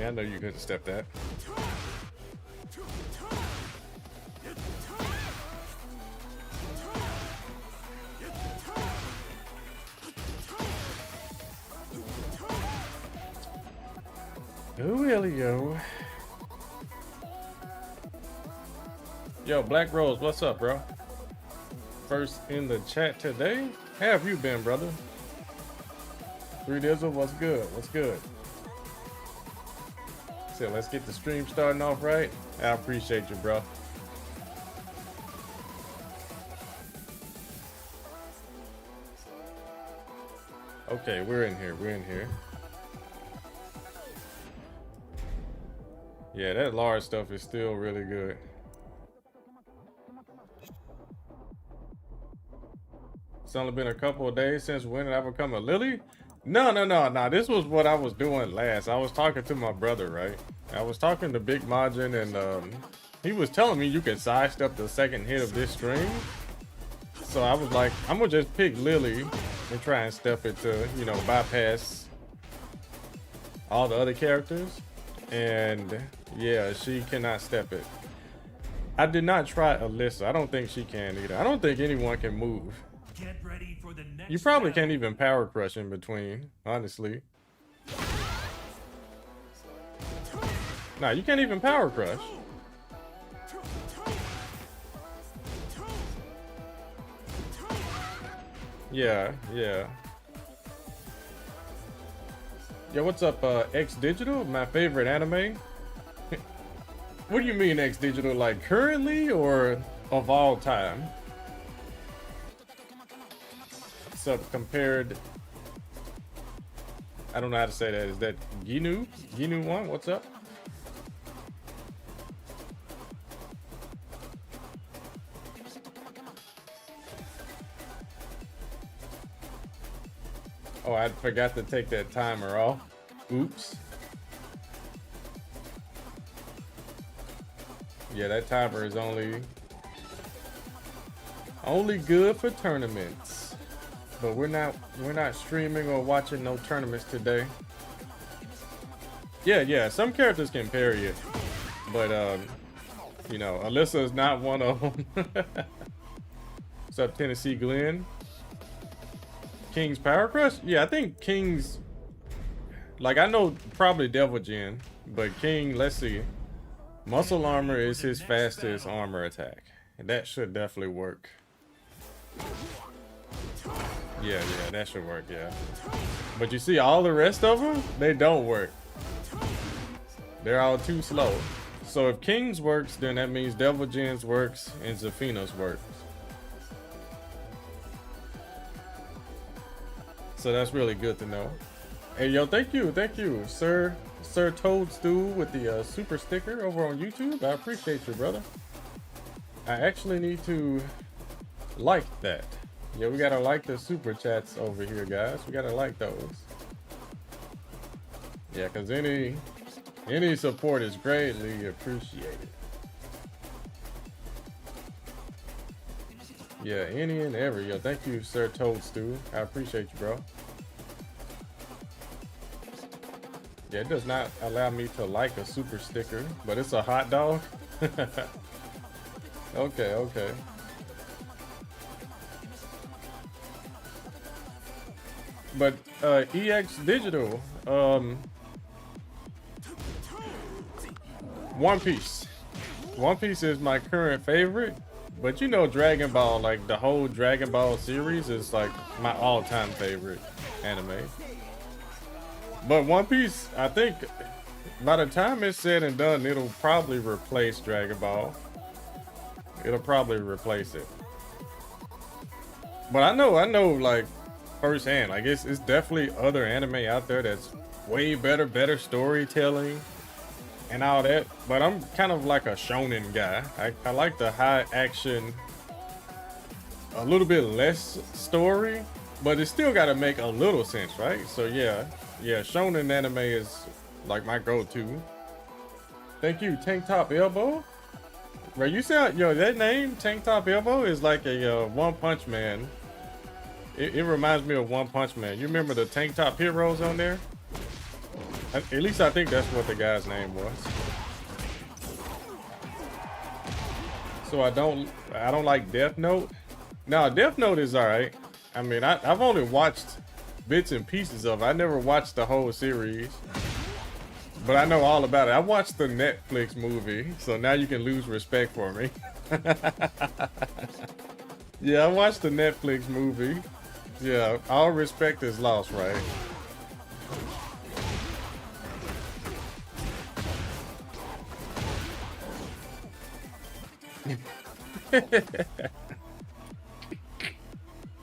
Yeah, I know you couldn't step that. Yo. Yo, Black Rose, what's up, bro? First in the chat today. How have you been, brother? 3Dizzle, what's good? What's good? So let's get the stream starting off right. I appreciate you, bro. Okay, we're in here. We're in here. Yeah, that large stuff is still really good. It's only been a couple of days since when did I become a Lily? No. This was what I was doing last. I was talking to my brother, right? I was talking to Big Majin, and he was telling me you can sidestep the second hit of this string. So I was like, I'm gonna just pick Lily and try and step it to, you know, bypass all the other characters. And yeah, she cannot step it. I did not try Alyssa. I don't think she can either. I don't think anyone can move. Get ready for the next You probably round. can't even power crush in between, honestly. Nah, you can't even power crush. Yeah. Yo, what's up, X Digital? My favorite anime. What do you mean X Digital? Like currently or of all time? So compared, I don't know how to say that. Is that Ginu? Ginu one? What's up? Oh, I forgot to take that timer off. Oops. Yeah, that timer is only good for tournaments. But we're not streaming or watching no tournaments today. Yeah, some characters can parry it. But you know, Alyssa is not one of them. What's up, Tennessee Glenn? King's Power Crush? Yeah, I think King's, like, I know probably Devil Jin, but King, let's see. Muscle Armor is his fastest armor attack. And that should definitely work. Yeah, that should work, yeah. But you see, all the rest of them, they don't work. They're all too slow. So if King's works, then that means Devil Jin's works and Zafina's works. So that's really good to know. Hey, yo, thank you, Sir Toadstool with the super sticker over on YouTube. I appreciate you, brother. I actually need to like that. Yeah, we gotta like the super chats over here, guys. We gotta like those. Yeah, cause any support is greatly appreciated. Yeah, any and every. Yo, thank you, Sir Toadstool. I appreciate you, bro. Yeah, it does not allow me to like a super sticker, but it's a hot dog. Okay. But EX Digital, One Piece. One Piece is my current favorite. But you know, Dragon Ball, like the whole Dragon Ball series is like my all-time favorite anime. But One Piece, I think by the time it's said and done, it'll probably replace Dragon Ball. It'll probably replace it. But I know like firsthand, like it's definitely other anime out there that's way better storytelling and all that, but I'm kind of like a shonen guy. I like the high action, a little bit less story, but it still got to make a little sense, right? So yeah, shonen anime is like my go-to. Thank you, Tank Top Elbow. Right, you sound, yo, that name Tank Top Elbow is like a One Punch Man. It reminds me of One Punch Man. You remember the Tank Top Heroes on there? At least I think that's what the guy's name was. So I don't like Death Note. Now Death Note is alright. I mean, I've only watched bits and pieces of it. I never watched the whole series, but I know all about it. I watched the Netflix movie, so now you can lose respect for me. Yeah, I watched the Netflix movie. Yeah, all respect is lost, right?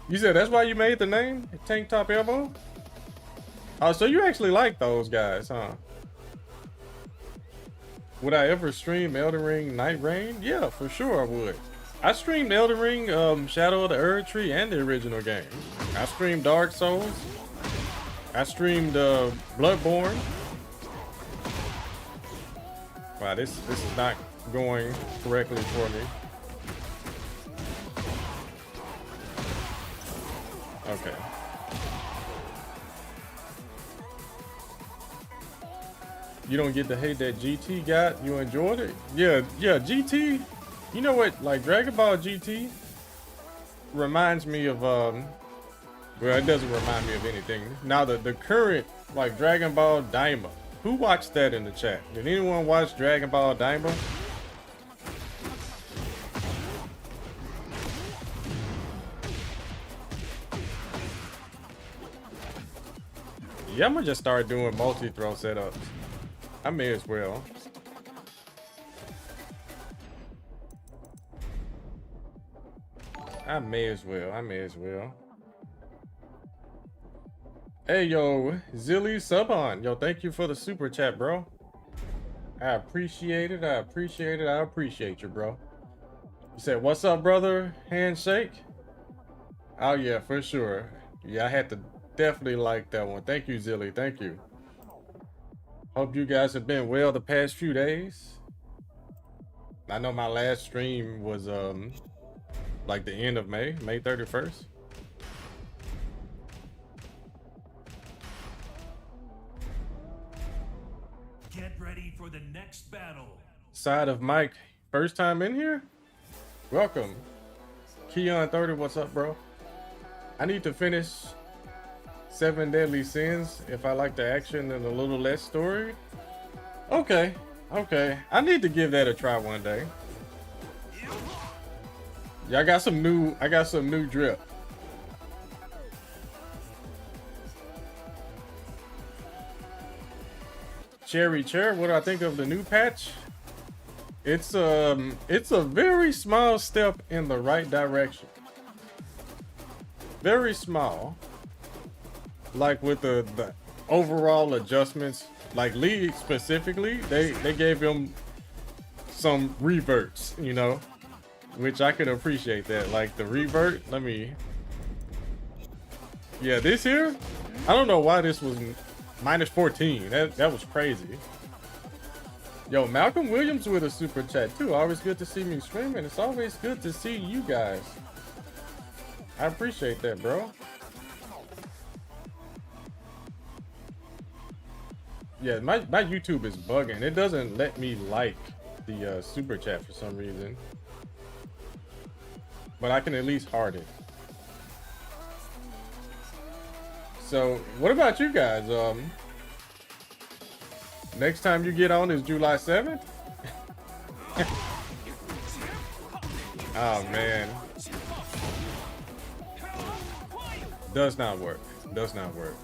You said that's why you made the name? Tank Top Elbow? Oh, so you actually like those guys, huh? Would I ever stream Elden Ring Nightreign? Yeah, for sure I would. I streamed Elden Ring, Shadow of the Erd Tree, and the original game. I streamed Dark Souls. I streamed Bloodborne. Wow, this is not going correctly for me. Okay. You don't get to hate that GT got. You enjoyed it? Yeah, GT. You know what? Like Dragon Ball GT reminds me of well, it doesn't remind me of anything. Now the current like Dragon Ball Daima. Who watched that in the chat? Did anyone watch Dragon Ball Daima? Yeah, I'm gonna just start doing multi-throw setups. I may as well. I may as well. Hey, yo, Zilly Subon. Yo, thank you for the super chat, bro. I appreciate it. I appreciate you, bro. You said, what's up, brother? Handshake? Oh, yeah, for sure. Yeah, I had to definitely like that one. Thank you, Zilly. Thank you. Hope you guys have been well the past few days. I know my last stream was like the end of May 31st. Get ready for the next battle. Side of Mike, first time in here? Welcome. Keon 30, what's up, bro? I need to finish 7 Deadly Sins if I like the action and a little less story. Okay. I need to give that a try one day. Yeah, I got some new drip. Cherry Chair, what do I think of the new patch? It's a very small step in the right direction. Very small. Like with the overall adjustments, like League specifically, they gave him some reverts, you know, which I can appreciate that. Like the revert, yeah, this here, I don't know why this was minus 14. That was crazy. Yo, Malcolm Williams with a super chat too. Always good to see me streaming. It's always good to see you guys. I appreciate that, bro. Yeah, my YouTube is bugging. It doesn't let me like the super chat for some reason. But I can at least heart it. So, what about you guys? Next time you get on is July 7th? Oh, man. Does not work. Does not work.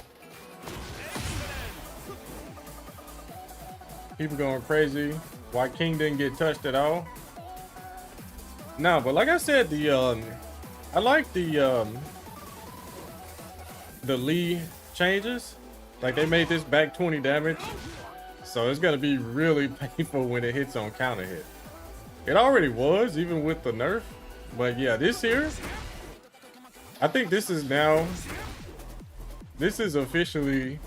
People going crazy. Why King didn't get touched at all? No, but like I said, I like the Lee changes. Like they made this back 20 damage, so it's gonna be really painful when it hits on counter hit. It already was, even with the nerf, but yeah, this here, I think this is officially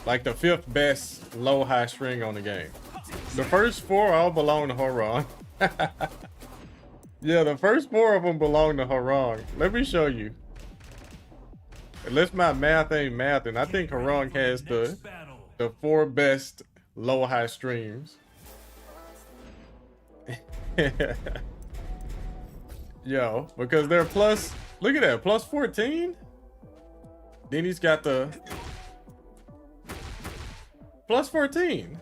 like the 5th best low high string on the game. The first 4 all belong to Haran. Yeah, the first 4 of them belong to Haran. Let me show you. Unless my math ain't math, and I think Haran has the The 4 best low high streams. Yo, because they're plus, look at that, plus 14. Then he's got the plus 14.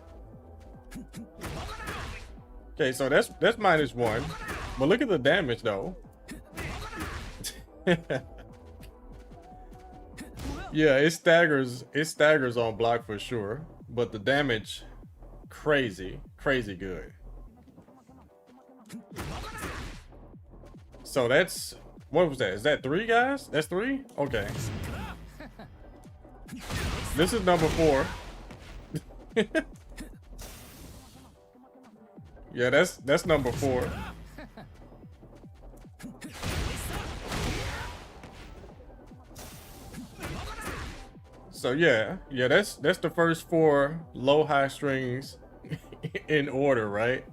Okay, so that's -1. But look at the damage though. Yeah, it staggers on block for sure, but the damage crazy good. So that's, what was that? Is that 3 guys? That's 3? Okay. This is number 4. Yeah, that's number 4. So yeah, that's the first 4 low high strings in order, right?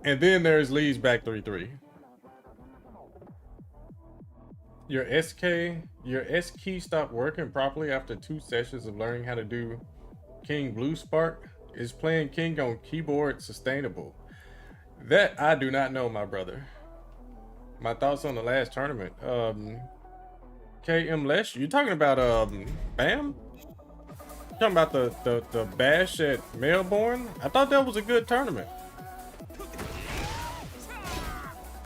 And then there's Lee's back 3-3. Your S key stopped working properly after 2 sessions of learning how to do King Blue Spark. Is playing King on keyboard sustainable? That I do not know, my brother. My thoughts on the last tournament. KM Lesh, you talking about Bam? Talking about the bash at Melbourne? I thought that was a good tournament.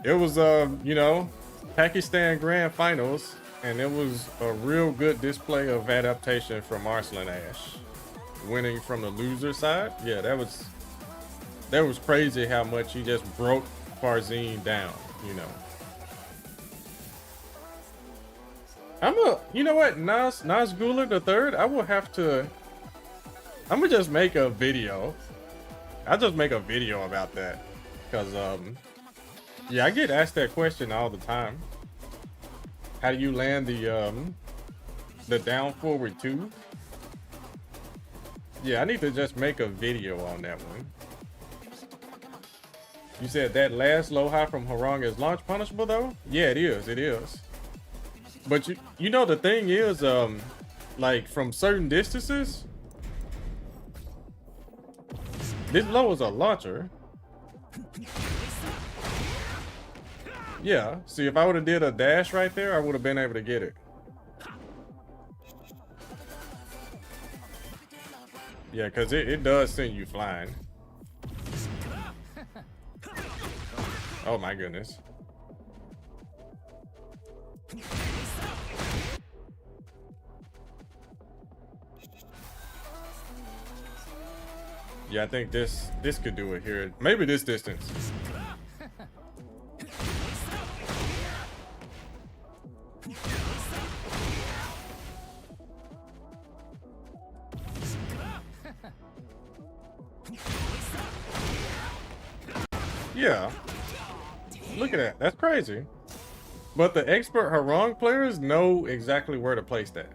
It was you know, Pakistan Grand Finals, and it was a real good display of adaptation from Arslan Ash. Winning from the loser side. Yeah, that was crazy how much he just broke Farzine down, you know. You know what, Nas Gula the third, I'm gonna just make a video. I'll just make a video about that. Cause yeah, I get asked that question all the time. How do you land the down forward 2? Yeah, I need to just make a video on that one. You said that last low high from Harang is launch punishable though? Yeah, it is. But you know the thing is, like from certain distances, this low is a launcher. Yeah, see, if I would have did a dash right there, I would have been able to get it. Yeah, because it does send you flying. Oh my goodness. Yeah, I think this could do it here. Maybe this distance. Yeah. Look at that. That's crazy. But the expert Harang players know exactly where to place that.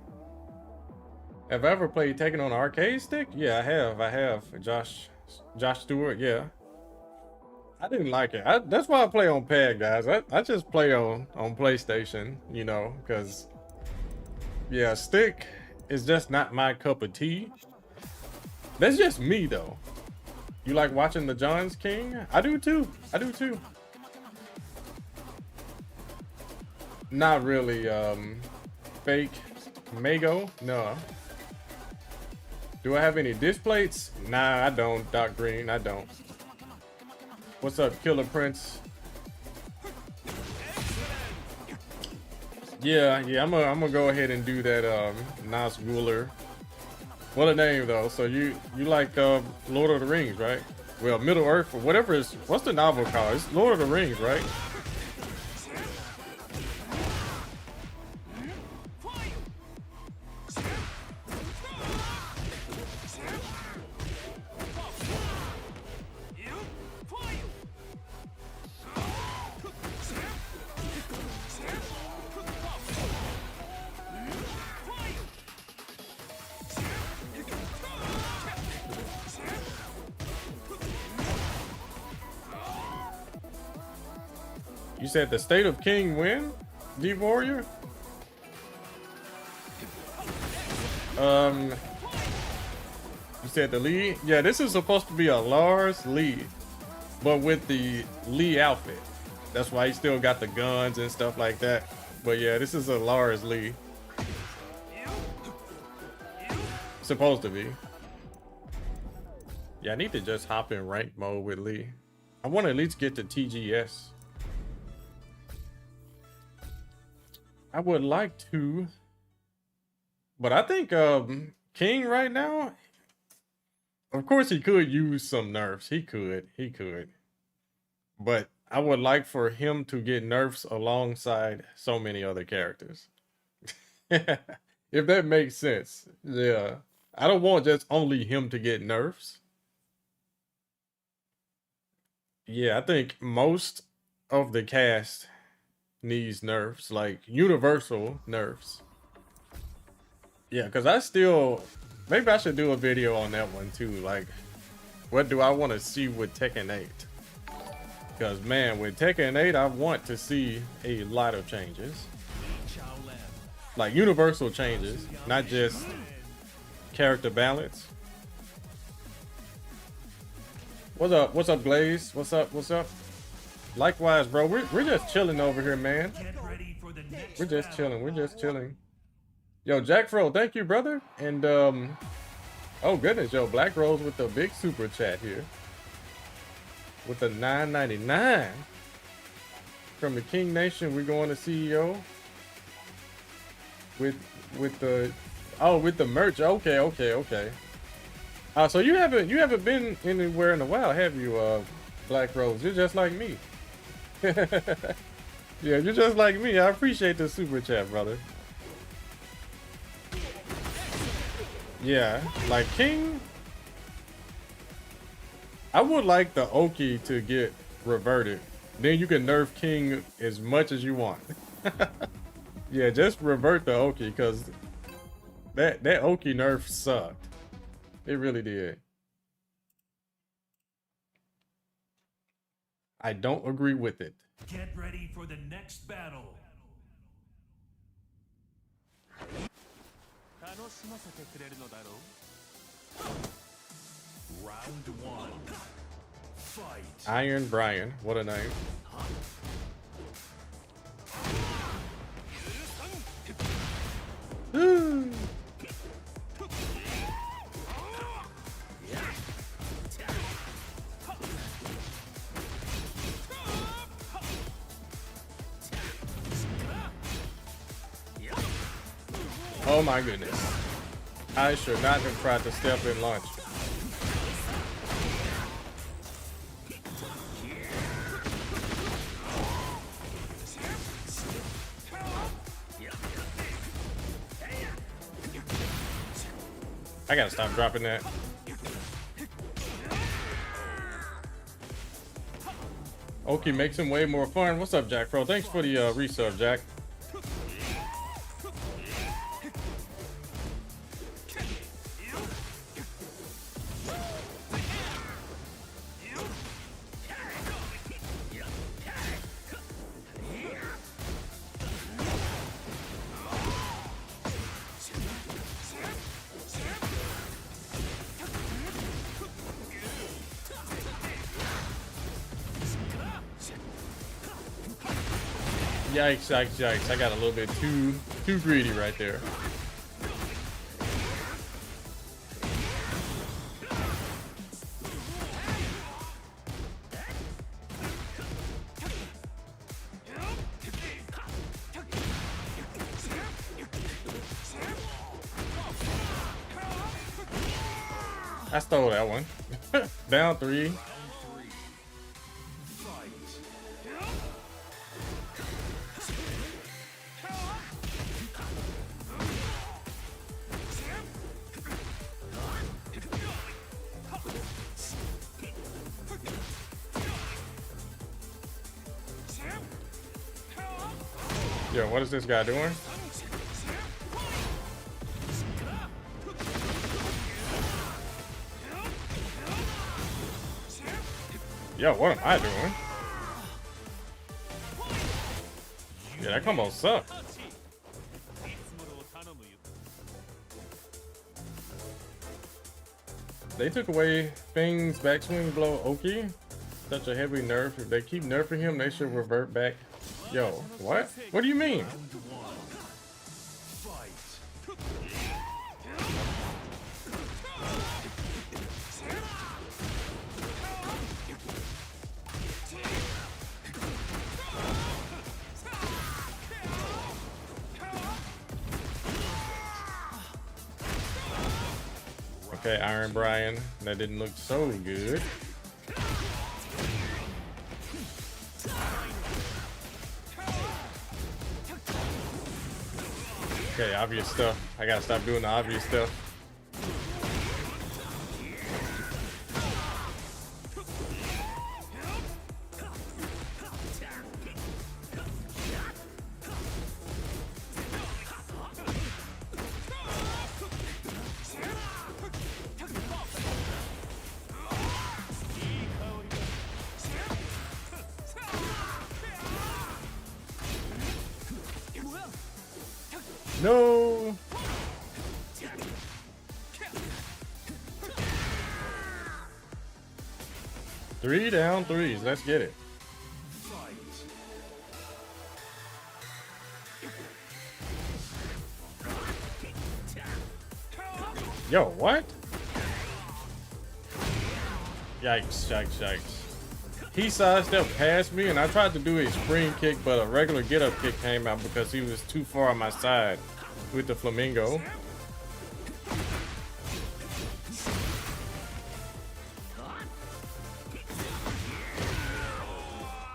Have I ever played Tekken on an arcade stick? Yeah, I have. Josh Stewart, yeah. I didn't like it. That's why I play on pad, guys. I just play on PlayStation, you know, because yeah, stick is just not my cup of tea. That's just me though. You like watching the Johns King? I do too. Not really fake Mago, no. Do I have any disc plates? Nah, I don't, Doc Green, I don't. What's up, Killer Prince? Yeah, I'm gonna go ahead and do that Nas Guler. What a name though. So you like Lord of the Rings, right? Well, Middle Earth or whatever is, what's the novel called? It's Lord of the Rings, right? You said the State of King win, D Warrior? You said the Lee? Yeah, this is supposed to be a Lars Lee, but with the Lee outfit. That's why he still got the guns and stuff like that. But yeah, this is a Lars Lee. Supposed to be. Yeah, I need to just hop in rank mode with Lee. I want to at least get to TGS. I would like to, but I think King right now, of course he could use some nerfs. He could. But I would like for him to get nerfs alongside so many other characters. If that makes sense. Yeah. I don't want just only him to get nerfs. Yeah, I think most of the cast needs nerfs, like universal nerfs. Yeah, because I still, maybe I should do a video on that one too. Like, what do I want to see with Tekken 8? Because man, with Tekken 8, I want to see a lot of changes. Like universal changes, not just character balance. What's up, Glaze? What's up? Likewise, bro. We're just chilling over here, man. We're just chilling. Yo, Jack Fro, thank you, brother. And oh goodness, yo, Black Rose with the big super chat here. With the $9.99 from the King Nation. We're going to CEO with the merch. Okay. So you haven't been anywhere in a while, have you, Black Rose? You're just like me. Yeah, you're just like me. I appreciate the super chat, brother. Yeah, like King, I would like the Oki to get reverted. Then you can nerf King as much as you want. Yeah, just revert the Oki, because that Oki nerf sucked. It really did. I don't agree with it. Get ready for the next battle. Round one. Fight. Iron Brian, what a name. Oh my goodness. I should not have tried to step in launch. I gotta stop dropping that. Oki makes him way more fun. What's up, Jack Pro? Thanks for the resub, Jack. Yikes. I got a little bit too greedy right there. I stole that one. Down 3. Yo, what is this guy doing? Yo, what am I doing? Yeah, that combo sucked. They took away Fing's backswing blow. Oki. Such a heavy nerf. If they keep nerfing him, they should revert back. Yo, what? What do you mean? Okay, Iron Brian. That didn't look so good. Okay, obvious stuff. I gotta stop doing the obvious stuff. No. Three down threes. Let's get it. Yo, what? Yikes, yikes, yikes. He sidestepped past me and I tried to do a spring kick, but a regular get up kick came out because he was too far on my side with the flamingo.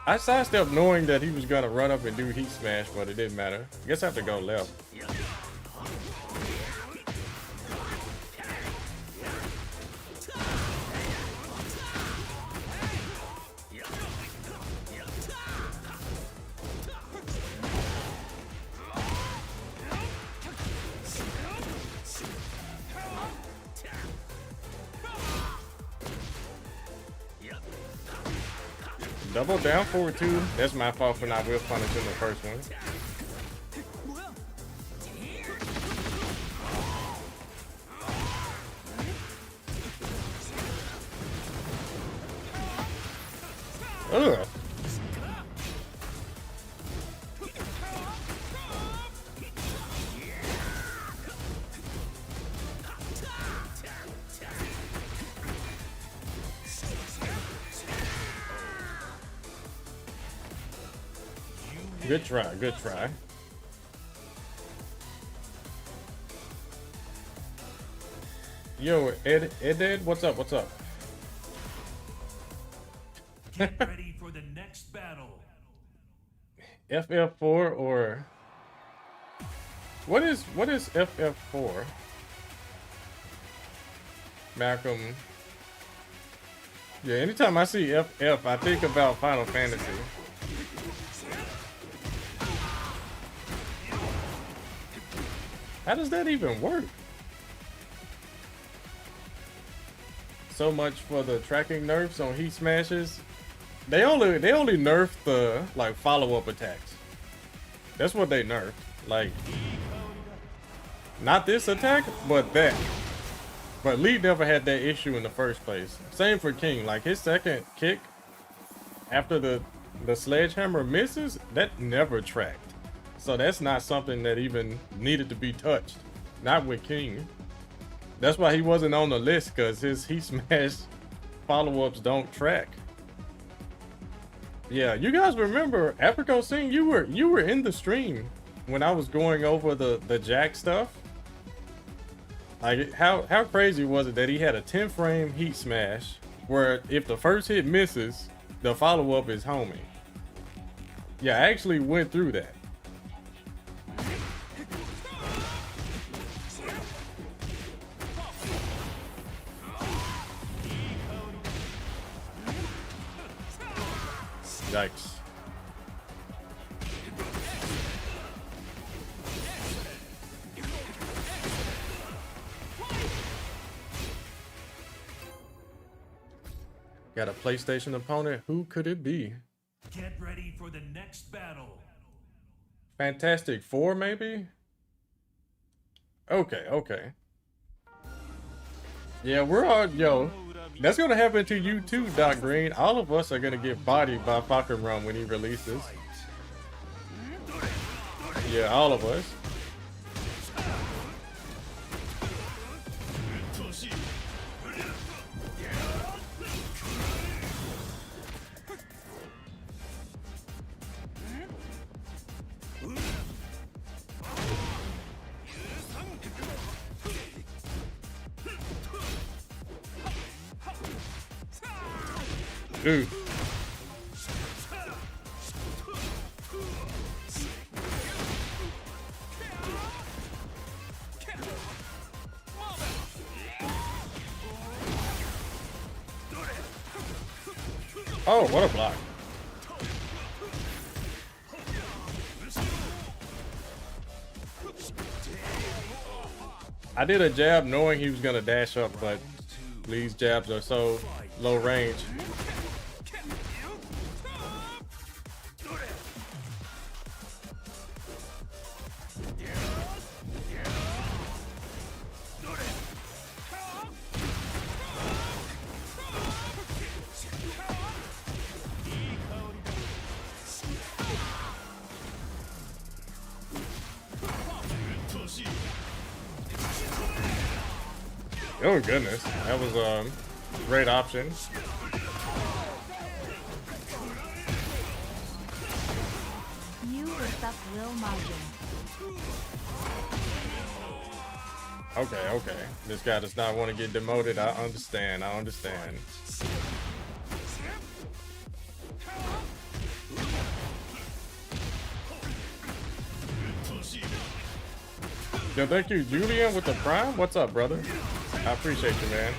I sidestepped knowing that he was gonna run up and do heat smash, but it didn't matter. I guess I have to go left. Double down forward two. That's my fault for not whip punishing the first one. Ugh. Good try, good try. Yo, Ed, what's up, what's up? Get ready for the next battle. FF4 or... What is FF4? Malcolm. Yeah, anytime I see FF, I think about Final Fantasy. How does that even work? So much for the tracking nerfs on heat smashes. They only nerf the like follow-up attacks. That's what they nerfed. Like not this attack, but that. But Lee never had that issue in the first place. Same for King. Like his second kick after the sledgehammer misses, that never tracked. So that's not something that even needed to be touched. Not with King. That's why he wasn't on the list, because his heat smash follow-ups don't track. Yeah, you guys remember Apricot Sing? You were in the stream when I was going over the Jack stuff. Like how crazy was it that he had a 10 frame heat smash where if the first hit misses, the follow-up is homing. Yeah, I actually went through that. Yikes. Got a PlayStation opponent. Who could it be? Get ready for the next battle. Fantastic Four, maybe? Okay, okay. Yeah, we're all, yo. That's gonna happen to you too, Doc Green. All of us are gonna get bodied by Falcon Rum when he releases. Yeah, all of us. Dude. Oh, what a block. I did a jab knowing he was gonna dash up, but these jabs are so low range. Oh goodness, that was a great option. You with up will margin. Okay. This guy does not want to get demoted. I understand. Yo, thank you, Julian, with the prime. What's up, brother? I appreciate you, man.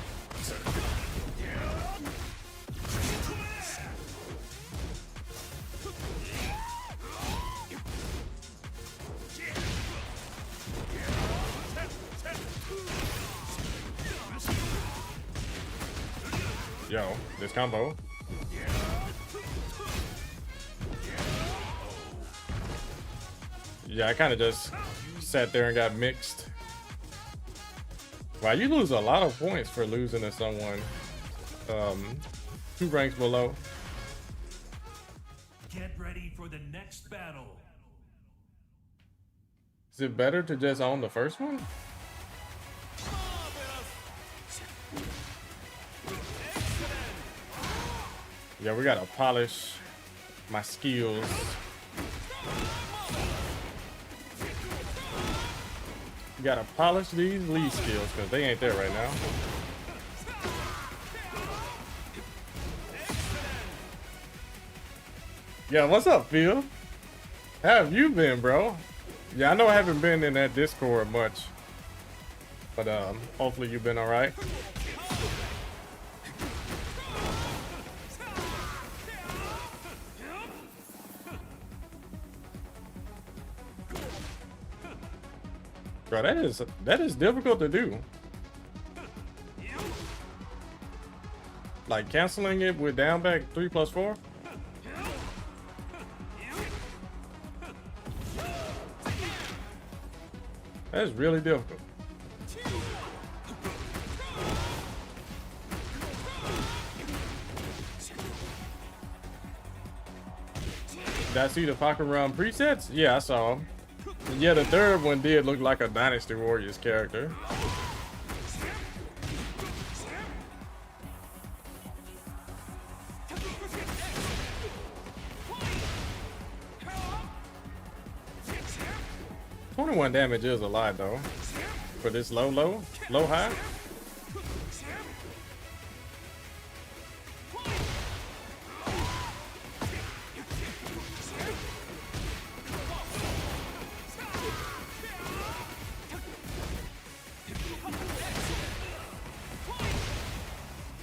Yo, this combo. Yeah, I kind of just sat there and got mixed. Wow, you lose a lot of points for losing to someone 2 ranks below. Get ready for the next battle. Is it better to just own the first one? Yeah, we gotta polish my skills. You gotta polish these lead skills because they ain't there right now. Yeah, what's up, Phil? How have you been, bro? Yeah, I know I haven't been in that Discord much, but hopefully you've been all right. Bro, that is difficult to do. Like canceling it with down back 3+4. That's really difficult. Did I see the Falcon Run presets? Yeah, I saw them. Yeah, the third one did look like a Dynasty Warriors character. $21 damage is a lot though. For this low high.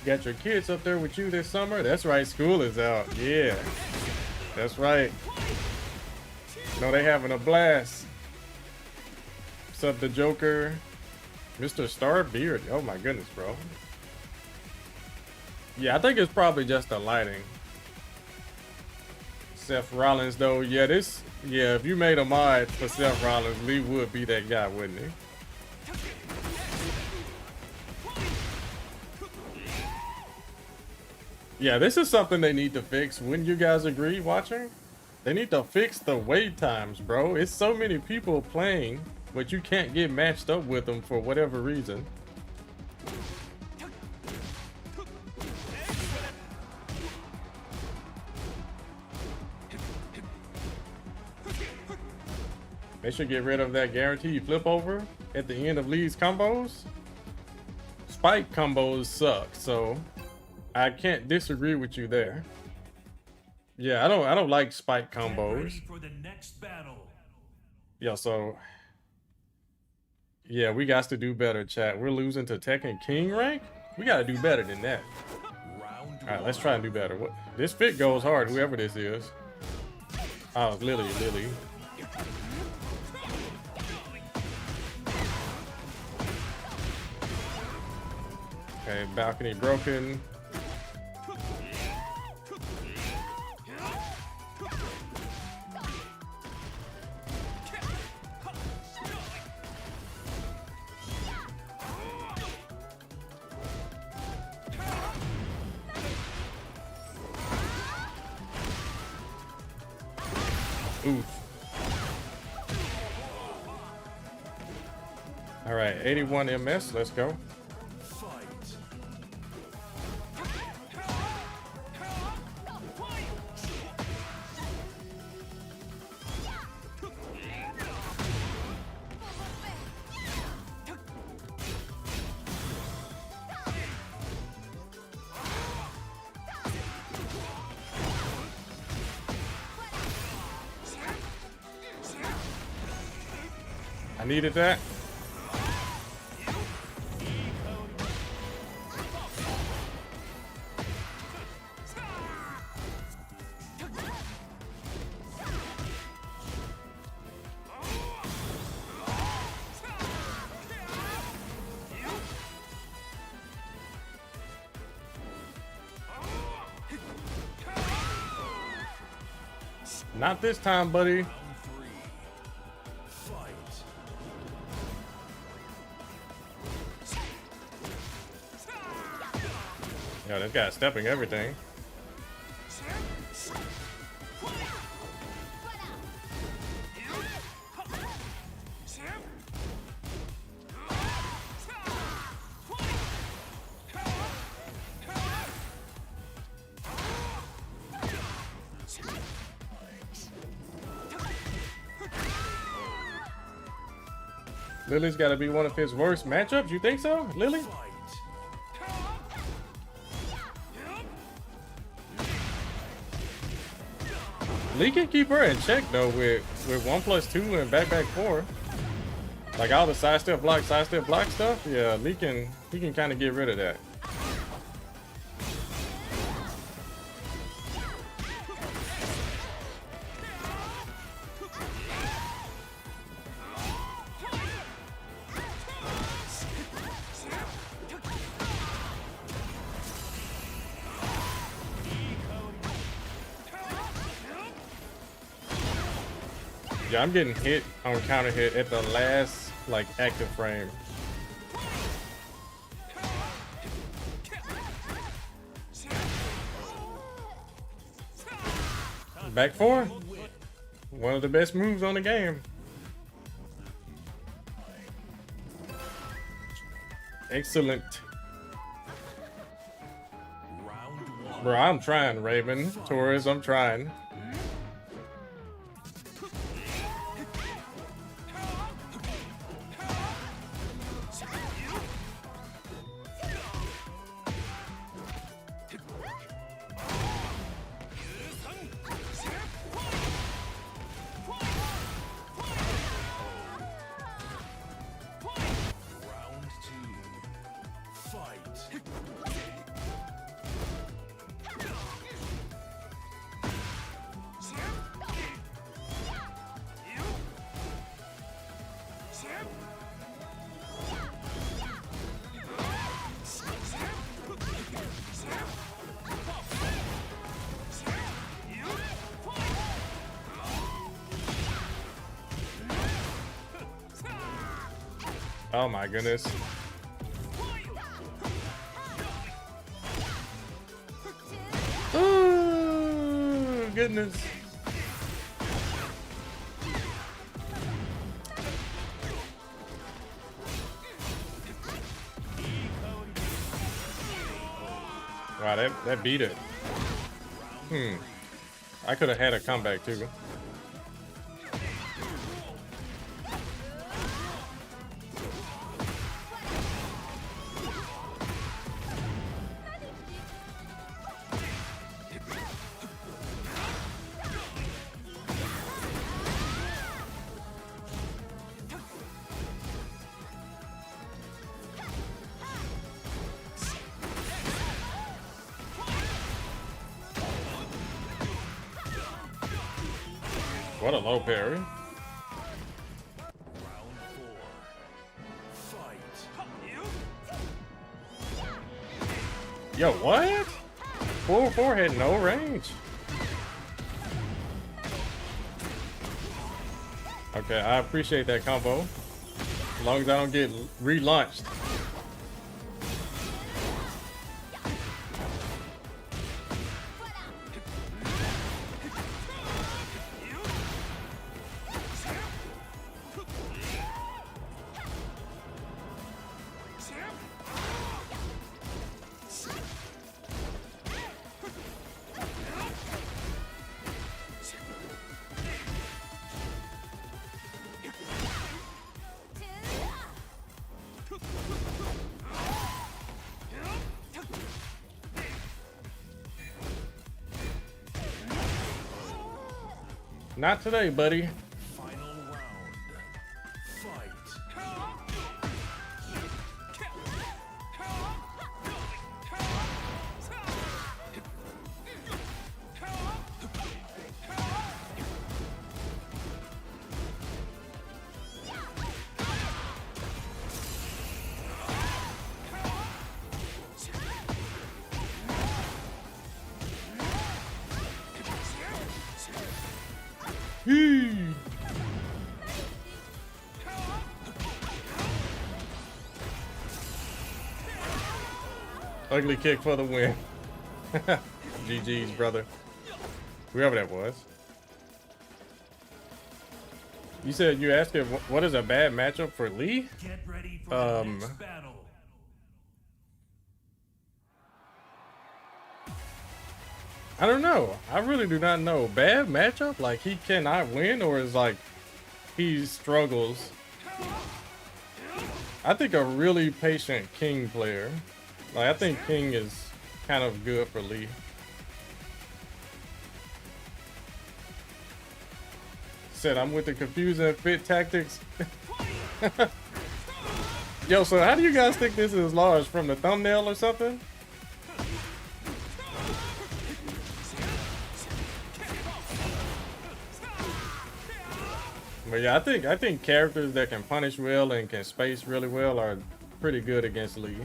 Got your kids up there with you this summer? That's right, school is out. Yeah, that's right. No, they having a blast. What's up, the Joker? Mr. Starbeard. Oh my goodness, bro. Yeah, I think it's probably just the lighting. Seth Rollins, though. Yeah, if you made a mod for Seth Rollins, Lee would be that guy, wouldn't he? Yeah, this is something they need to fix. Wouldn't you guys agree watching? They need to fix the wait times, bro. It's so many people playing, but you can't get matched up with them for whatever reason. They should get rid of that guaranteed flip over at the end of Lee's combos. Spike combos suck, so I can't disagree with you there. Yeah, I don't like spike Get ready combos. for the next battle. Yeah, so yeah, we got to do better, chat. We're losing to Tekken King rank. We gotta do better than that. All right, let's try and do better. What? This fit goes hard, whoever this is. Oh, it's Lily. Okay, balcony broken. Oof. All right, 81 MS. Let's go. I needed that. Not this time, buddy. Yo, this guy's stepping everything. Lily's got to be one of his worst matchups. You think so, Lily? Lee can keep her in check though with 1+2 and back 4. Like all the sidestep block stuff. Yeah, Lee can kind of get rid of that. Yeah, I'm getting hit on counter hit at the last like active frame. Back 4. One of the best moves on the game. Excellent. Bro, I'm trying, Raven. Torres, I'm trying. Oh my goodness. goodness. Wow, that beat it. I could have had a comeback too. What a low parry. Round 4. Fight. Yo, what? 4-4 had no range. Okay, I appreciate that combo. As long as I don't get relaunched. Not today, buddy. Final round. Fight. Ugly kick for the win. GG's, brother. Whoever that was. You said you asked him what is a bad matchup for Lee? Get ready for the next battle. I don't know. I really do not know. Bad matchup? Like he cannot win, or is like he struggles? I think a really patient King player. Like I think King is kind of good for Lee. Said I'm with the confusing fit tactics. Yo, so how do you guys think this is large? From the thumbnail or something? But yeah, I think characters that can punish well and can space really well are pretty good against Lee.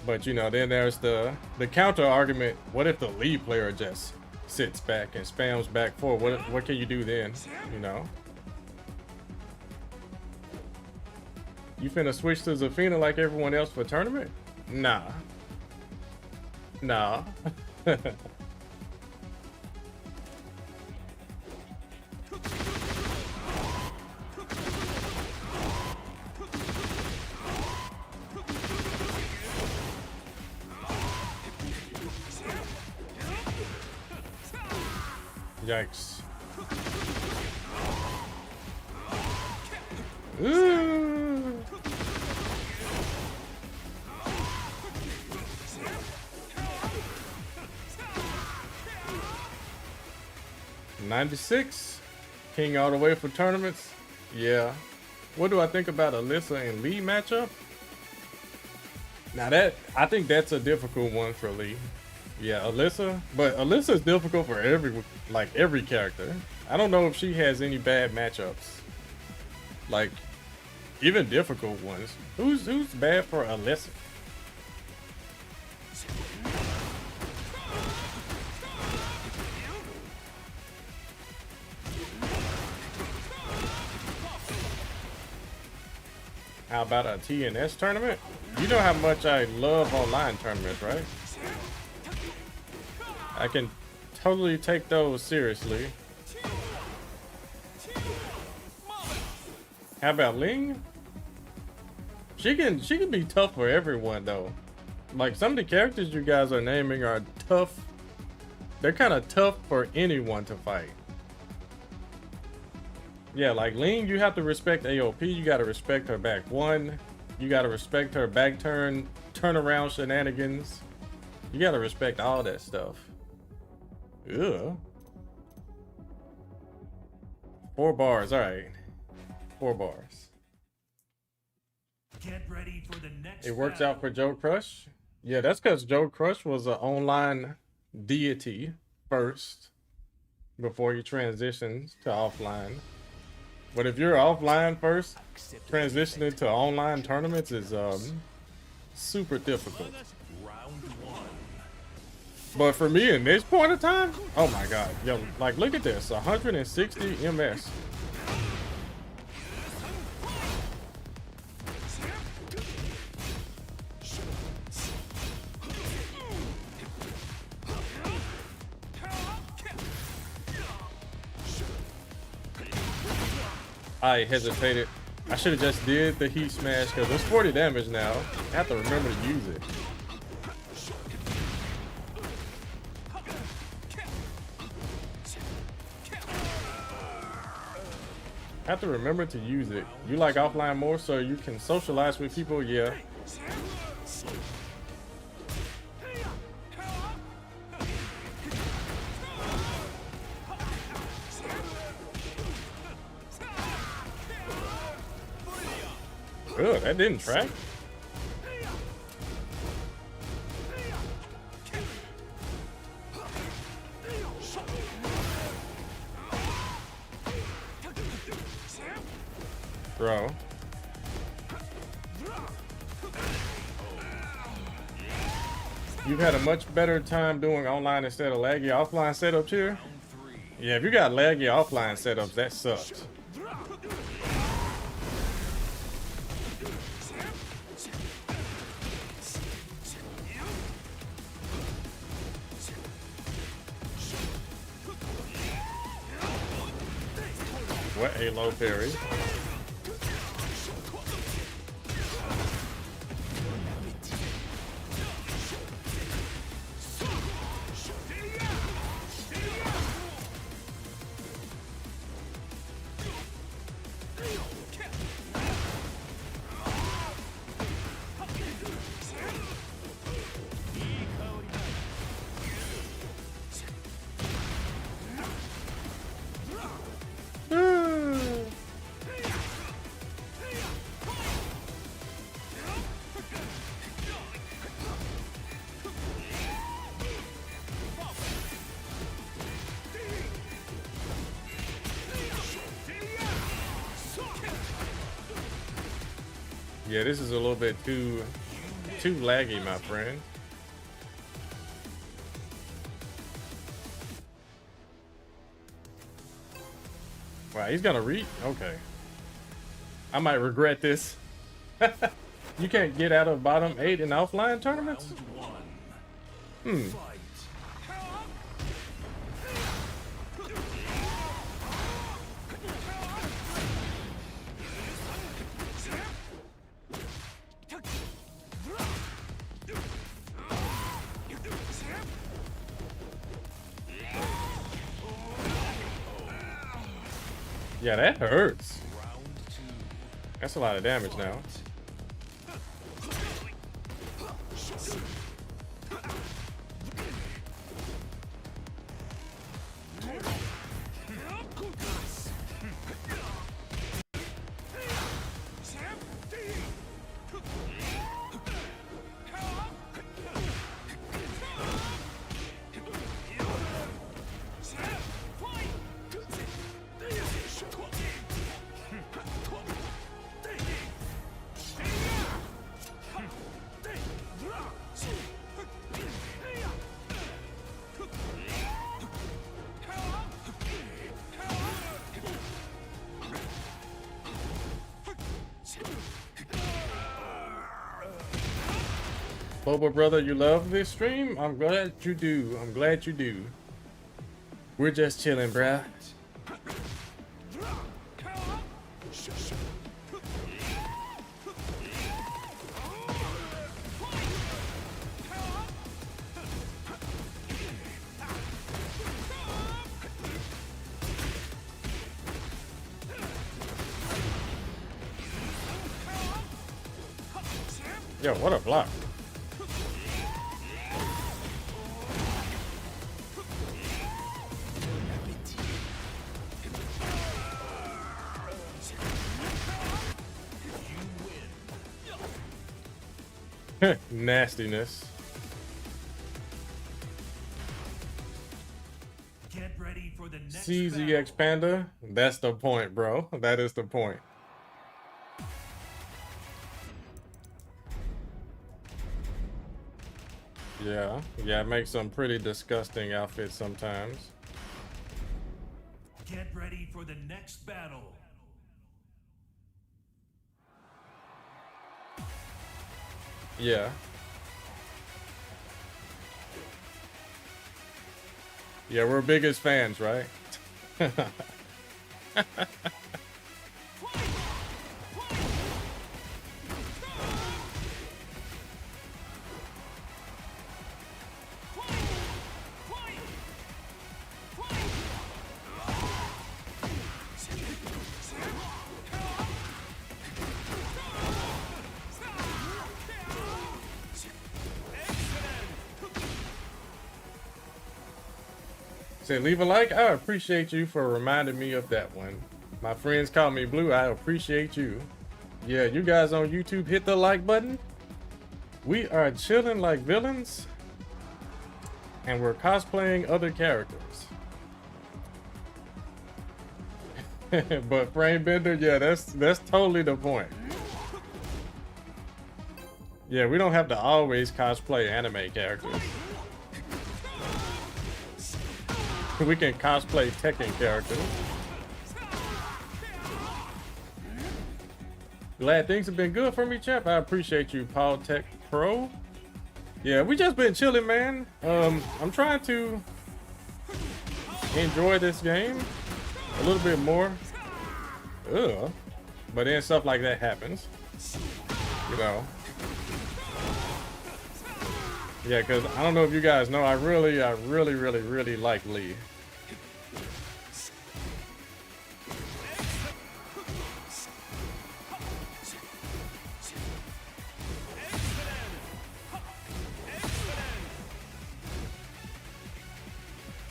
But you know, then there's the counter argument. What if the Lee player just sits back and spams back forward? What can you do then? You know? You finna switch to Zafina like everyone else for tournament? Nah. Nah. Yikes. Ooh. $96. King all the way for tournaments. Yeah. What do I think about Alyssa and Lee matchup? Now I think that's a difficult one for Lee. Yeah, Alyssa, but Alyssa's difficult for every character. I don't know if she has any bad matchups. Like, even difficult ones. Who's bad for Alyssa? How about a TNS tournament? You know how much I love online tournaments, right? I can totally take those seriously. How about Ling? She can be tough for everyone though. Like some of the characters you guys are naming are tough. They're kind of tough for anyone to fight. Yeah, like Ling, you have to respect AOP. You got to respect her back one. You got to respect her back turn, turnaround shenanigans. You got to respect all that stuff. Ugh. 4 bars. All right. 4 bars. Get ready for the next It works battle. out for Joe Crush. Yeah, that's because Joe Crush was an online deity first before he transitioned to offline. But if you're offline first, transitioning to online tournaments is super difficult. Round 1. But for me in this point of time, oh my god, yo, like look at this, 160 MS. I hesitated. I should have just did the heat smash because it's 40 damage now. I have to remember to use it. I have to remember to use it. You like offline more so you can socialize with people? Yeah. Ugh, that didn't track. Bro. You've had a much better time doing online instead of laggy offline setups here? Yeah, if you got laggy offline setups, that sucks. What a low parry. Yeah, this is a little bit too laggy, my friend. Wow, he's gonna read? Okay. I might regret this. You can't get out of bottom 8 in offline tournaments? Hmm. Yeah, that hurts. That's a lot of damage now. Boba brother, you love this stream? I'm glad you do. I'm glad you do. We're just chilling, bruh. Yo, what a block. Nastiness. Get ready for the next CZX Panda. That's the point, bro. That is the point. Yeah, it makes some pretty disgusting outfits sometimes. Get ready for the next battle. Yeah. Yeah, we're biggest fans, right? Say, leave a like. I appreciate you for reminding me of that one. My friends call me Blue. I appreciate you. Yeah, you guys on YouTube, hit the like button. We are chilling like villains, and we're cosplaying other characters. But Frame Bender, yeah, that's totally the point. Yeah, we don't have to always cosplay anime characters. We can cosplay Tekken characters. Glad things have been good for me, champ. I appreciate you, Paul Tech Pro. Yeah, we just been chilling, man. I'm trying to enjoy this game a little bit more. Ugh. But then stuff like that happens. You know. Yeah, because I don't know if you guys know, I really like Lee.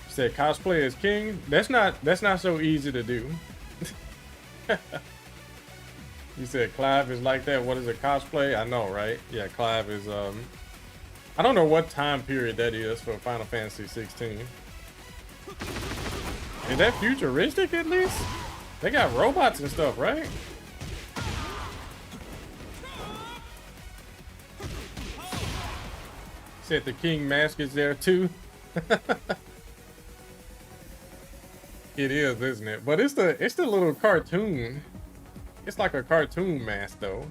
Said cosplay as king. That's not so easy to do. You said Clive is like that. What is a cosplay? I know, right? Yeah, Clive is I don't know what time period that is for Final Fantasy 16. Is that futuristic at least? They got robots and stuff, right? Said the king mask is there too. It is, isn't it? But it's the little cartoon. It's like a cartoon mask though.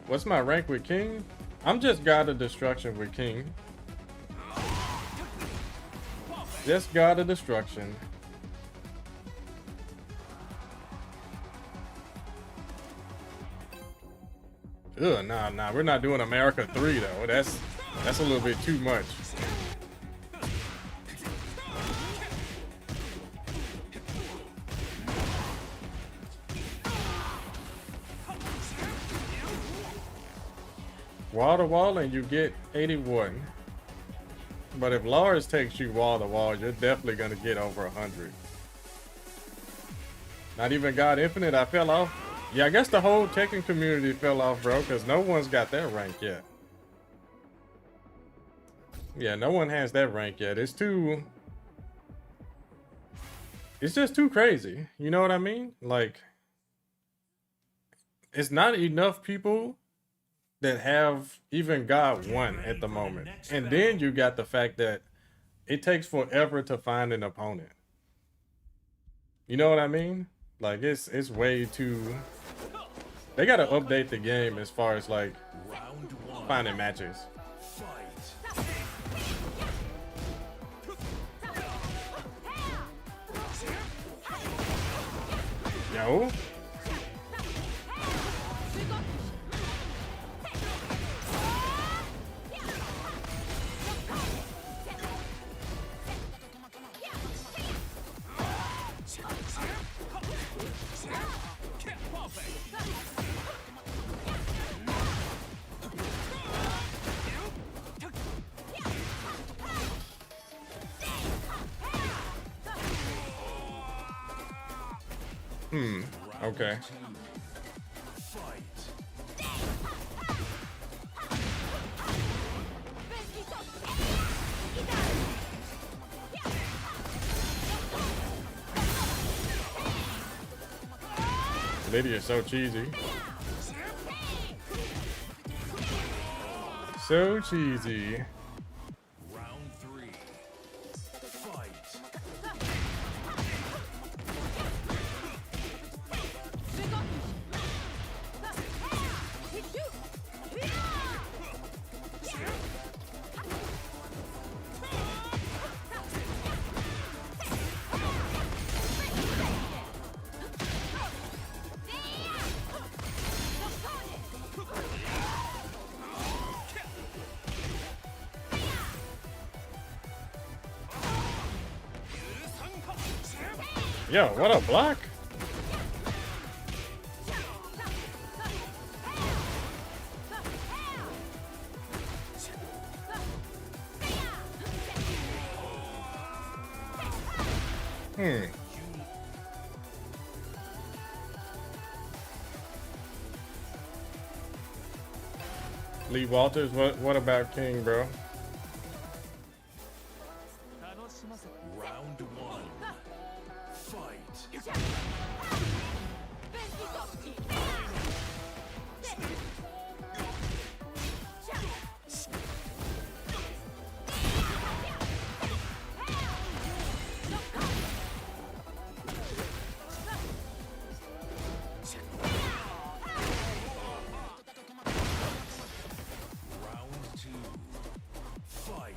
What's my rank with King? I'm just God of Destruction with King. Just God of Destruction. Ugh, nah, we're not doing America 3 though. That's a little bit too much. Wall to wall and you get 81. But if Lars takes you wall to wall, you're definitely gonna get over 100. Not even God Infinite, I fell off. Yeah, I guess the whole Tekken community fell off, bro, because no one's got that rank yet. Yeah, no one has that rank yet. It's just too crazy. You know what I mean? Like, it's not enough people that have even God 1 at the moment. And then you got the fact that it takes forever to find an opponent. You know what I mean? Like it's way too. They gotta update the game as far as like Round one. finding matches. Fight. Yo. Okay. Lydia's so cheesy. So cheesy. Round three. Fight. Yo, what a block! Lee Walters, what about King, bro? Round one. Fight. Round two. Fight.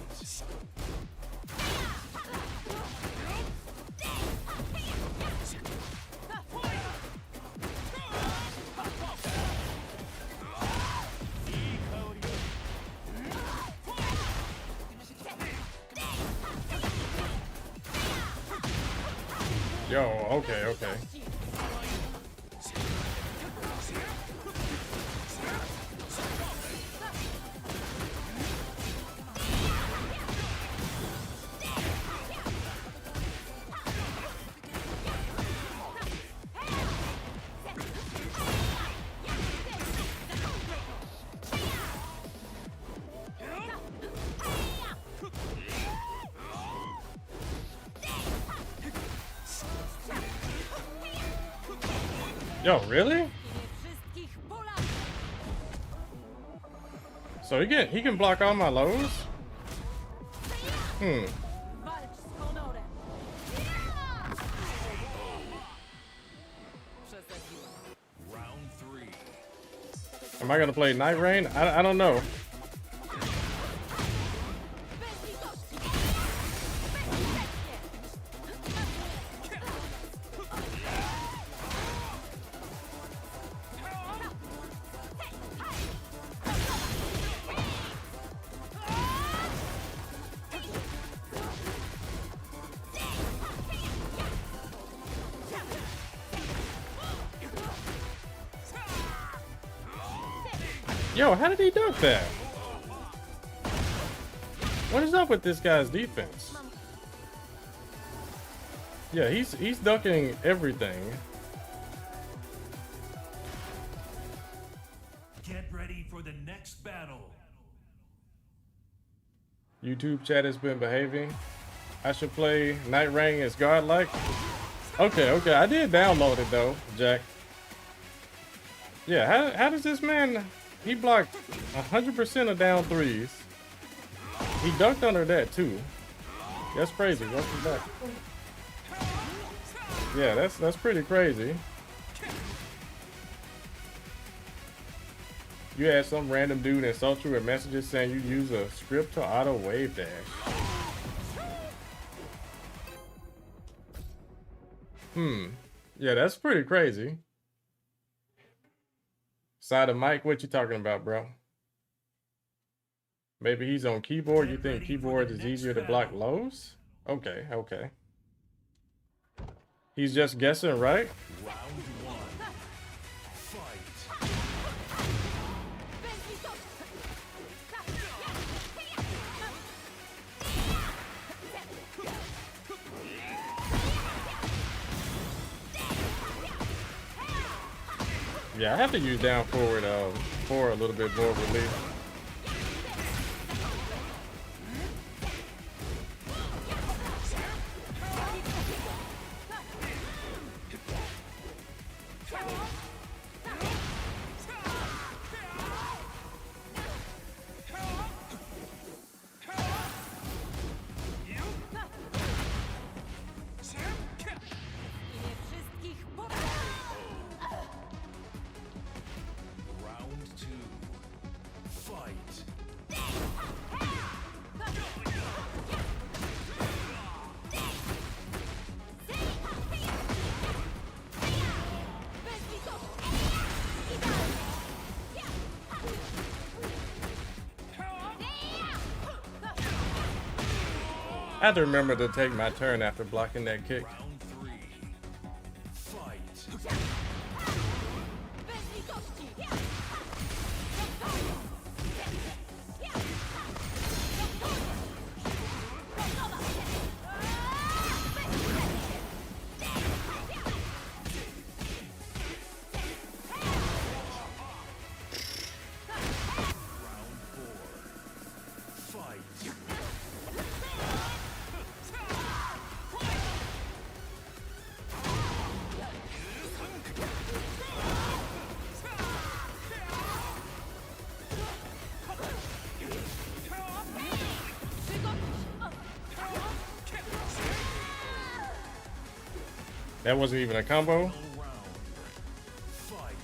Yo, okay. Yo, really? So he can block all my lows? Round three. Am I gonna play Nightreign? I don't know. Yo, how did he dunk that? What is up with this guy's defense? Yeah, he's ducking everything. Get ready for the next battle. YouTube chat has been behaving. I should play Nightreign as godlike. Okay, I did download it though, Jack. Yeah, how does this man? He blocked 100% of down threes. He dunked under that too. That's crazy. Welcome back. Yeah, that's pretty crazy. You had some random dude insult you with messages saying you use a script to auto wave dash. Yeah, that's pretty crazy. Side of Mike, what you talking about, bro? Maybe he's on keyboard. You think keyboard is easier to block lows? Okay, okay. He's just guessing, right? Round one. Fight. Yeah, I have to use down forward for a little bit more relief. Round two. Fight. I have to remember to take my turn after blocking that kick. Round three. Fight. Round four. Fight. That wasn't even a combo. Final round. Fight.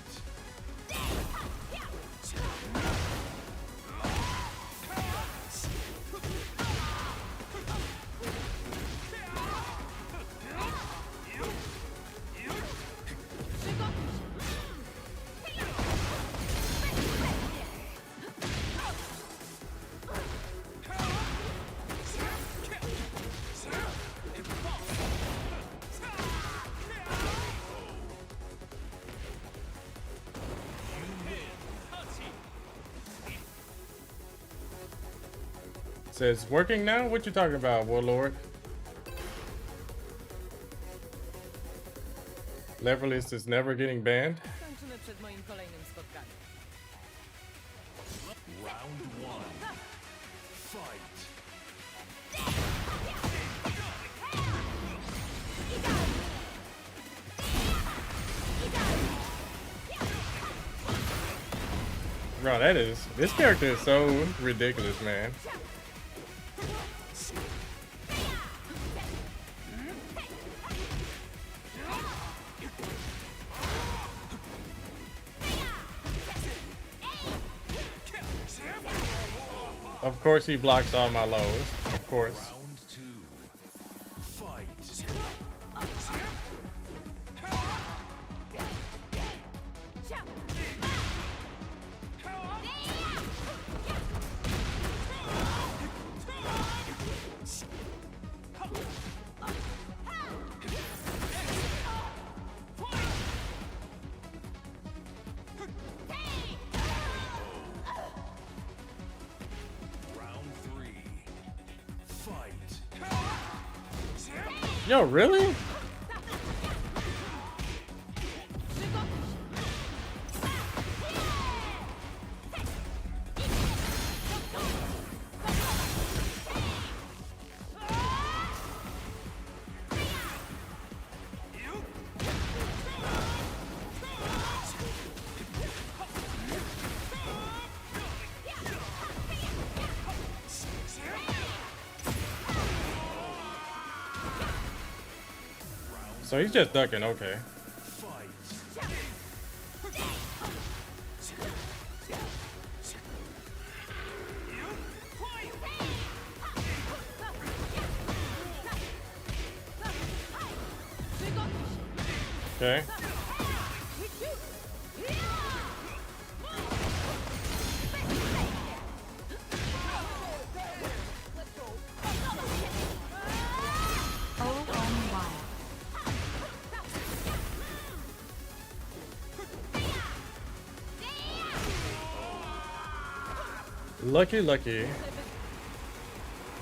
Says working now? What you talking about, Warlord? Leverless is never getting banned. Kończymy przed moim kolejnym spotkaniem. Round one. Fight. Bro, this character is so ridiculous, man. Of course he blocks all my lows. Of course. Round two. Fight. Round three. Fight. Yo, really? So he's just ducking, okay. Fight. Okay. Oh, on wild. Lucky, lucky.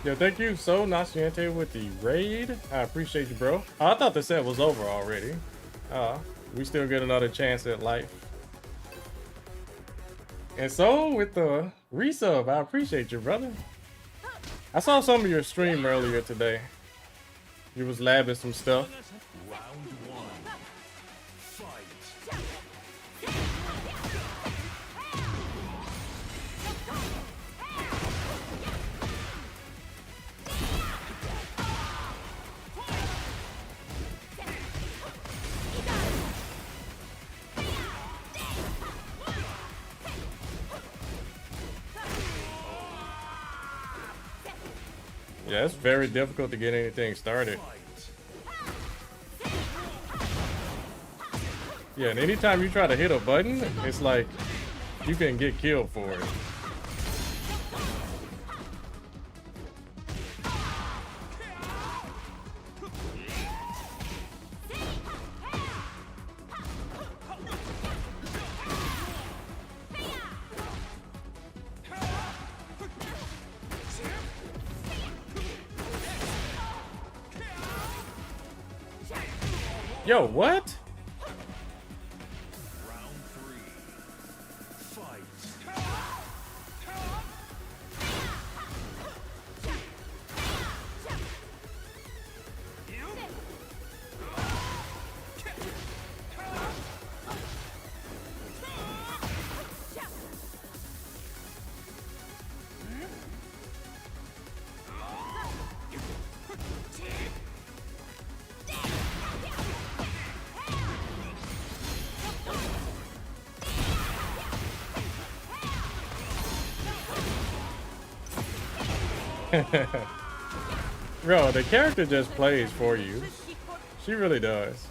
Yo, thank you so Naciente with the raid. I appreciate you, bro. Oh, I thought the set was over already. We still get another chance at life. And so with the resub, I appreciate you, brother. I saw some of your stream earlier today. You was labbing some stuff. Round one. Fight. Yeah, it's very difficult to get anything started. Fight. Yeah, and anytime you try to hit a button, it's like you can get killed for it. Yo, what? Round three. Fight. Bro, the character just plays for you. She really does.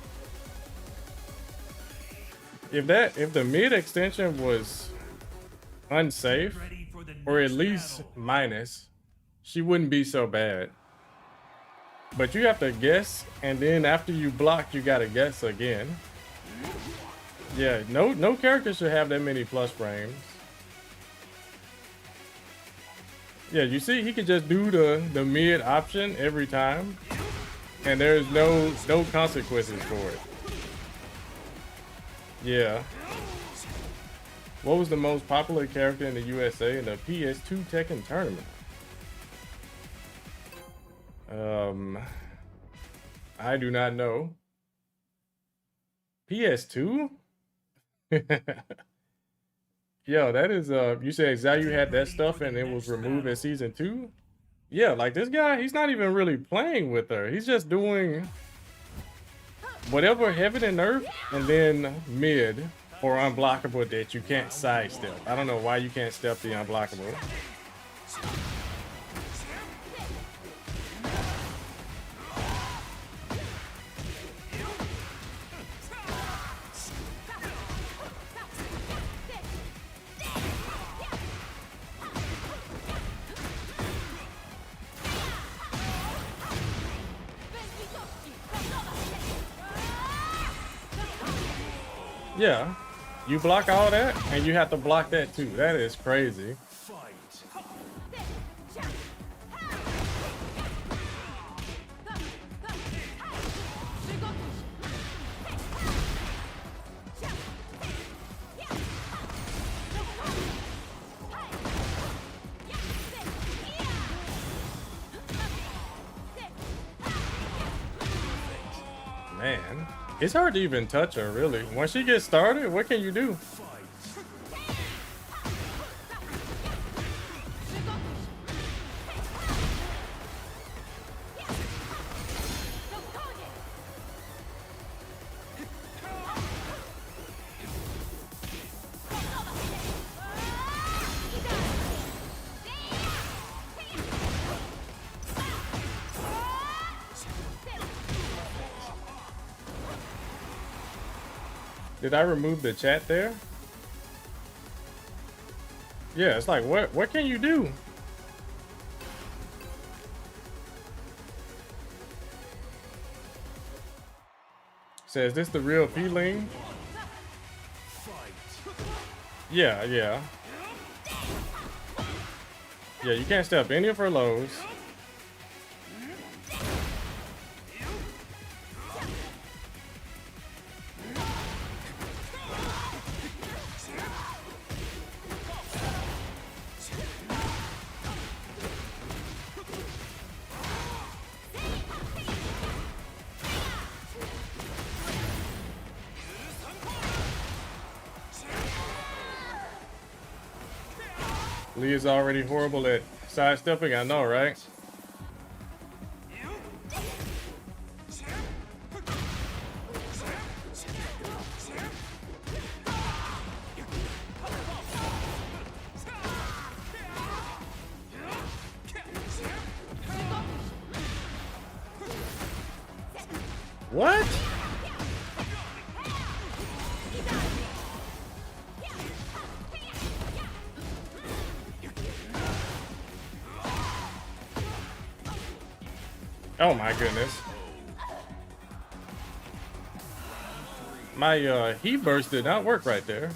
If the mid extension was unsafe, Ready for the or at next least battle. minus, she wouldn't be so bad. But you have to guess, and then after you block, you gotta guess again. Yeah, no character should have that many plus frames. Yeah, you see, he could just do the mid option every time, and there's no consequences for it. Yeah. What was the most popular character in the USA in the PS2 Tekken tournament? I do not know. PS2? Yo, that is you said Zayu had that stuff and it was removed in season 2? Yeah, like this guy, he's not even really playing with her. He's just doing whatever heaven and earth and then mid or unblockable that you can't sidestep. I don't know why you can't step the unblockable. Yeah, you block all that and you have to block that too. That is crazy. Fight. Man, it's hard to even touch her, really. Once she gets started, what can you do? Fight. Did I remove the chat there? Yeah, it's like, what can you do? Says this the real feeling? Yeah, yeah. Yeah, you can't step any of her lows. Lee is already horrible at sidestepping, I know, right? What? Oh my goodness. My heat burst did not work right there.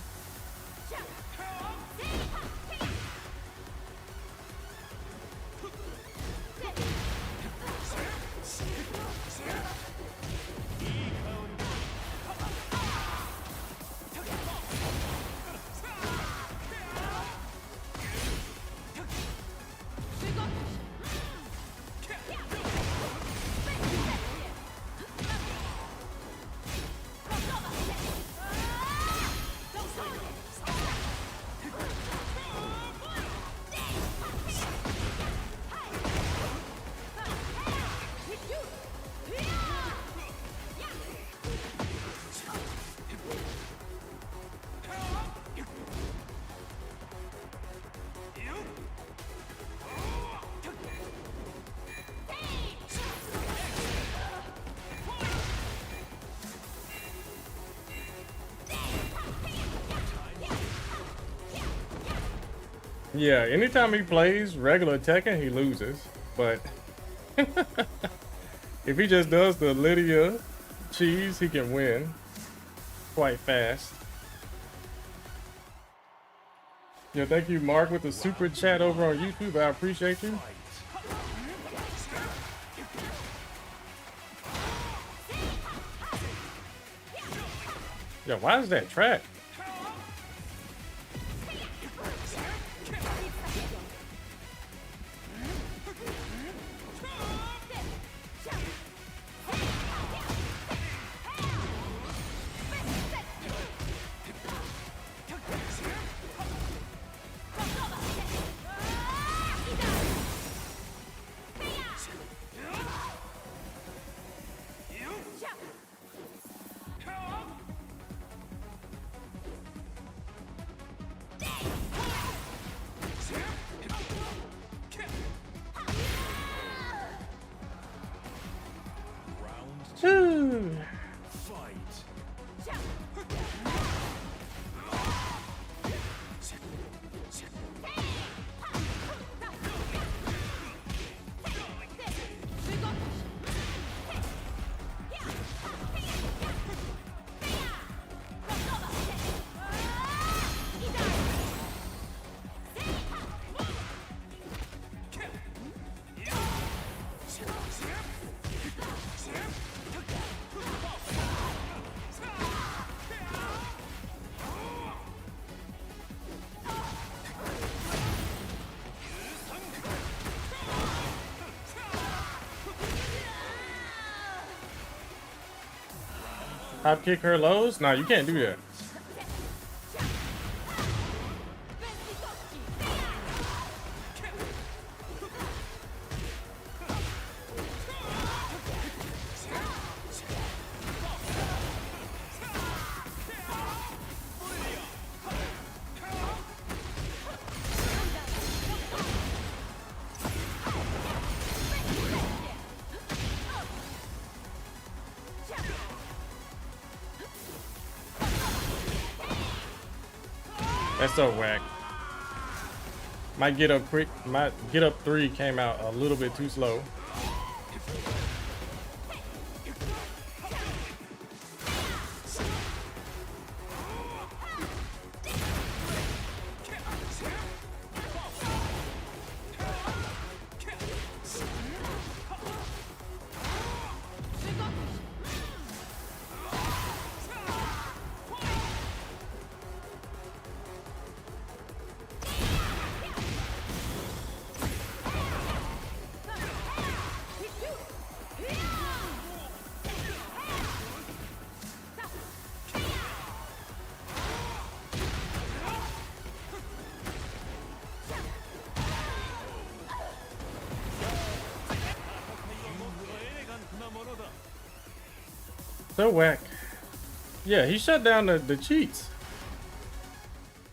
Yeah, anytime he plays regular Tekken, he loses. But if he just does the Lydia cheese, he can win quite fast. Yeah, thank you, Mark, with the super chat over on YouTube. I appreciate you. Yeah, why is that track? Hop kick her lows? Nah, you can't do that. That's so whack. My get up 3 came out a little bit too slow. So whack. Yeah, he shut down the cheats.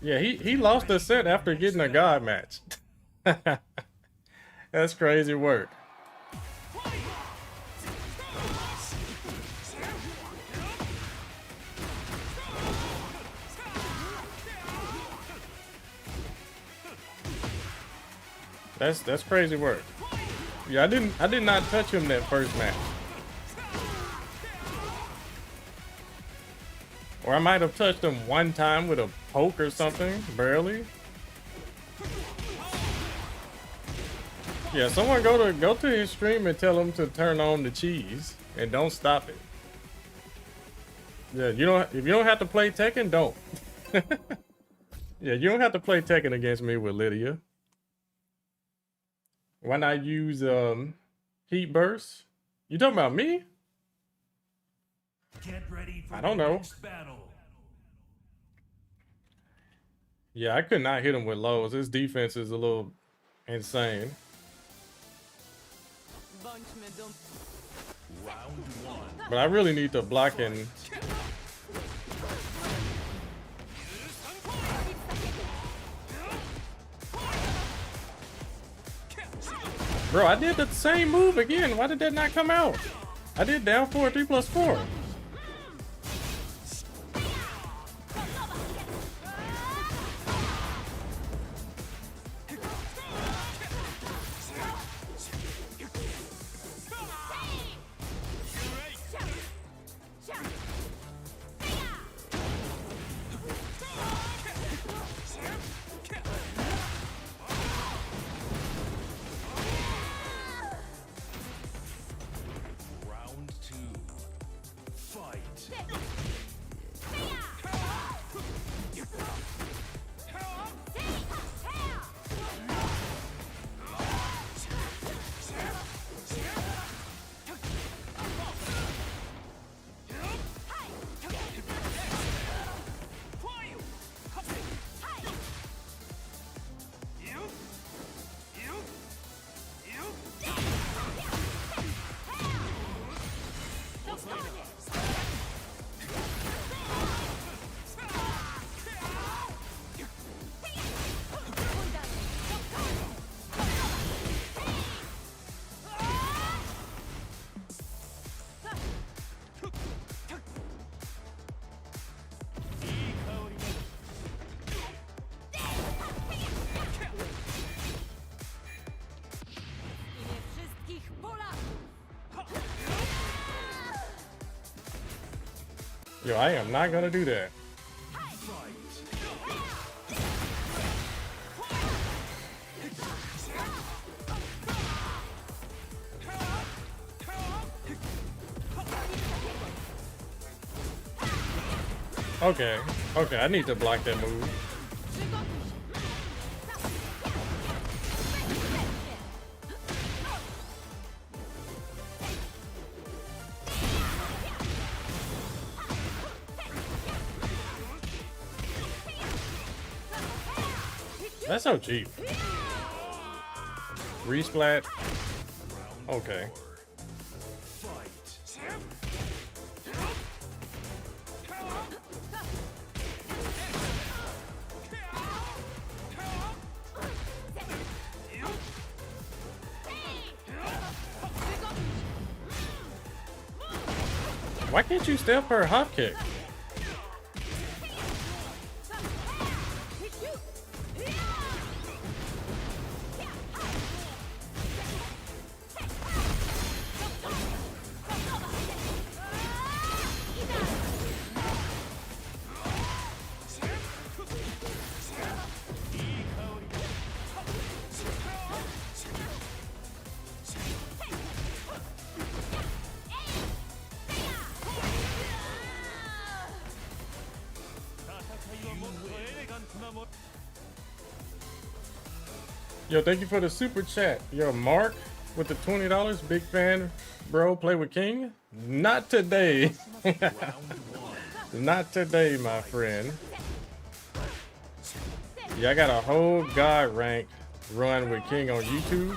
Yeah, he lost the set after getting a god match. That's crazy work. That's crazy work. Yeah, I did not touch him that first match. Or I might have touched him one time with a poke or something, barely. Yeah, someone go to his stream and tell him to turn on the cheese and don't stop it. Yeah, if you don't have to play Tekken, don't. Yeah, you don't have to play Tekken against me with Lydia. Why not use heat burst? You talking about me? Get ready for I don't the know. next battle. Yeah, I could not hit him with lows. His defense is a little insane. Bądźmy dum. Round one. But I really need to block and... Bro, I did the same move again. Why did that not come out? I did down 4, 3+4. Round two. Fight. Yo, I am not gonna do that. Okay, okay, I need to block that move. That's so cheap. Resplat. Okay. Why can't you step her hop kick? Yo, thank you for the super chat. Yo, Mark with the $20. Big fan, bro. Play with King? Not today. Not today, my friend. Yeah, I got a whole god rank run with King on YouTube.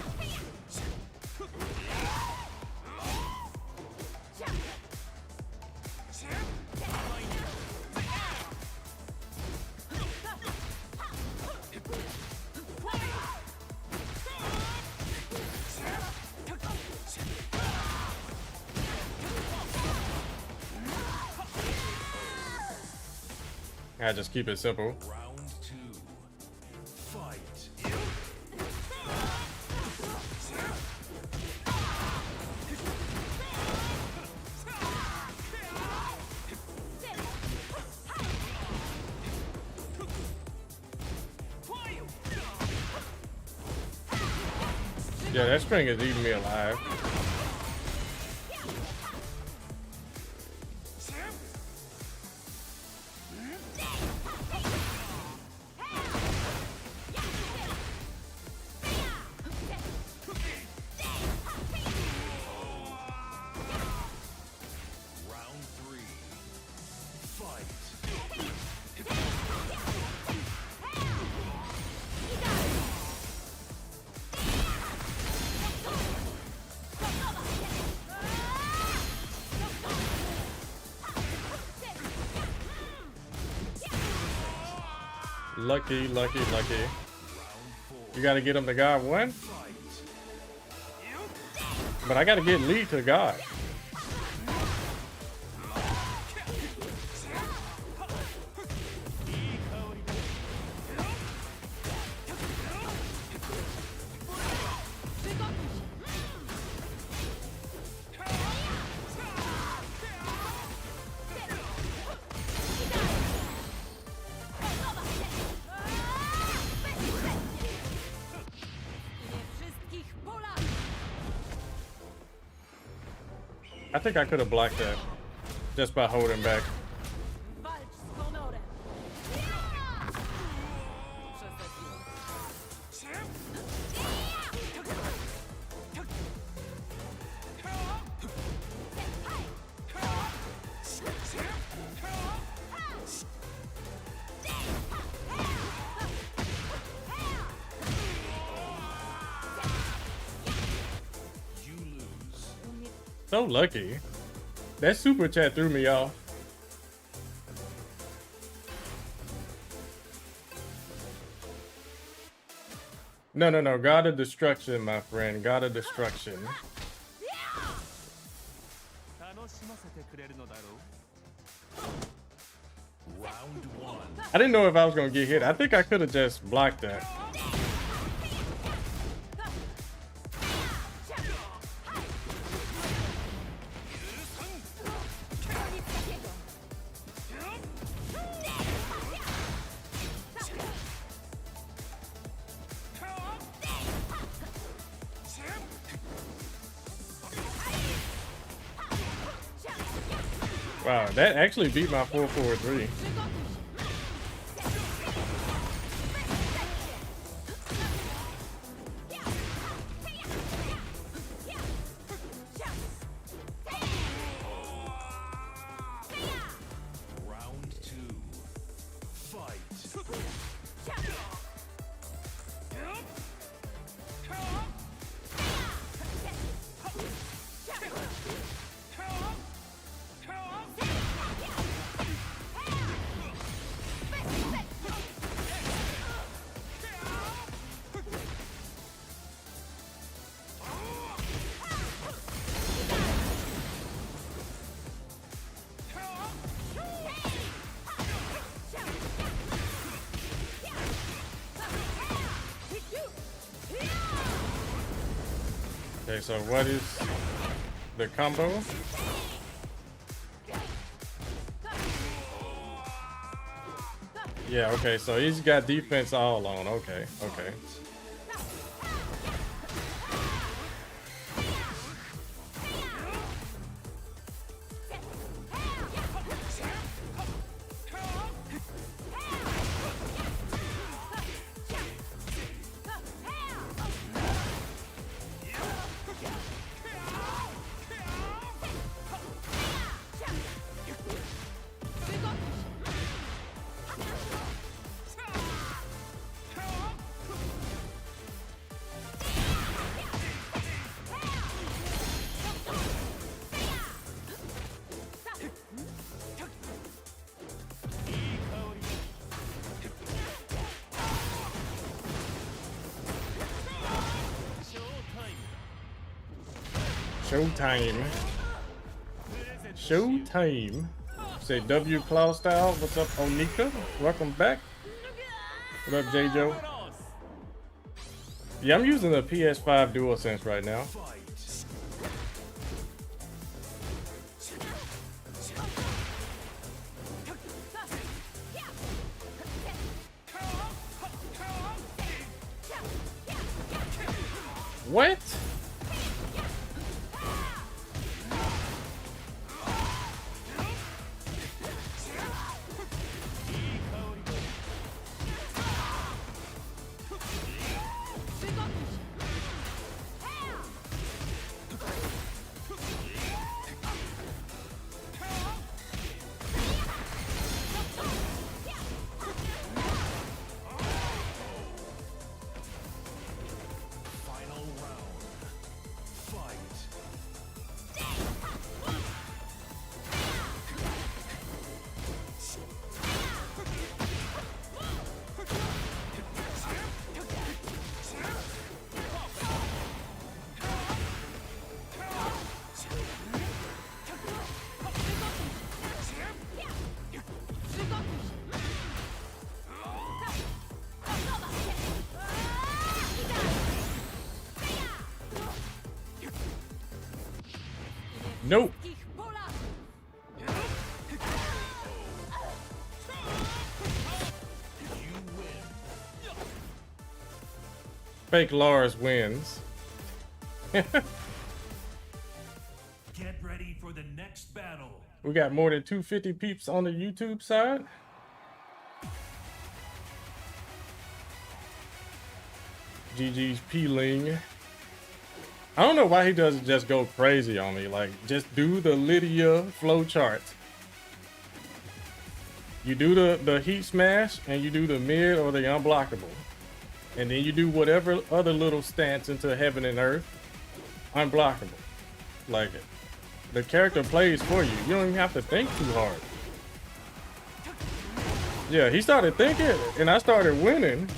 I just keep it simple. Round 2. Fight. Yeah, that string is eating me alive. Round 3. Fight. Lucky, lucky, lucky. Round 4. You gotta get him to God 1, Fight. but I gotta get Lee to God. I think I could have blocked that just by holding back. Walcz z honorem. You lose. So lucky. That super chat threw me off. No, no, no. God of Destruction, my friend. God of Destruction. Round 1. I didn't know if I was going to get hit. I think I could have just blocked that. Wow, that actually beat my 4-4-3. Round 2. Fight. Okay, so what is the combo? Yeah, okay, so he's got defense all on. Okay, okay. Showtime. Showtime. Say W Claw style. What's up, Onika? Welcome back. What up, J Joe? Yeah, I'm using the PS5 DualSense right now. What? Nope. Fake Lars wins. Get ready for the next battle. We got more than 250 peeps on the YouTube side. GG's peeling. I don't know why he doesn't just go crazy on me. Like, just do the Lydia flow chart. You do the heat smash, and you do the mid or the unblockable. And then you do whatever other little stance into heaven and earth. Unblockable. Like, the character plays for you. You don't even have to think too hard. Yeah, he started thinking, and I started winning.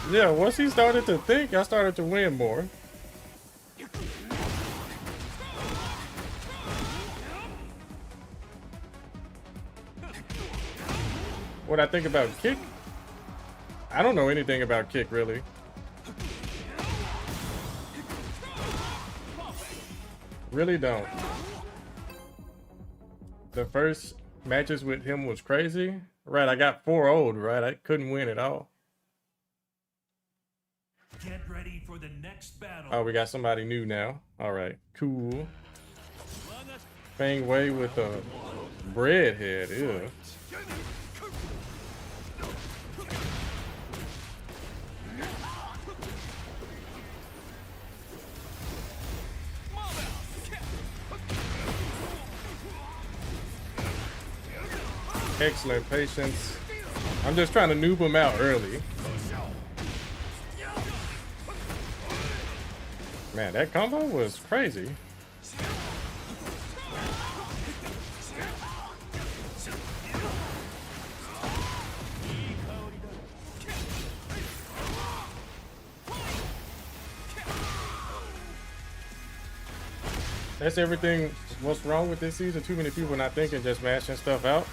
Yeah, once he started to think, I started to win more. What I think about kick? I don't know anything about kick, really. Really don't. The first matches with him was crazy. Right, I got 4-0'd, right? I couldn't win at all. Get ready for the next battle. Oh, we got somebody new now. All right, cool. Fang Wei with a bread head, ew. Excellent patience. I'm just trying to noob him out early. Man, that combo was crazy. That's everything. What's wrong with this season? Too many people not thinking, just mashing stuff out.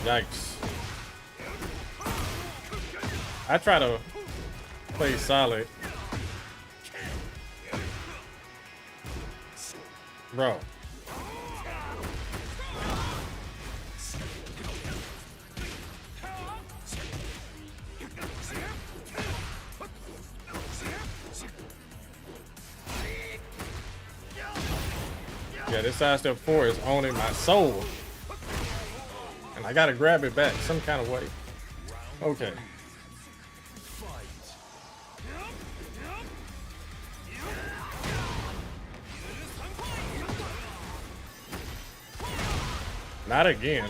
Yikes. I try to play solid. Bro. Yeah, this sidestep 4 is owning my soul. And I gotta grab it back some kind of way. Okay. Not again.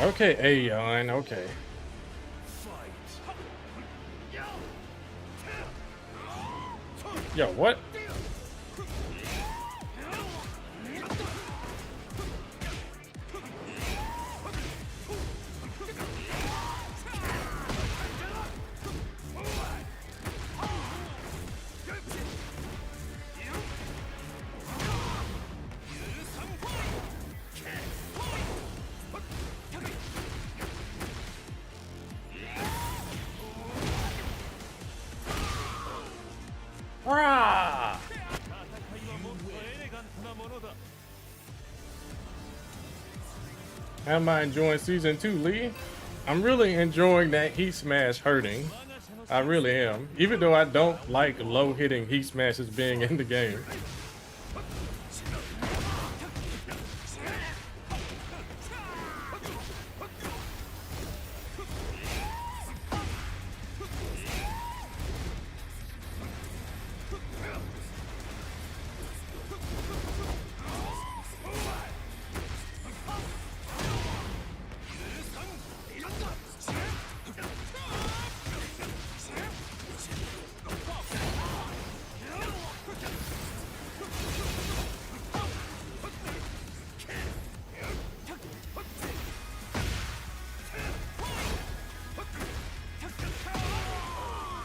Okay, Aeon, okay. Yo, what? Rah! How am I enjoying season 2, Lee? I'm really enjoying that heat smash hurting. I really am. Even though I don't like low hitting heat smashes being in the game.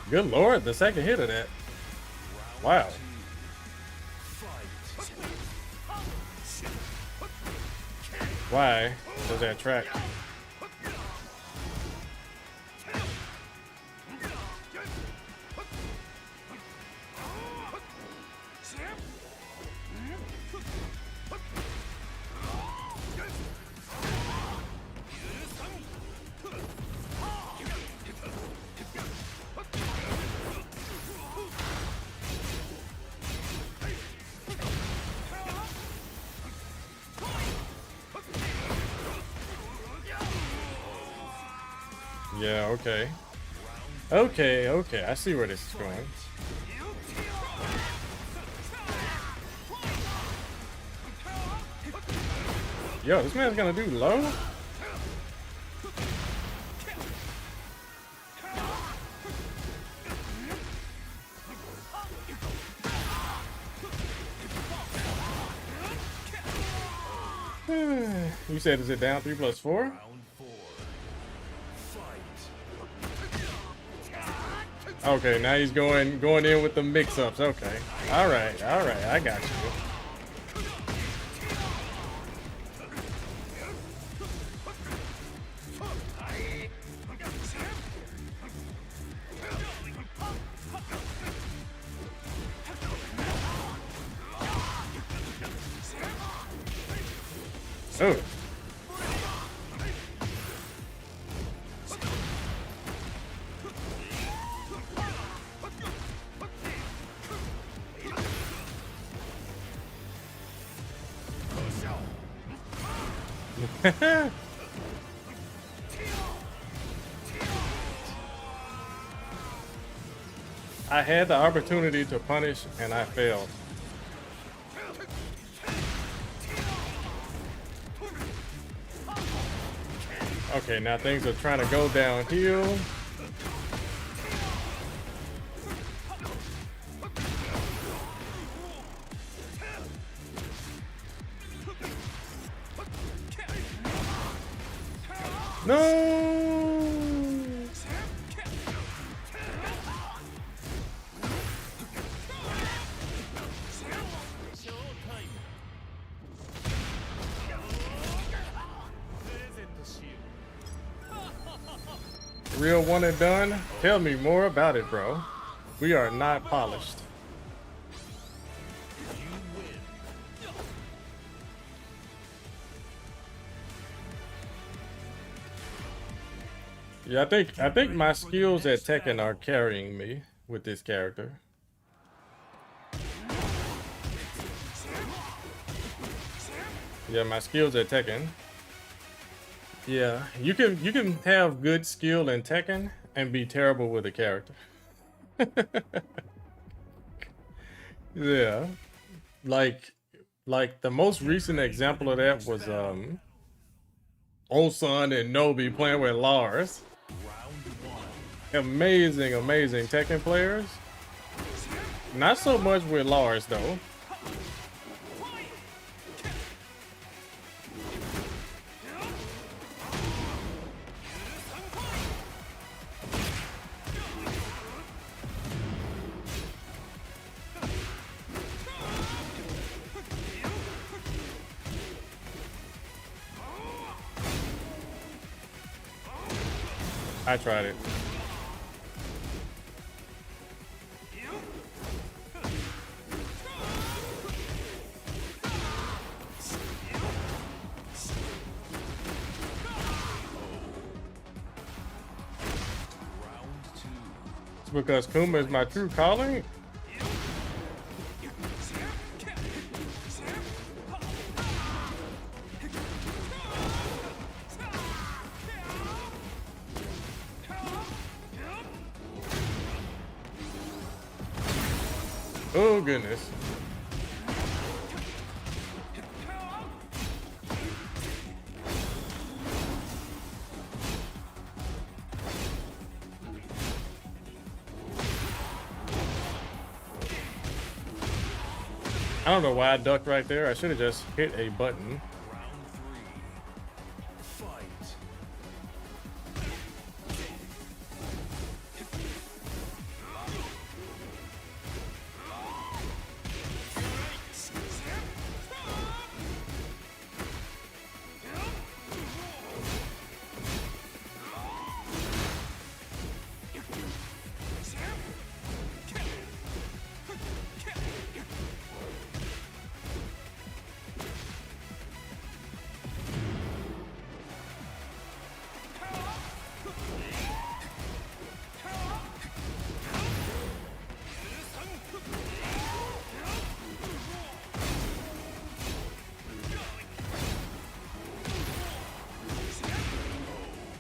Good lord, the second hit of that. Wow. Why does that track? Yeah, okay. Okay, I see where this is going. Yo, this man's gonna do low? You said, is it down 3+4? Okay, now he's going in with the mix-ups. Okay, all right, I got you. Oh. I had the opportunity to punish and I failed. Okay, now things are trying to go downhill. No! Real one and done? Tell me more about it, bro. We are not polished. Yeah, I think my skills at Tekken are carrying me with this character. Yeah, my skills at Tekken. Yeah, you can have good skill in Tekken and be terrible with a character. Yeah, like the most recent example of that was Ulsan and Nobi playing with Lars. Amazing, amazing Tekken players. Not so much with Lars though. I tried it. It's because Kuma is my true calling. Oh goodness. I don't know why I ducked right there. I should have just hit a button.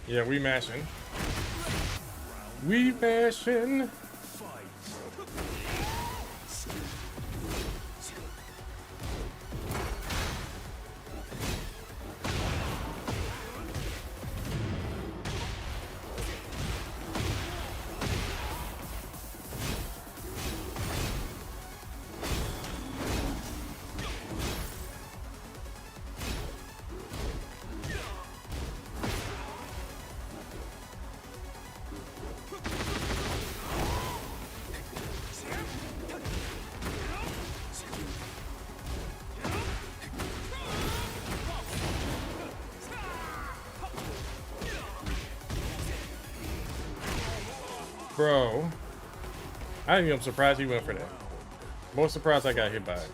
Yeah, we mashing. We mashing. Bro, I ain't even surprised he went for that. More surprised I got hit by it.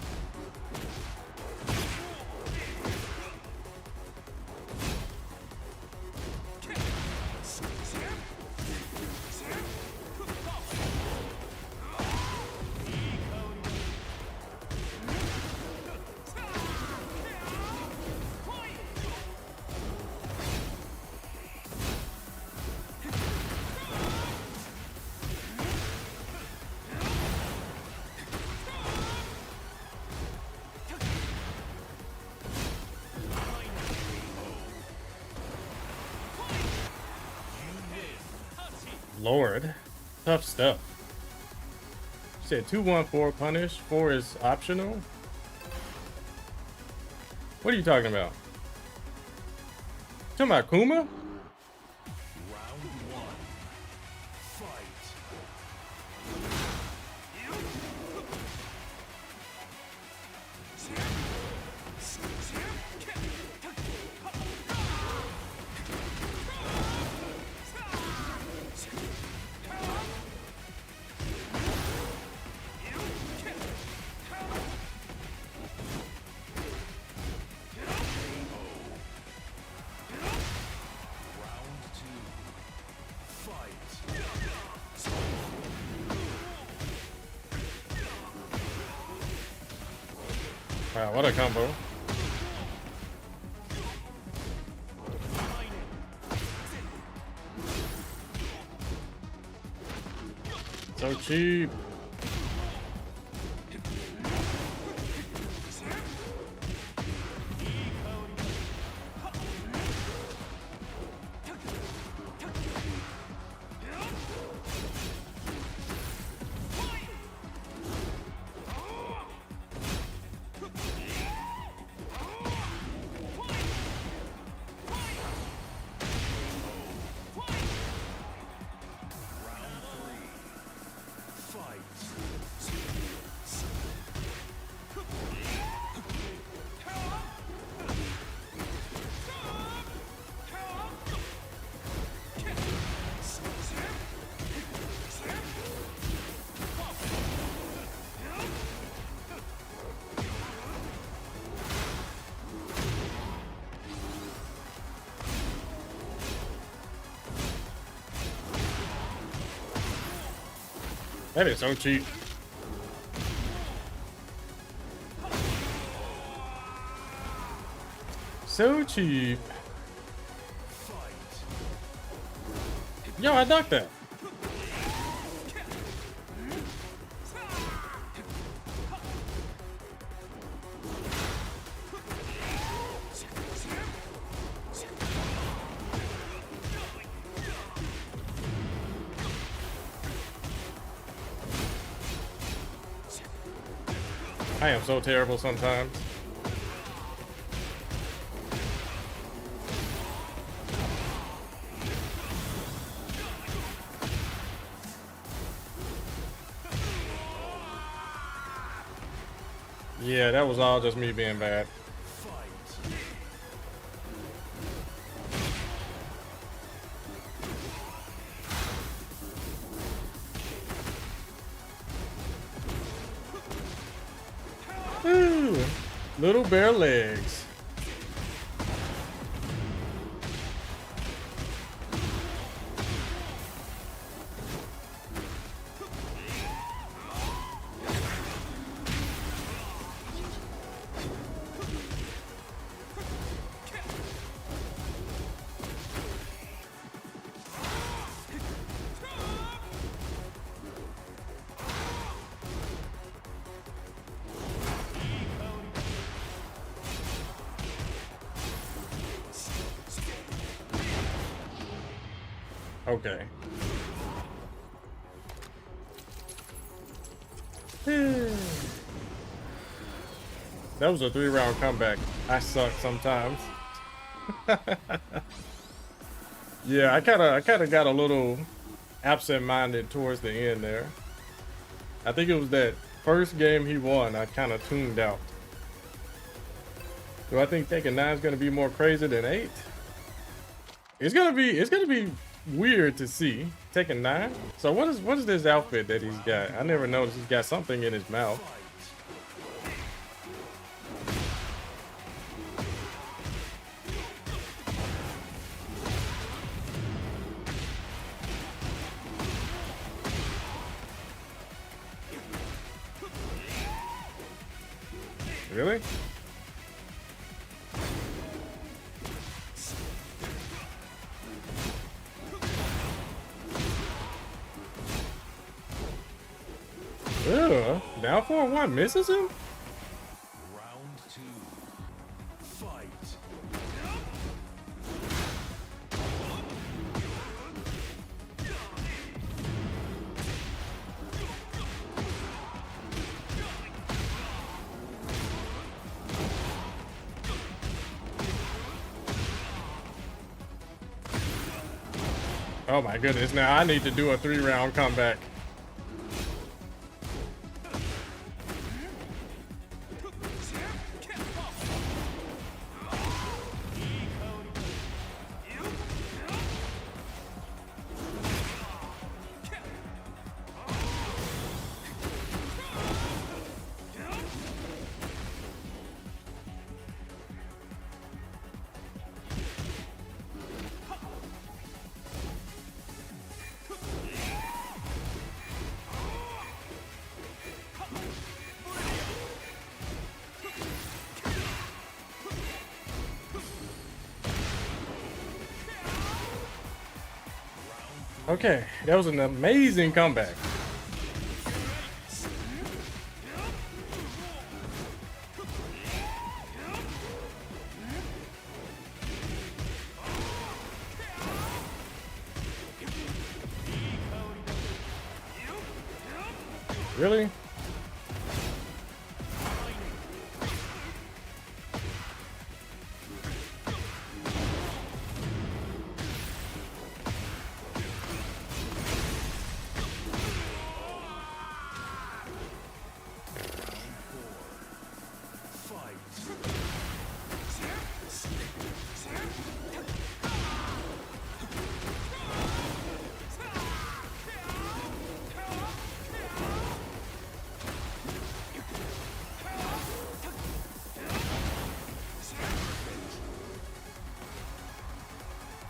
Lord, tough stuff. You said 2-1-4 punish, 4 is optional. What are you talking about? Talking about Kuma? Wow, what a combo. So cheap. That is so cheap. So cheap. Yo, I ducked that. I am so terrible sometimes. Yeah, that was all just me being bad. Ooh, little bare legs. Okay. That was a 3-round comeback. I suck sometimes. Yeah, I kind of got a little absent-minded towards the end there. I think it was that first game he won. I kind of tuned out. Do I think Tekken 9 is gonna be more crazy than 8? It's gonna be weird to see Tekken 9. So what is this outfit that he's got? I never noticed he's got something in his mouth. Really? Ugh, down 4-1 misses him? Round 2. Fight. Oh my goodness, now I need to do a 3-round comeback. Okay, that was an amazing comeback. Really?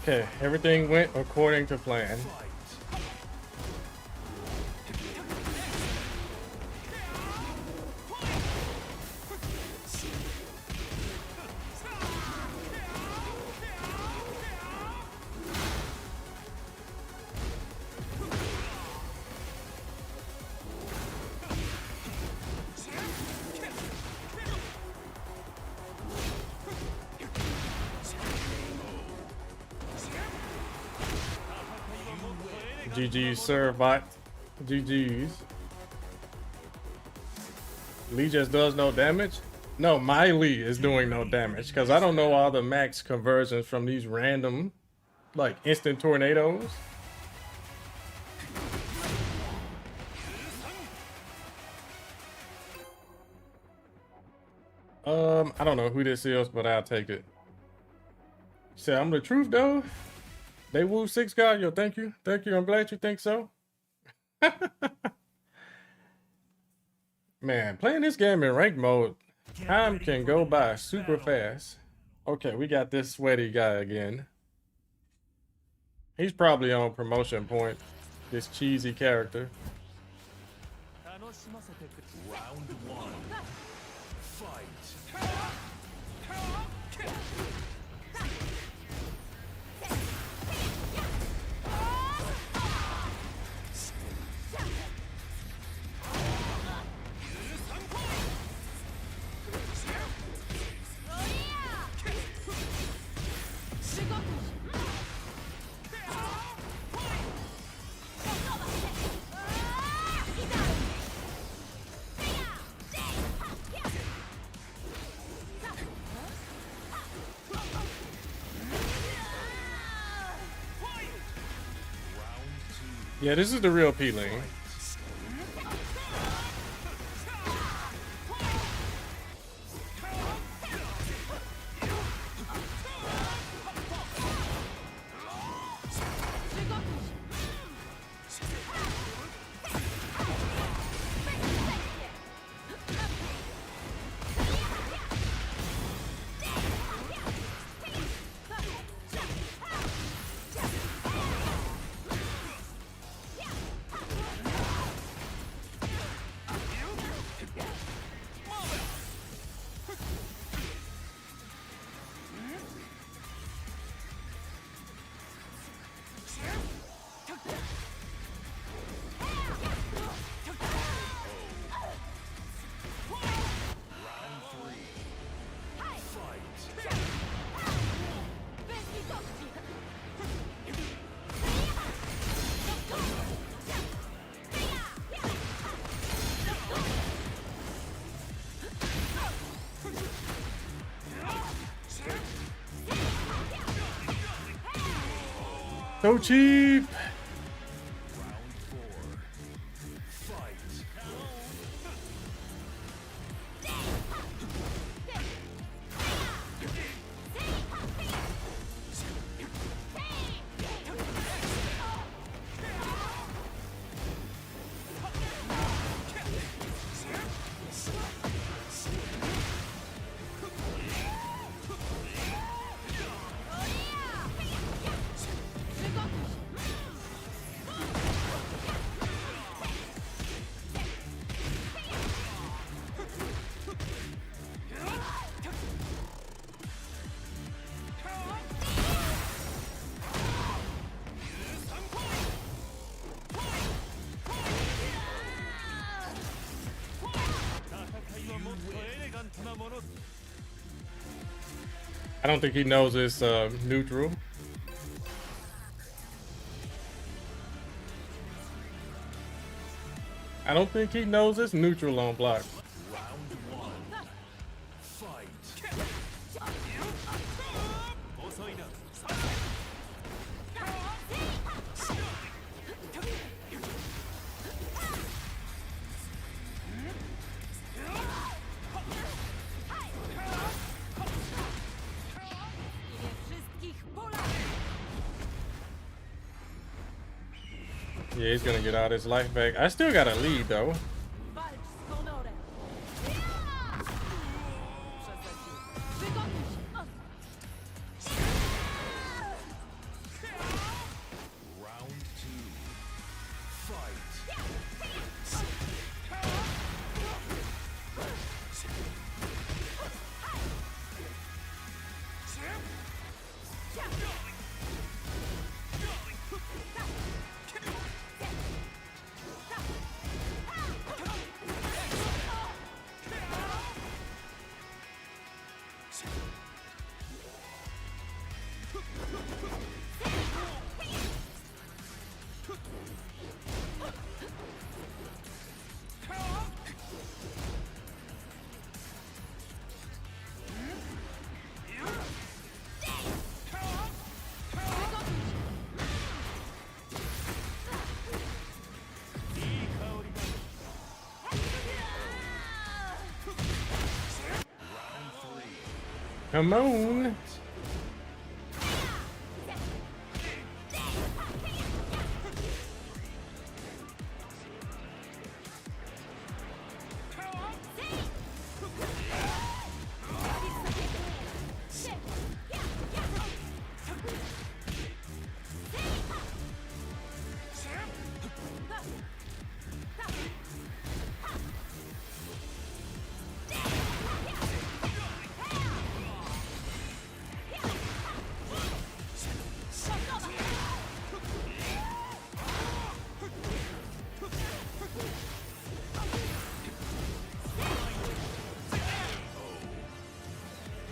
Okay, everything went according to plan. GG's, sir, bot. GG's. Lee just does no damage? No, my Lee is doing no damage because I don't know all the max conversions from these random, like, instant tornadoes. I don't know who this is, but I'll take it. Say I'm the truth though. They woo 6 God. Yo, thank you. Thank you. I'm glad you think so. Man, playing this game in ranked mode, time can go by super fast. Okay, we got this sweaty guy again. He's probably on promotion point. This cheesy character. Round 1. Fight. Yeah, this is the real P-Lane. So cheap. I don't think he knows it's neutral. I don't think he knows it's neutral on block. Round 1. Fight. Yeah, he's gonna get all his life back. I still got a lead though. Round 2. Fight. Come on.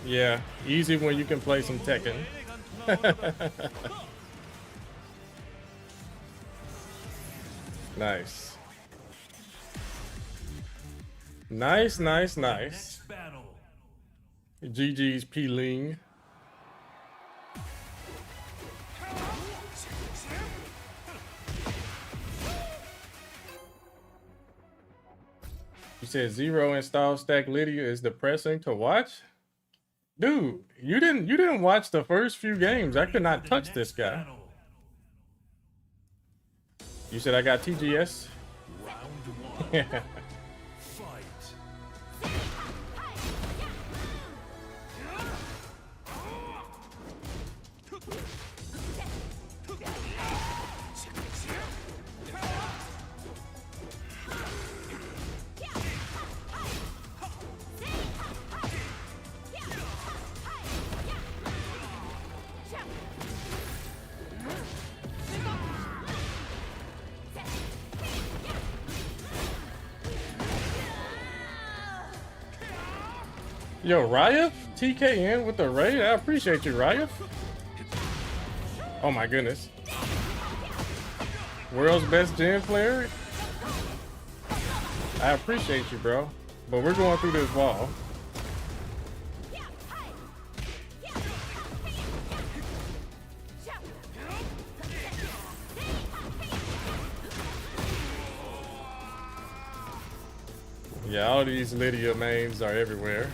Yeah, easy when you can play some Tekken. Nice. Nice, nice, nice. Next battle. GG's P-Ling. You said 0 install stack Lydia is depressing to watch? Dude, you didn't watch the first few games. I could not touch this guy. Battle. You said I got TGS? Round 1. Yeah. Fight. Yo, Ryef? TKN with the raid? I appreciate you, Ryef. Oh my goodness. World's best gen player? I appreciate you, bro. But we're going through this wall. Yeah, all these Lydia mains are everywhere.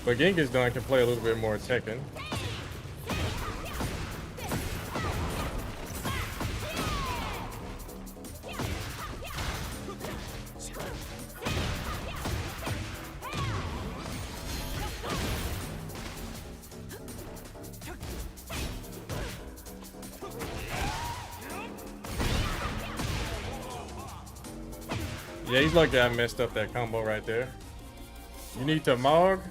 But Genghis Don can play a little bit more Tekken. Yeah, he's lucky I messed up that combo right there. You need to Mog.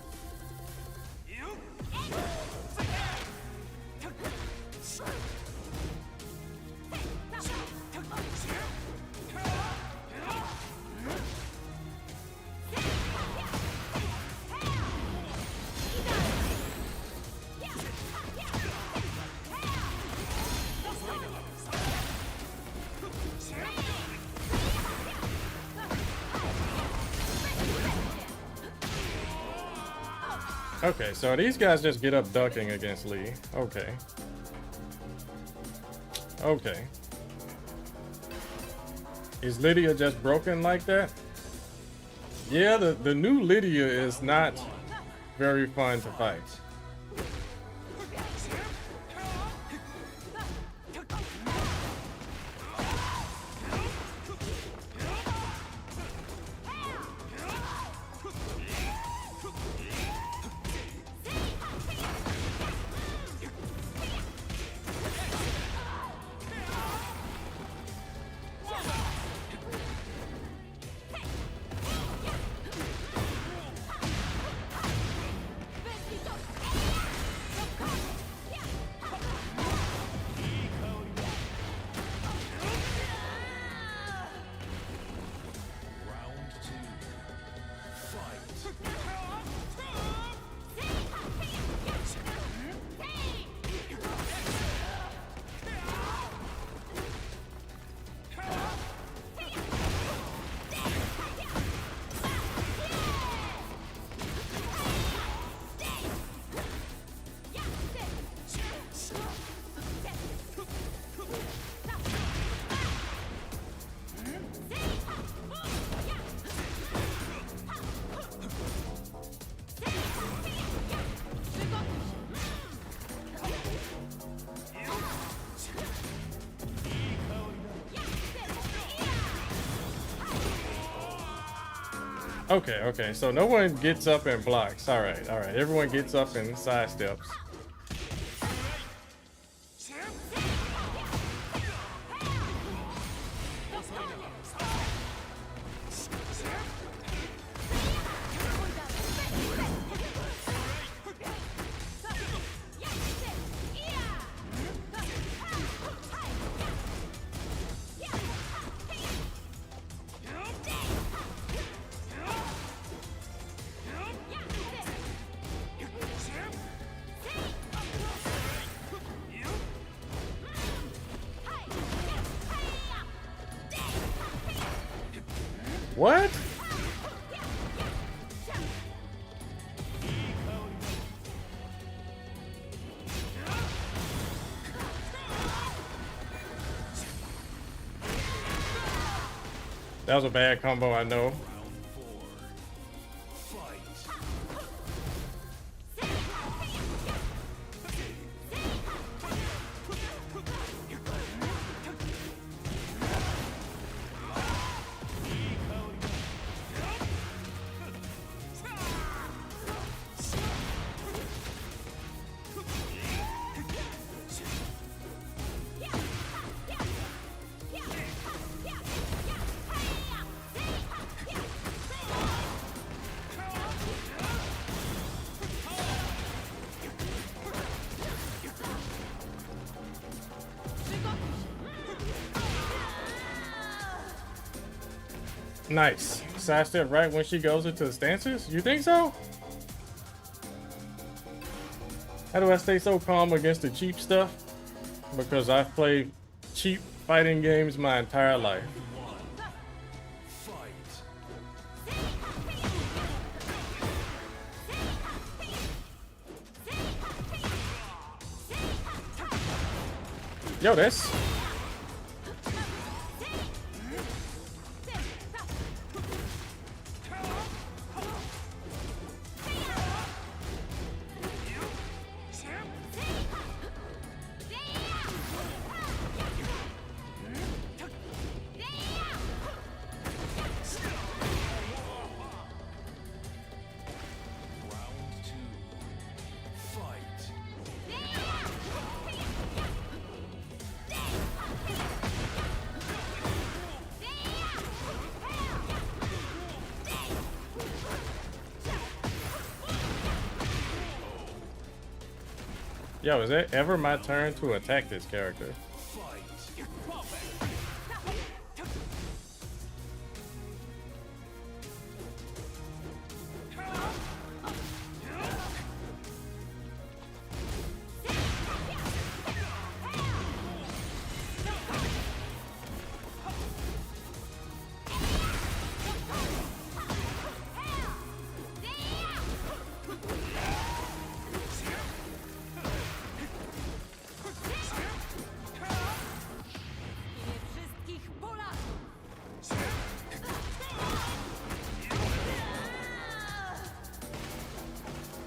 Okay, so these guys just get up ducking against Lee. Okay. Okay. Is Lydia just broken like that? Yeah, the new Lydia is not very fun to fight. Okay, okay. So no one gets up and blocks. All right, all right. Everyone gets up and sidesteps. What? That was a bad combo, I know. Round 4. Fight. Nice. Sidestep right when she goes into the stances? You think so? How do I stay so calm against the cheap stuff? Because I've played cheap fighting games my entire life. 1. Fight. Yo, that's... Round 2. Fight. Yo, is it ever my turn to attack this character? Fight. Wszystkich Polaków!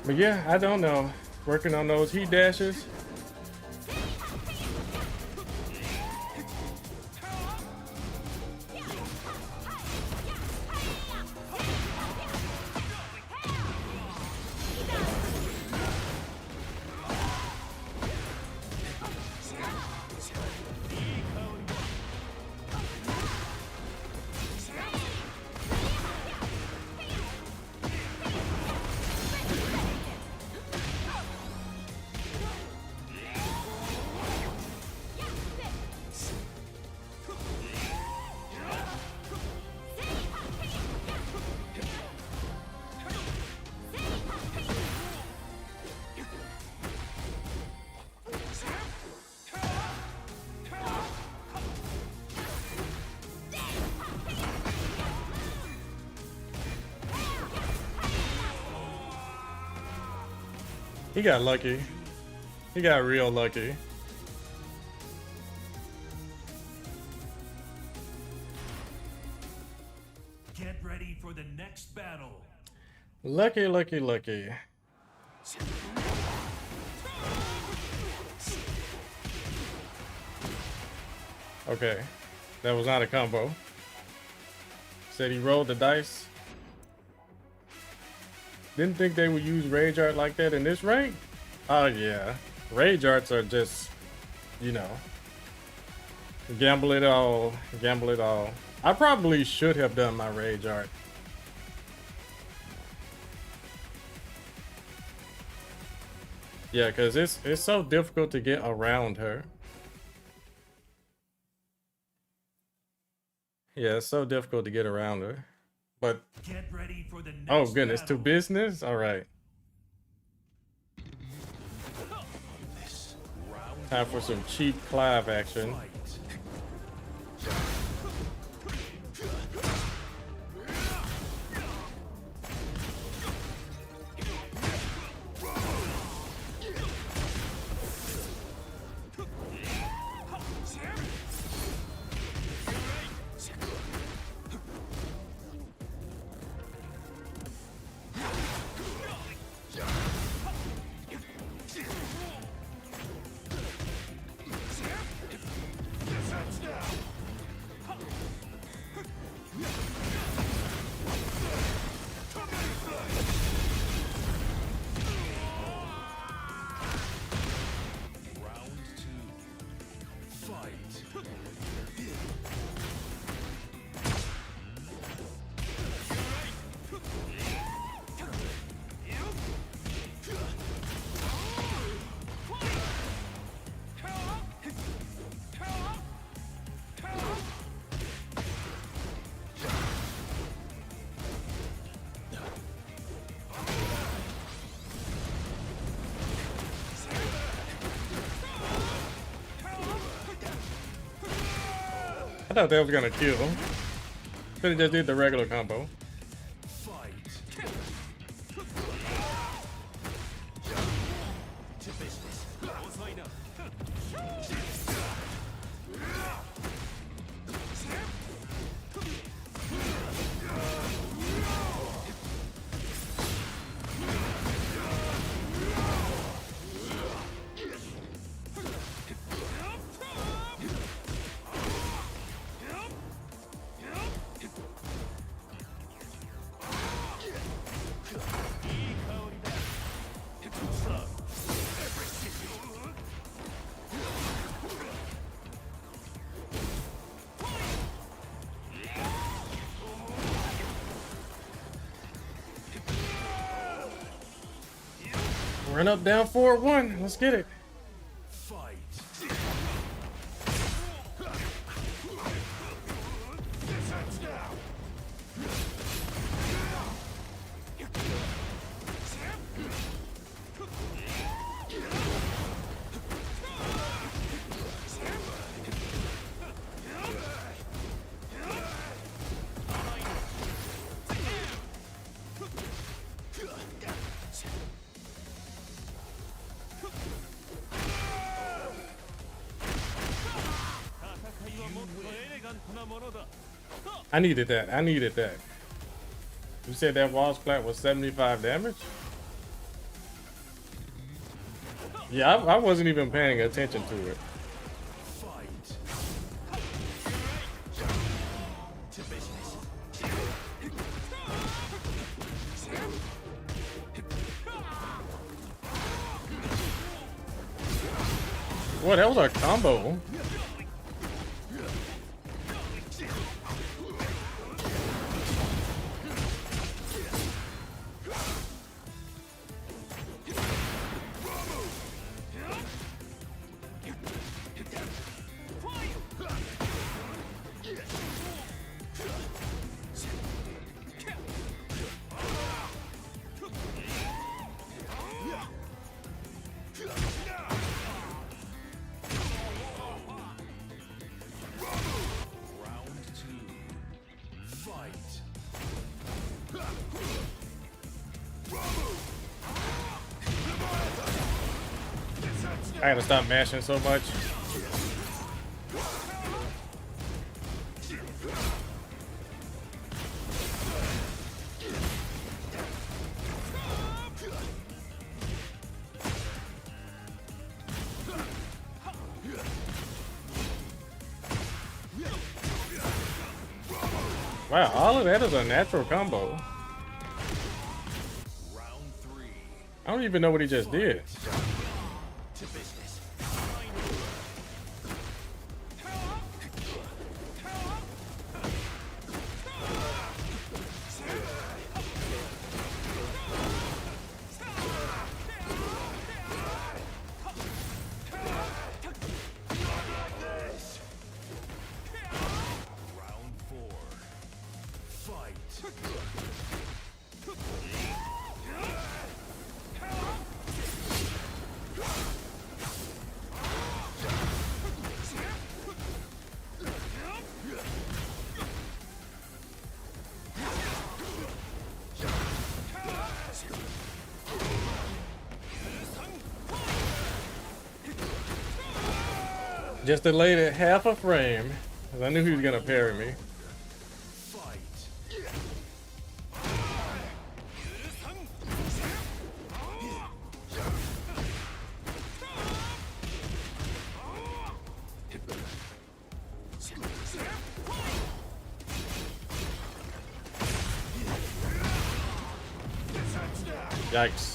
But yeah, I don't know. Working on those heat dashes. He got lucky. He got real lucky. Get ready for the next battle. Lucky, lucky, lucky. Okay, that was not a combo. Said he rolled the dice. Didn't think they would use rage art like that in this rank. Oh yeah, rage arts are just, you know, gamble it all, gamble it all. I probably should have done my rage art. Yeah, because it's so difficult to get around her. Yeah, it's so difficult to get around her. But Get ready for the next oh goodness, to battle. business? All right. Time for some cheap Clive action. Fight. I thought that was gonna kill. Could have just did the regular combo. Run up, down, forward, one. Let's get it. Fight. I needed that. I needed that. You said that wall splat was 75 damage? Yeah, I wasn't even paying attention to it. Boy, that was a combo. I gotta stop mashing so much. Wow, all of that is a natural combo. don't even know what he just did. To business. Round 4. Fight. Just delayed it half a frame, 'cause I knew he was gonna parry me. Fight. Yikes.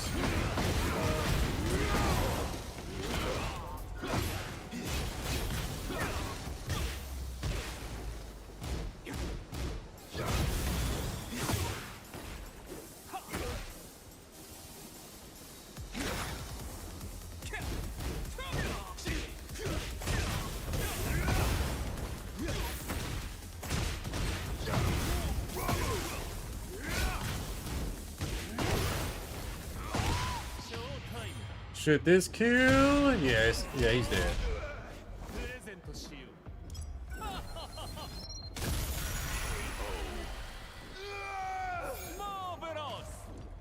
Should this kill? Yes. Yeah, he's dead.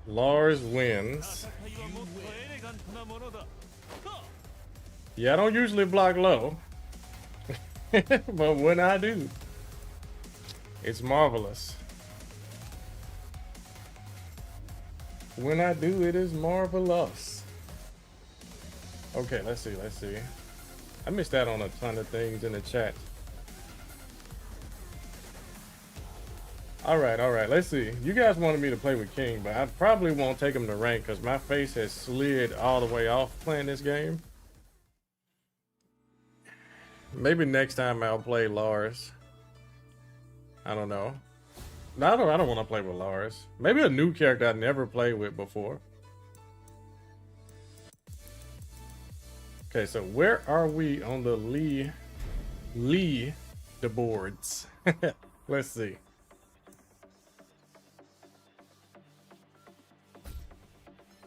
Lars wins. Yeah, I don't usually block low. But when I do, it's marvelous. When I do, it is marvelous. Okay, let's see, let's see. I missed out on a ton of things in the chat. All right, let's see. You guys wanted me to play with King, but I probably won't take him to rank because my face has slid all the way off playing this game. Maybe next time I'll play Lars. I don't know. No, I don't want to play with Lars. Maybe a new character I never played with before. Okay, so where are we on the the boards? Let's see.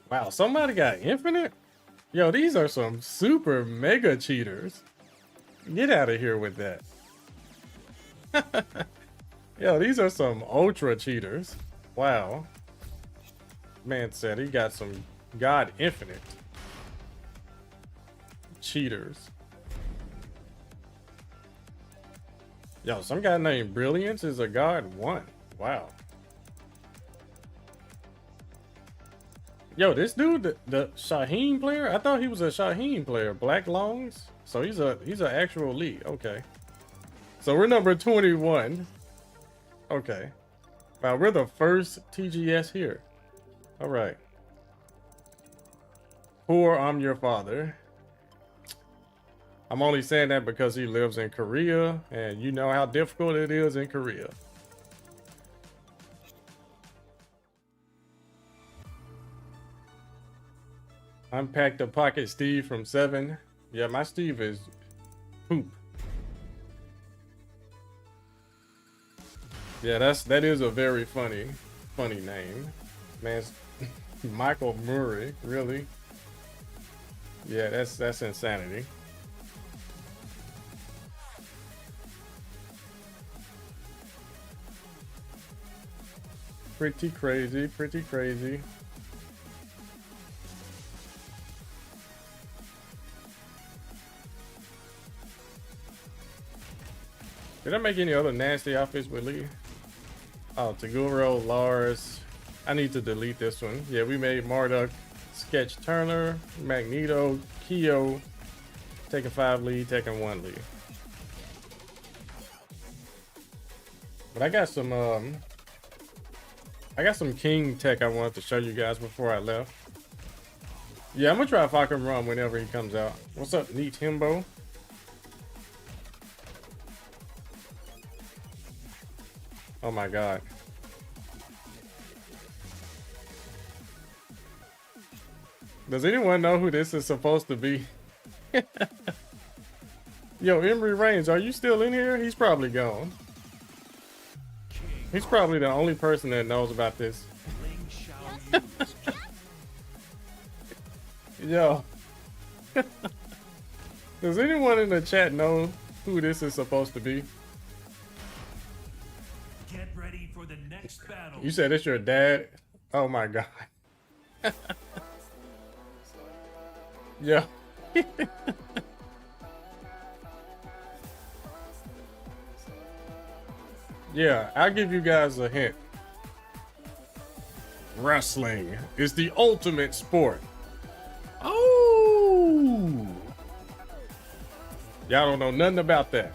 Wow, somebody got infinite? Yo, these are some super mega cheaters. Get out of here with that. Yo, these are some ultra cheaters. Wow. Man said he got some God infinite cheaters. Yo, some guy named Brilliance is a God 1. Wow. Yo, this dude, the Shaheen player, I thought he was a Shaheen player. Black Longs. So he's an actual lead. Okay. So we're number 21. Okay. Wow, we're the first TGS here. All right. Poor, I'm your father. I'm only saying that because he lives in Korea, and you know how difficult it is in Korea. Unpack the pocket Steve from 7. Yeah, my Steve is poop. Yeah, that is a very funny name. Man, Michael Murray, really? Yeah, that's insanity. Pretty crazy, pretty crazy. Did I make any other nasty outfits with Lee? Oh, Taguro, Lars. I need to delete this one. Yeah, we made Marduk, Sketch Turner, Magneto, Kyo, Tekken 5 Lee, Tekken 1 Lee. But I got some King tech I wanted to show you guys before I left. Yeah, I'm gonna try Falcon Rum whenever he comes out. What's up, Neat Himbo? Oh my god. Does anyone know who this is supposed to be? Yo, Emery Reigns, are you still in here? He's probably gone. He's probably the only person that knows about this. Ling shall use. Yo. Does anyone in the chat know who this is supposed to be? Get ready for the next battle. You said it's your dad? Oh my god. Yo. Yeah, I'll give you guys a hint. Wrestling is the ultimate sport. Oh! Y'all don't know nothing about that.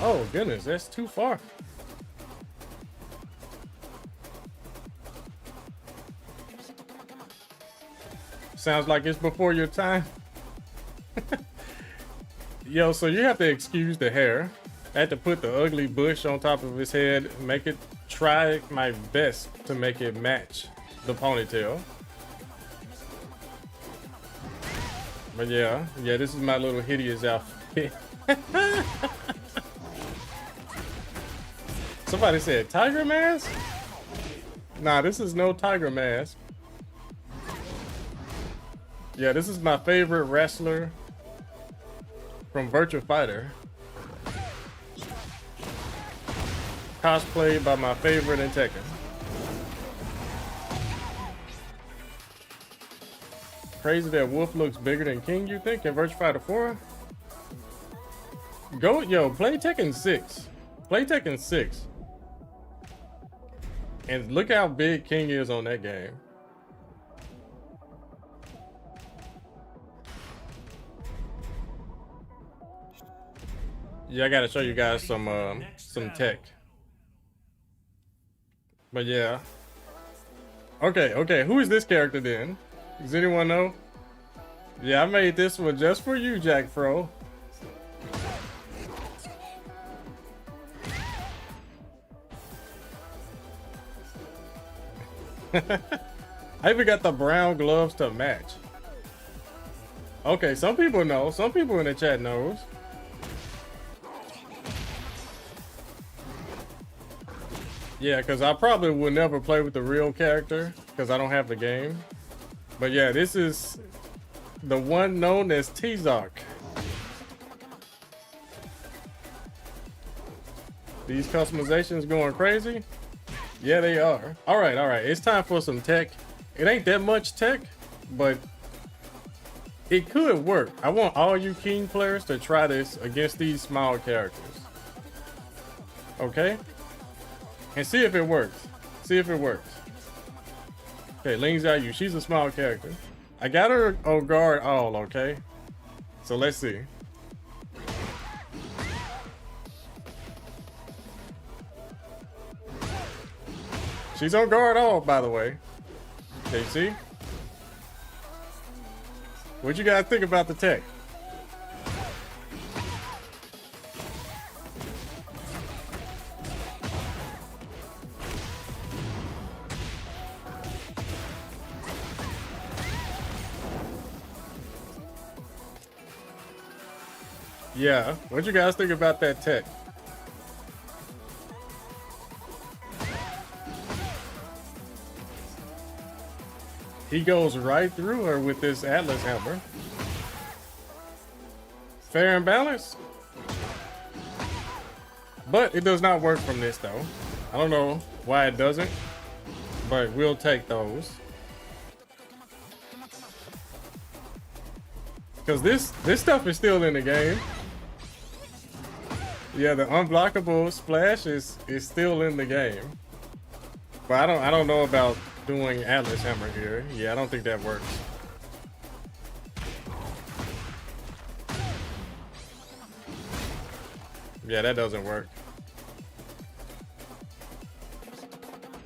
Oh goodness, that's too far. Sounds like it's before your time. Yo, so you have to excuse the hair. I had to put the ugly bush on top of his head, try my best to make it match the ponytail. But yeah, this is my little hideous outfit. Somebody said tiger mask? Nah, this is no tiger mask. Yeah, this is my favorite wrestler from Virtua Fighter. Cosplayed by my favorite in Tekken. Crazy that Wolf looks bigger than King, you think, in Virtua Fighter 4? Play Tekken 6. Play Tekken 6. And look how big King is on that game. Yeah, I gotta show you guys some tech. But yeah. Okay, who is this character then? Does anyone know? Yeah, I made this one just for you, Jack Fro. I even got the brown gloves to match. Okay, some people know. Some people in the chat knows. Yeah, because I probably will never play with the real character because I don't have the game. But yeah, this is the one known as T-Zark. These customizations going crazy? Yeah, they are. All right. It's time for some tech. It ain't that much tech, but it could work. I want all you King players to try this against these small characters. Okay? And see if it works. Okay, Ling Xiaoyu, she's a small character. I got her on guard all, okay? So let's see. She's on guard all, by the way. Okay, see? What you guys think about the tech? Yeah, what you guys think about that tech? He goes right through her with this Atlas hammer. Fair and balanced. But it does not work from this though. I don't know why it doesn't, but we'll take those. Because this stuff is still in the game. Yeah, the unblockable splash is still in the game. But I don't know about doing Atlas hammer here. Yeah, I don't think that works. Yeah, that doesn't work.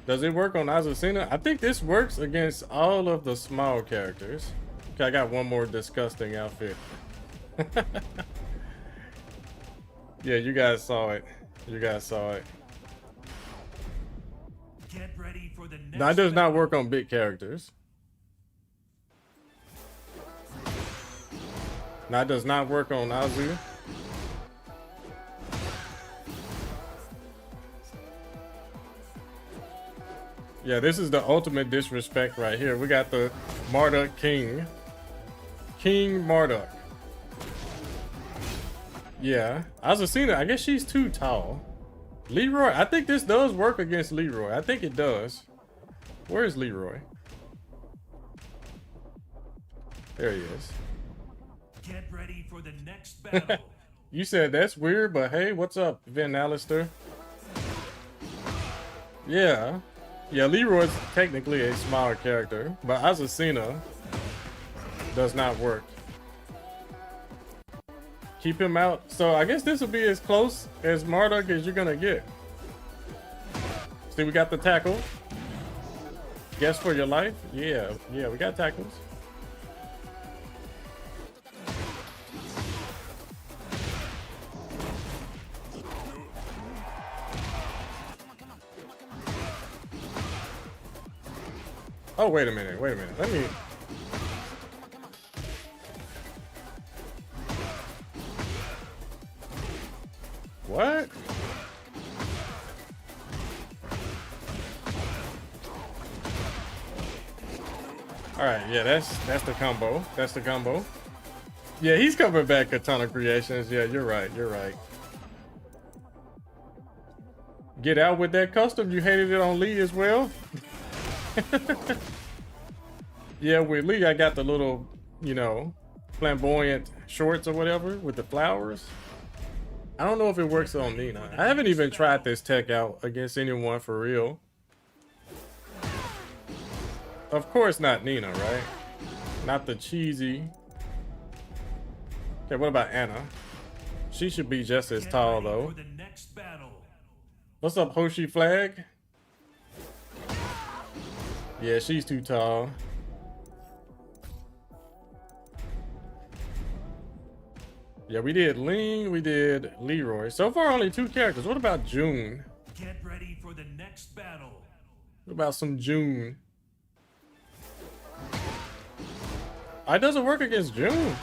Does it work on Azucena? I think this works against all of the small characters. Okay, I got one more disgusting outfit. Yeah, you guys saw it. You guys saw it. Get ready for the next That does not battle. work on big characters. That does not work on Azu. Yeah, this is the ultimate disrespect right here. We got the Marduk King. King Marduk. Yeah, Azucena, I guess she's too tall. Leroy, I think this does work against Leroy. I think it does. Where is Leroy? There he is. Get ready for the next battle. You said that's weird, but hey, what's up, Vin Alistair? Yeah. Yeah, Leroy's technically a smaller character, but Azucena does not work. Keep him out. So I guess this will be as close as Marduk as you're gonna get. See, we got the tackle. Guess for your life? Yeah, we got tackles. Oh, wait a minute. Let me... What? Alright, yeah, that's the combo. That's the combo. Yeah, he's coming back, Katana Creations. Yeah, you're right. Get out with that custom. You hated it on Lee as well? Yeah, with Lee, I got the little, you know, flamboyant shorts or whatever with the flowers. I don't know if it works on Nina. I haven't even tried this tech out against anyone for real. Of course not Nina, right? Not the cheesy. Okay, what about Anna? She should be just as tall though. For the next battle. What's up, Hoshi Flag? Yeah, she's too tall. Yeah, we did Ling, we did Leroy. So far, only 2 characters. What about June? Get ready for the next battle. What about some June? It doesn't work against June.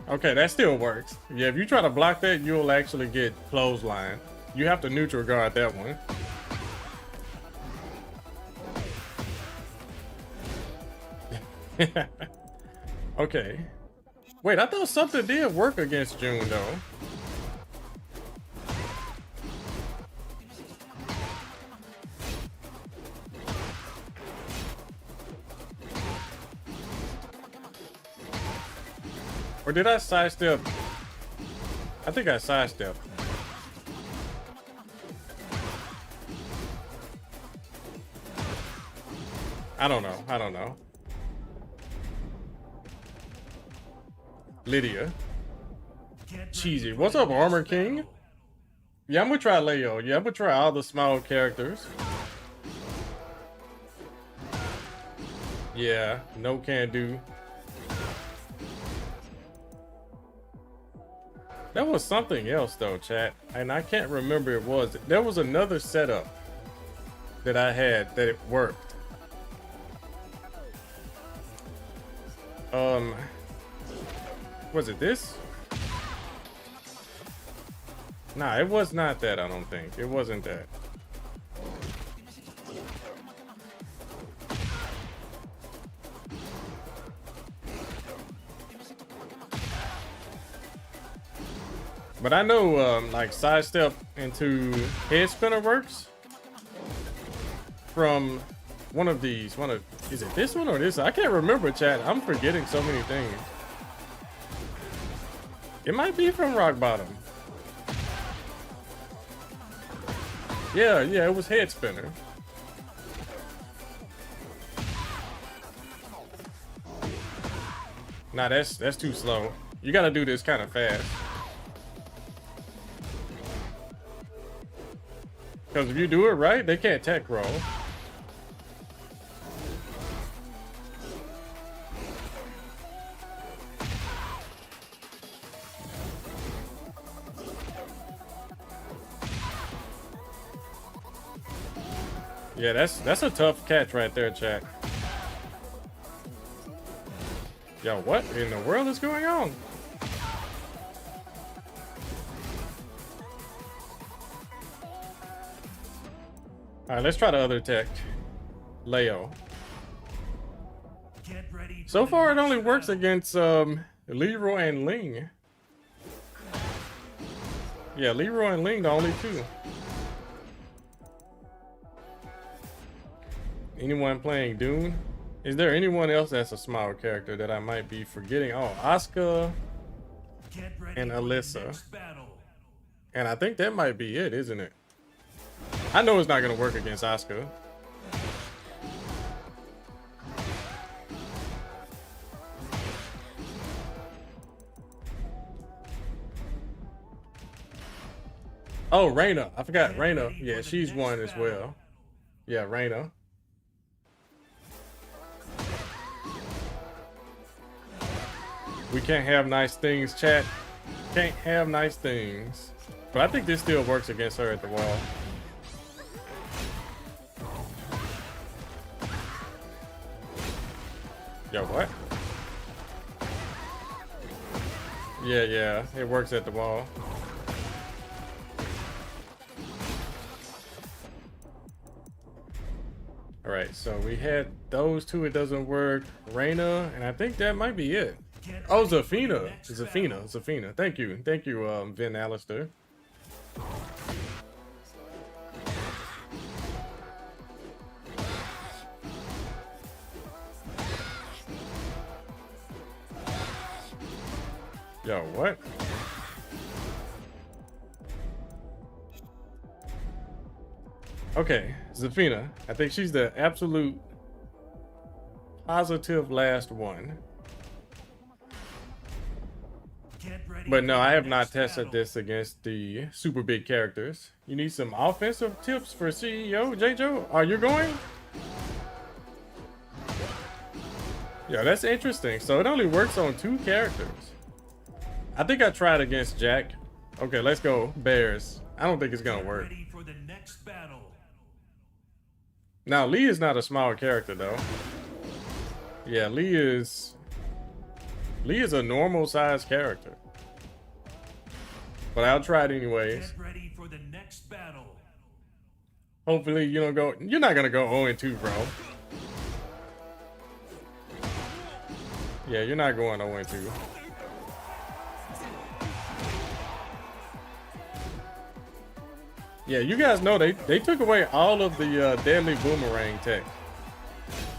Okay, that still works. Yeah, if you try to block that, you'll actually get clothesline. You have to neutral guard that one. Okay. Wait, I thought something did work against June though. Or did I sidestep? I think I sidestepped. I don't know. Lydia. Cheesy. What's up, Armor King? Yeah, I'm gonna try Leo. Yeah, I'm gonna try all the small characters. Yeah, no can do. That was something else though, chat. And I can't remember it was. There was another setup that I had that it worked. Was it this? Nah, it was not that, I don't think. It wasn't that. But I know, like, sidestep into head spinner works from one of these. Is it this one or this? I can't remember, chat. I'm forgetting so many things. It might be from Rock Bottom. Yeah, it was head spinner. Nah, that's too slow. You gotta do this kind of fast. Because if you do it right, they can't tech roll. Yeah, that's a tough catch right there, chat. Yo, what in the world is going on? All right, let's try the other tech. Leo. Get ready for So the far, it next only works battle. against Leroy and Ling. Yeah, Leroy and Ling, the only two. Anyone playing Dune? Is there anyone else that's a small character that I might be forgetting? Oh, Asuka Get ready and for the Alyssa. next battle. And I think that might be it, isn't it? I know it's not going to work against Asuka. Oh, Reyna. I forgot Reyna. Yeah, she's one as well. Yeah, Reyna. We can't have nice things, chat. Can't have nice things. But I think this still works against her at the wall. Yo, what? Yeah, it works at the wall. All right, so we had those two. It doesn't work. Reyna, and I think that might be it. Oh, Zafina. Zafina. Thank you, Vin Alistair. Yo, what? Okay, Zafina. I think she's the absolute positive last one. Get ready But no, for I the have not next tested battle. this against the super big characters. You need some offensive tips for CEO, J-Joe? Are you going? Yeah, that's interesting. So it only works on 2 characters. I think I tried against Jack. Okay, let's go. Bears. I don't think it's gonna Get work. ready for the next battle. Now, Lee is not a small character, though. Yeah, Lee is a normal sized character. But I'll try it anyways. Get ready for the next battle. Hopefully you don't go. You're not gonna go 0-2, bro. Yeah, you're not going 0-2. Yeah, you guys know they took away all of the deadly boomerang tech.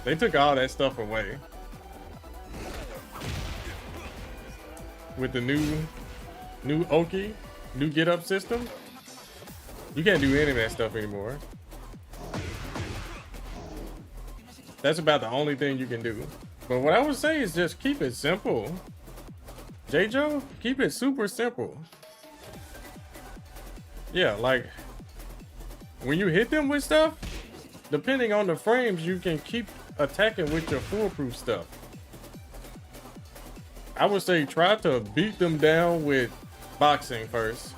They took all that stuff away. With the new Oki, new get up system. You can't do any of that stuff anymore. That's about the only thing you can do. But what I would say is just keep it simple. J-Joe, keep it super simple. Yeah, like when you hit them with stuff, depending on the frames, you can keep attacking with your foolproof stuff. I would say try to beat them down with boxing first.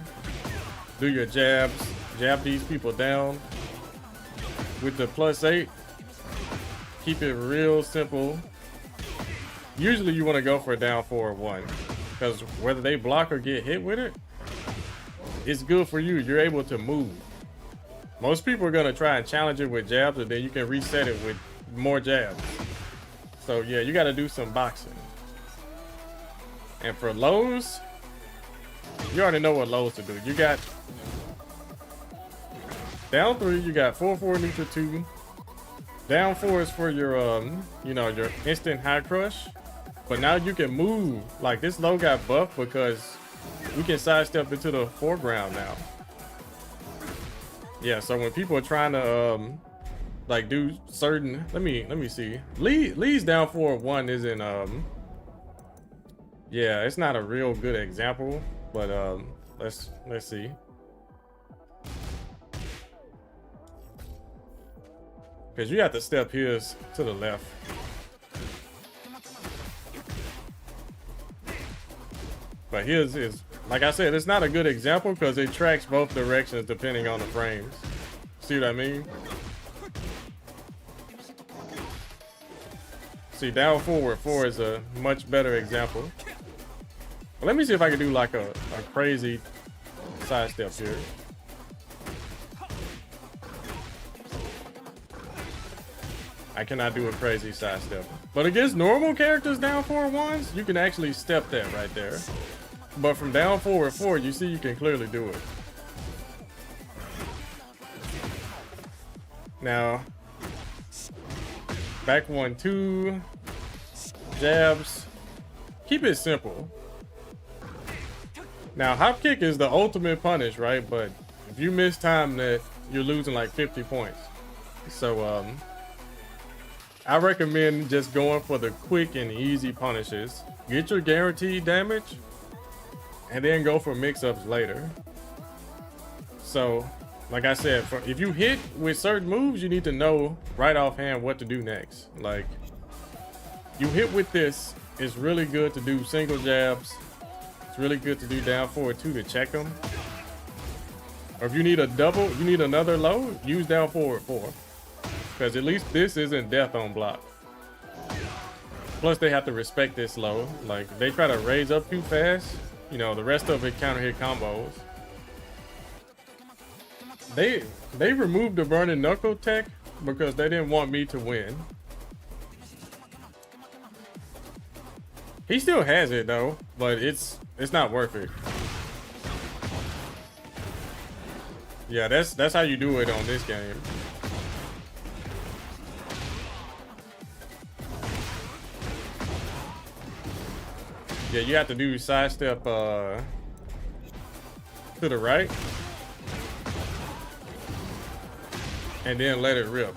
Do your jabs, jab these people down with the +8. Keep it real simple. Usually you want to go for a down 4-1 because whether they block or get hit with it, it's good for you. You're able to move. Most people are going to try and challenge it with jabs, and then you can reset it with more jabs. So yeah, you got to do some boxing. And for lows, you already know what lows to do. You got down 3, you got 4-4 neutral 2. Down 4 is for your your instant high crush. But now you can move. Like this low got buffed because we can sidestep into the foreground now. Yeah, so when people are trying to like do certain, let me see. Lee's down 4-1 isn't yeah, it's not a real good example, but let's see. Because you have to step his to the left. But his is, like I said, it's not a good example because it tracks both directions depending on the frames. See what I mean? See, down forward 4 is a much better example. But let me see if I can do like a crazy sidestep here. I cannot do a crazy sidestep. But against normal characters down forward 1s, you can actually step that right there. But from down forward 4, you see you can clearly do it. Now, back 1, 2, jabs. Keep it simple. Now, hop kick is the ultimate punish, right? But if you miss time that, you're losing like 50 points. So, I recommend just going for the quick and easy punishes. Get your guaranteed damage, and then go for mix-ups later. So, like I said, if you hit with certain moves, you need to know right offhand what to do next. Like, you hit with this, it's really good to do single jabs. It's really good to do down forward 2 to check them. Or if you need a double, you need another low, use down forward 4. Because at least this isn't death on block. Plus they have to respect this low. Like, if they try to raise up too fast, you know, the rest of it counter hit combos. They removed the burning knuckle tech because they didn't want me to win. He still has it though, but it's not worth it. Yeah, that's how you do it on this game. Yeah, you have to do sidestep to the right. And then let it rip.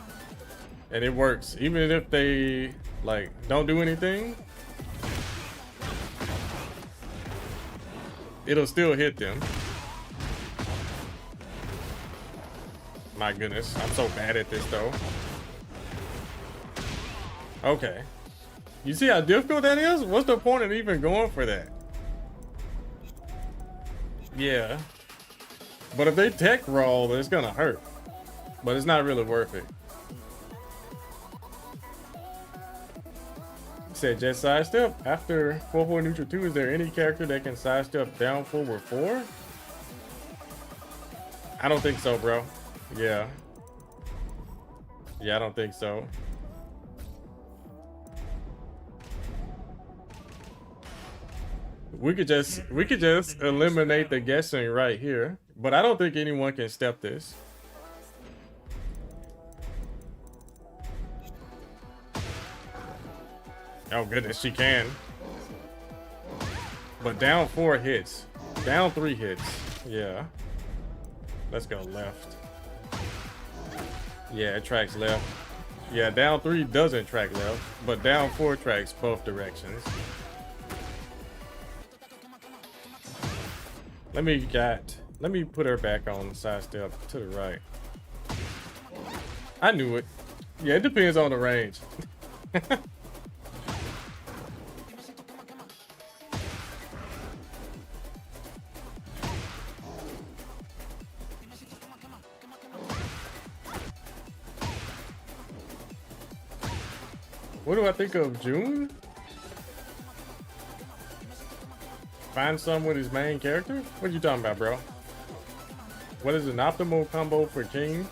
And it works. Even if they like don't do anything, it'll still hit them. My goodness, I'm so bad at this though. Okay. You see how difficult that is? What's the point of even going for that? Yeah. But if they tech roll, it's gonna hurt. But it's not really worth it. It said just sidestep. After 4-4 neutral 2, is there any character that can sidestep down forward 4? I don't think so, bro. Yeah. Yeah, I don't think so. We could just eliminate the guessing right here, but I don't think anyone can step this. Oh goodness, she can. But down 4 hits, down 3 hits. Yeah. Let's go left. Yeah, it tracks left. Yeah, down 3 doesn't track left, but down 4 tracks both directions. Let me put her back on sidestep to the right. I knew it. Yeah, it depends on the range. What do I think of June? Find some with his main character? What are you talking about, bro? What is an optimal combo for King?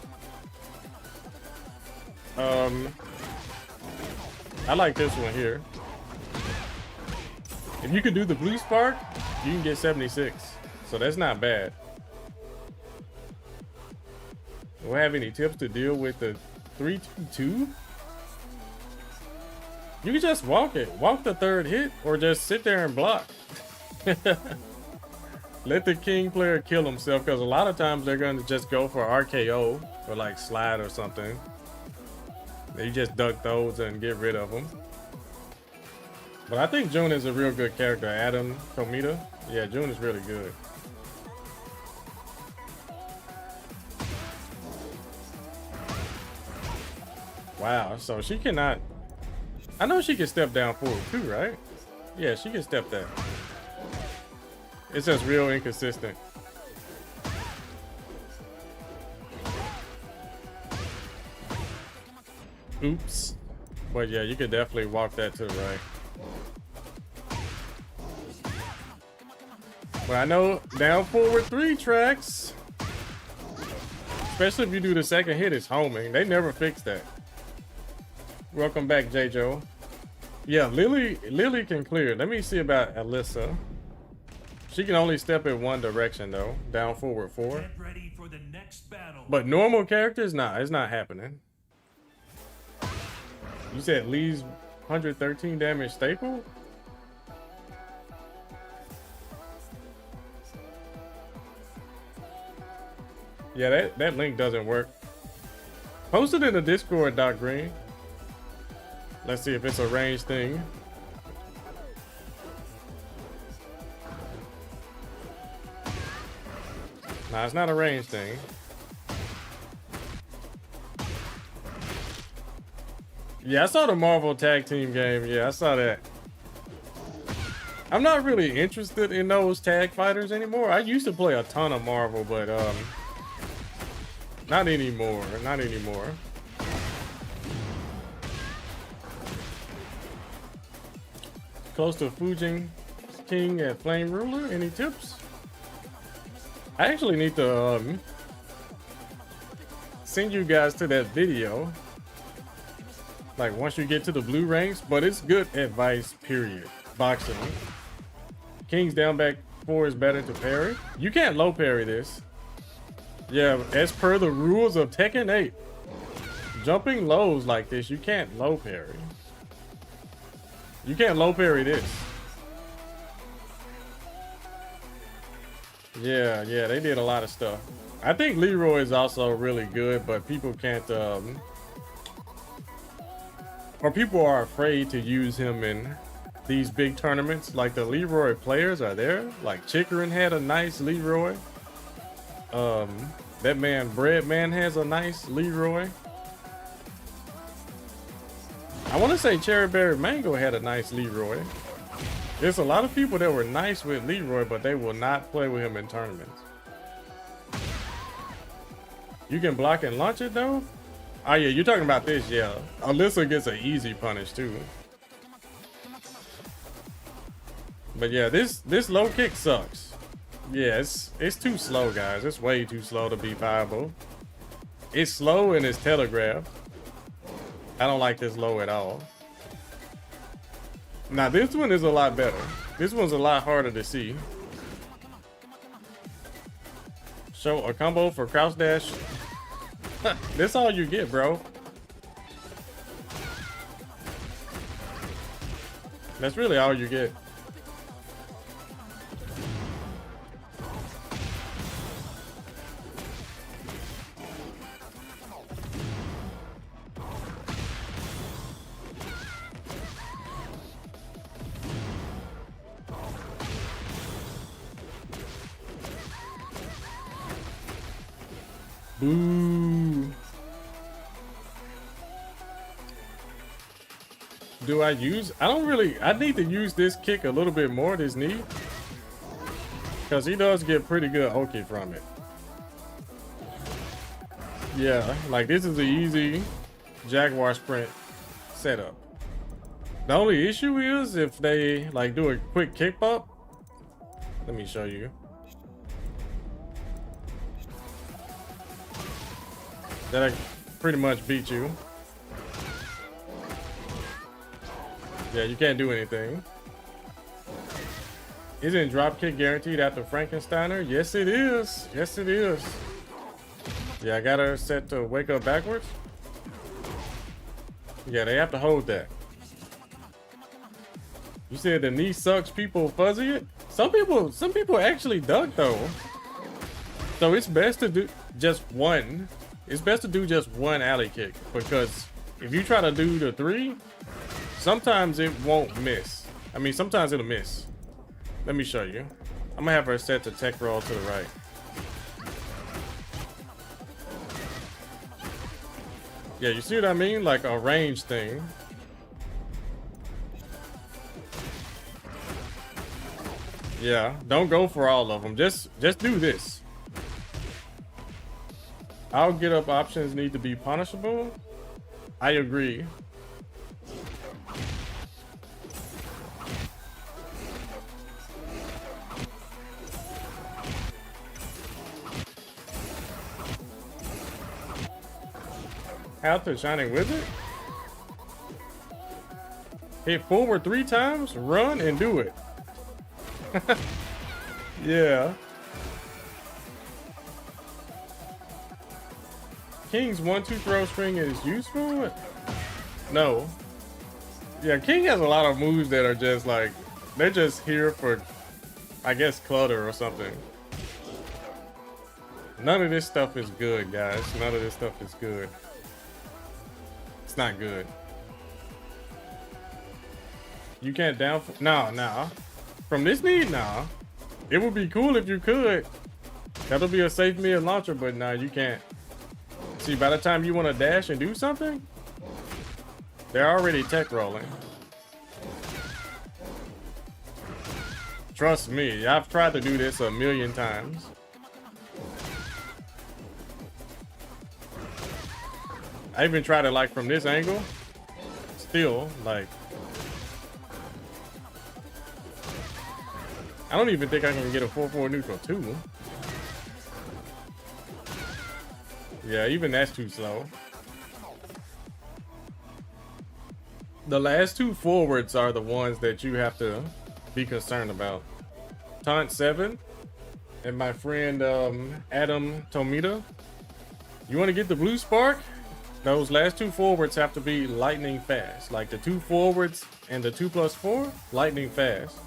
I like this one here. If you could do the blue spark, you can get 76. So that's not bad. Do I have any tips to deal with the 3-2-2? You can just walk it. Walk the third hit or just sit there and block. Let the King player kill himself, because a lot of times they're going to just go for RKO or like slide or something. You just duck those and get rid of them. But I think June is a real good character. Adam, Tomita. Yeah, June is really good. Wow, so she cannot. I know she can step down forward too, right? Yeah, she can step that. It's just real inconsistent. Oops. But yeah, you could definitely walk that to the right. But I know down forward 3 tracks, especially if you do the second hit, it's homing. They never fix that. Welcome back, J-Jo. Yeah, Lily can clear. Let me see about Alyssa. She can only step in one direction though. Down forward 4. Get ready for the next battle. But normal characters, nah, it's not happening. You said Lee's 113 damage staple? Yeah, that link doesn't work. Post it in the Discord, Doc Green. Let's see if it's a range thing. Nah, it's not a range thing. Yeah, I saw the Marvel tag team game. Yeah, I saw that. I'm not really interested in those tag fighters anymore. I used to play a ton of Marvel, but not anymore. Not anymore. Close to Fujin King at Flame Ruler. Any tips? I actually need to send you guys to that video. Like once you get to the blue ranks, but it's good advice, period. Boxing. King's down back 4 is better to parry. You can't low parry this. Yeah, as per the rules of Tekken 8. Jumping lows like this, you can't low parry. You can't low parry this. Yeah, they did a lot of stuff. I think Leroy is also really good, but people can't or people are afraid to use him in these big tournaments. Like the Leroy players are there. Like Chikrin had a nice Leroy. That man Breadman has a nice Leroy. I want to say Cherryberry Mango had a nice Leroy. There's a lot of people that were nice with Leroy, but they will not play with him in tournaments. You can block and launch it though? Oh yeah, you're talking about this, yeah. Alyssa gets an easy punish too. But yeah, this low kick sucks. Yeah, it's too slow, guys. It's way too slow to be viable. It's slow and it's telegraphed. I don't like this low at all. Now this one is a lot better. This one's a lot harder to see. Show a combo for crouch dash. That's all you get, bro. That's really all you get. Boo. Do I use? I don't really. I need to use this kick a little bit more, this knee. Because he does get pretty good Oki from it. Yeah, like this is an easy Jaguar sprint setup. The only issue is if they like do a quick kick up. Let me show you. That I pretty much beat you. Yeah, you can't do anything. Isn't dropkick guaranteed after Frankensteiner? Yes, it is. Yes, it is. Yeah, I got her set to wake up backwards. Yeah, they have to hold that. You said the knee sucks, people fuzzy it? Some people actually duck though. So it's best to do just one. It's best to do just one alley kick, because if you try to do the 3, sometimes it won't miss. I mean, sometimes it'll miss. Let me show you. I'm gonna have her set to tech roll to the right. Yeah, you see what I mean? Like a range thing. Yeah, don't go for all of them. Just do this. Our get up options need to be punishable. I agree. Out to Shining Wizard. Hit forward 3 times, run and do it. Yeah. King's 1-2 throw string is useful? No. Yeah, King has a lot of moves that are just like, they're just here for, I guess, clutter or something. None of this stuff is good, guys. None of this stuff is good. It's not good. You can't down... No. From this need? Nah. It would be cool if you could. That'll be a safe mid launcher, but nah, you can't. See, by the time you want to dash and do something, they're already tech rolling. Trust me, I've tried to do this a million times. I even tried it like from this angle. Still, like, I don't even think I can get a 4-4 neutral too. Yeah, even that's too slow. The last 2 forwards are the ones that you have to be concerned about. Taunt 7 and my friend Adam Tomita. You want to get the blue spark? Those last 2 forwards have to be lightning fast. Like the 2 forwards and the 2+4, lightning fast.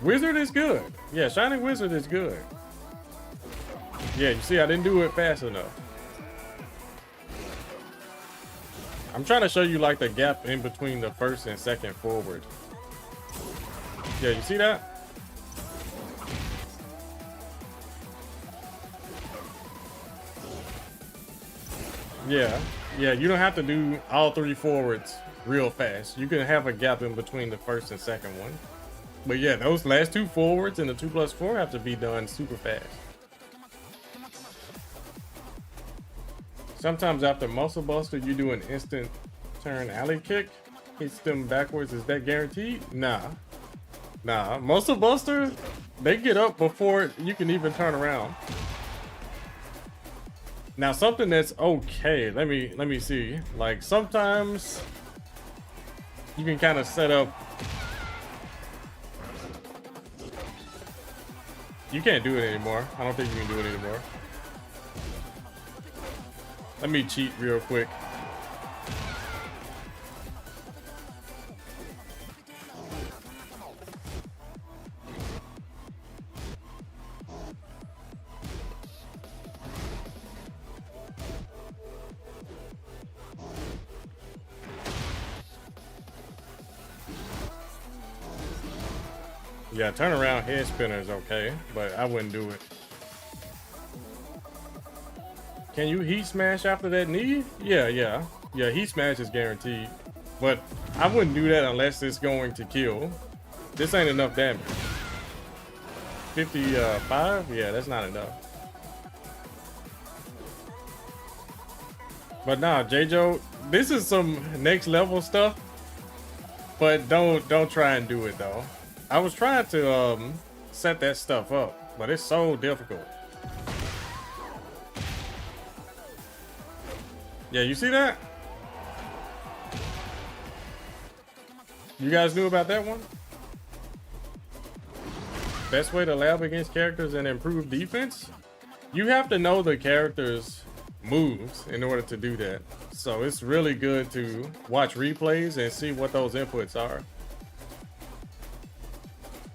Wizard is good. Yeah, Shining Wizard is good. Yeah, you see, I didn't do it fast enough. I'm trying to show you like the gap in between the first and second forward. Yeah, you see that? Yeah, you don't have to do all 3 forwards real fast. You can have a gap in between the first and second one. But yeah, those last 2 forwards and the 2+4 have to be done super fast. Sometimes after Muscle Buster, you do an instant turn alley kick. Hits them backwards. Is that guaranteed? Nah. Muscle Buster, they get up before you can even turn around. Now something that's okay. Let me see. Like sometimes you can kind of set up. You can't do it anymore. I don't think you can do it anymore. Let me cheat real quick. Yeah, turn around head spinner is okay, but I wouldn't do it. Can you heat smash after that knee? Yeah, heat smash is guaranteed. But I wouldn't do that unless it's going to kill. This ain't enough damage. 55? Yeah, that's not enough. But nah, J-Jo, this is some next level stuff. But don't try and do it though. I was trying to set that stuff up, but it's so difficult. Yeah, you see that? You guys knew about that one? Best way to lab against characters and improve defense? You have to know the character's moves in order to do that. So it's really good to watch replays and see what those inputs are.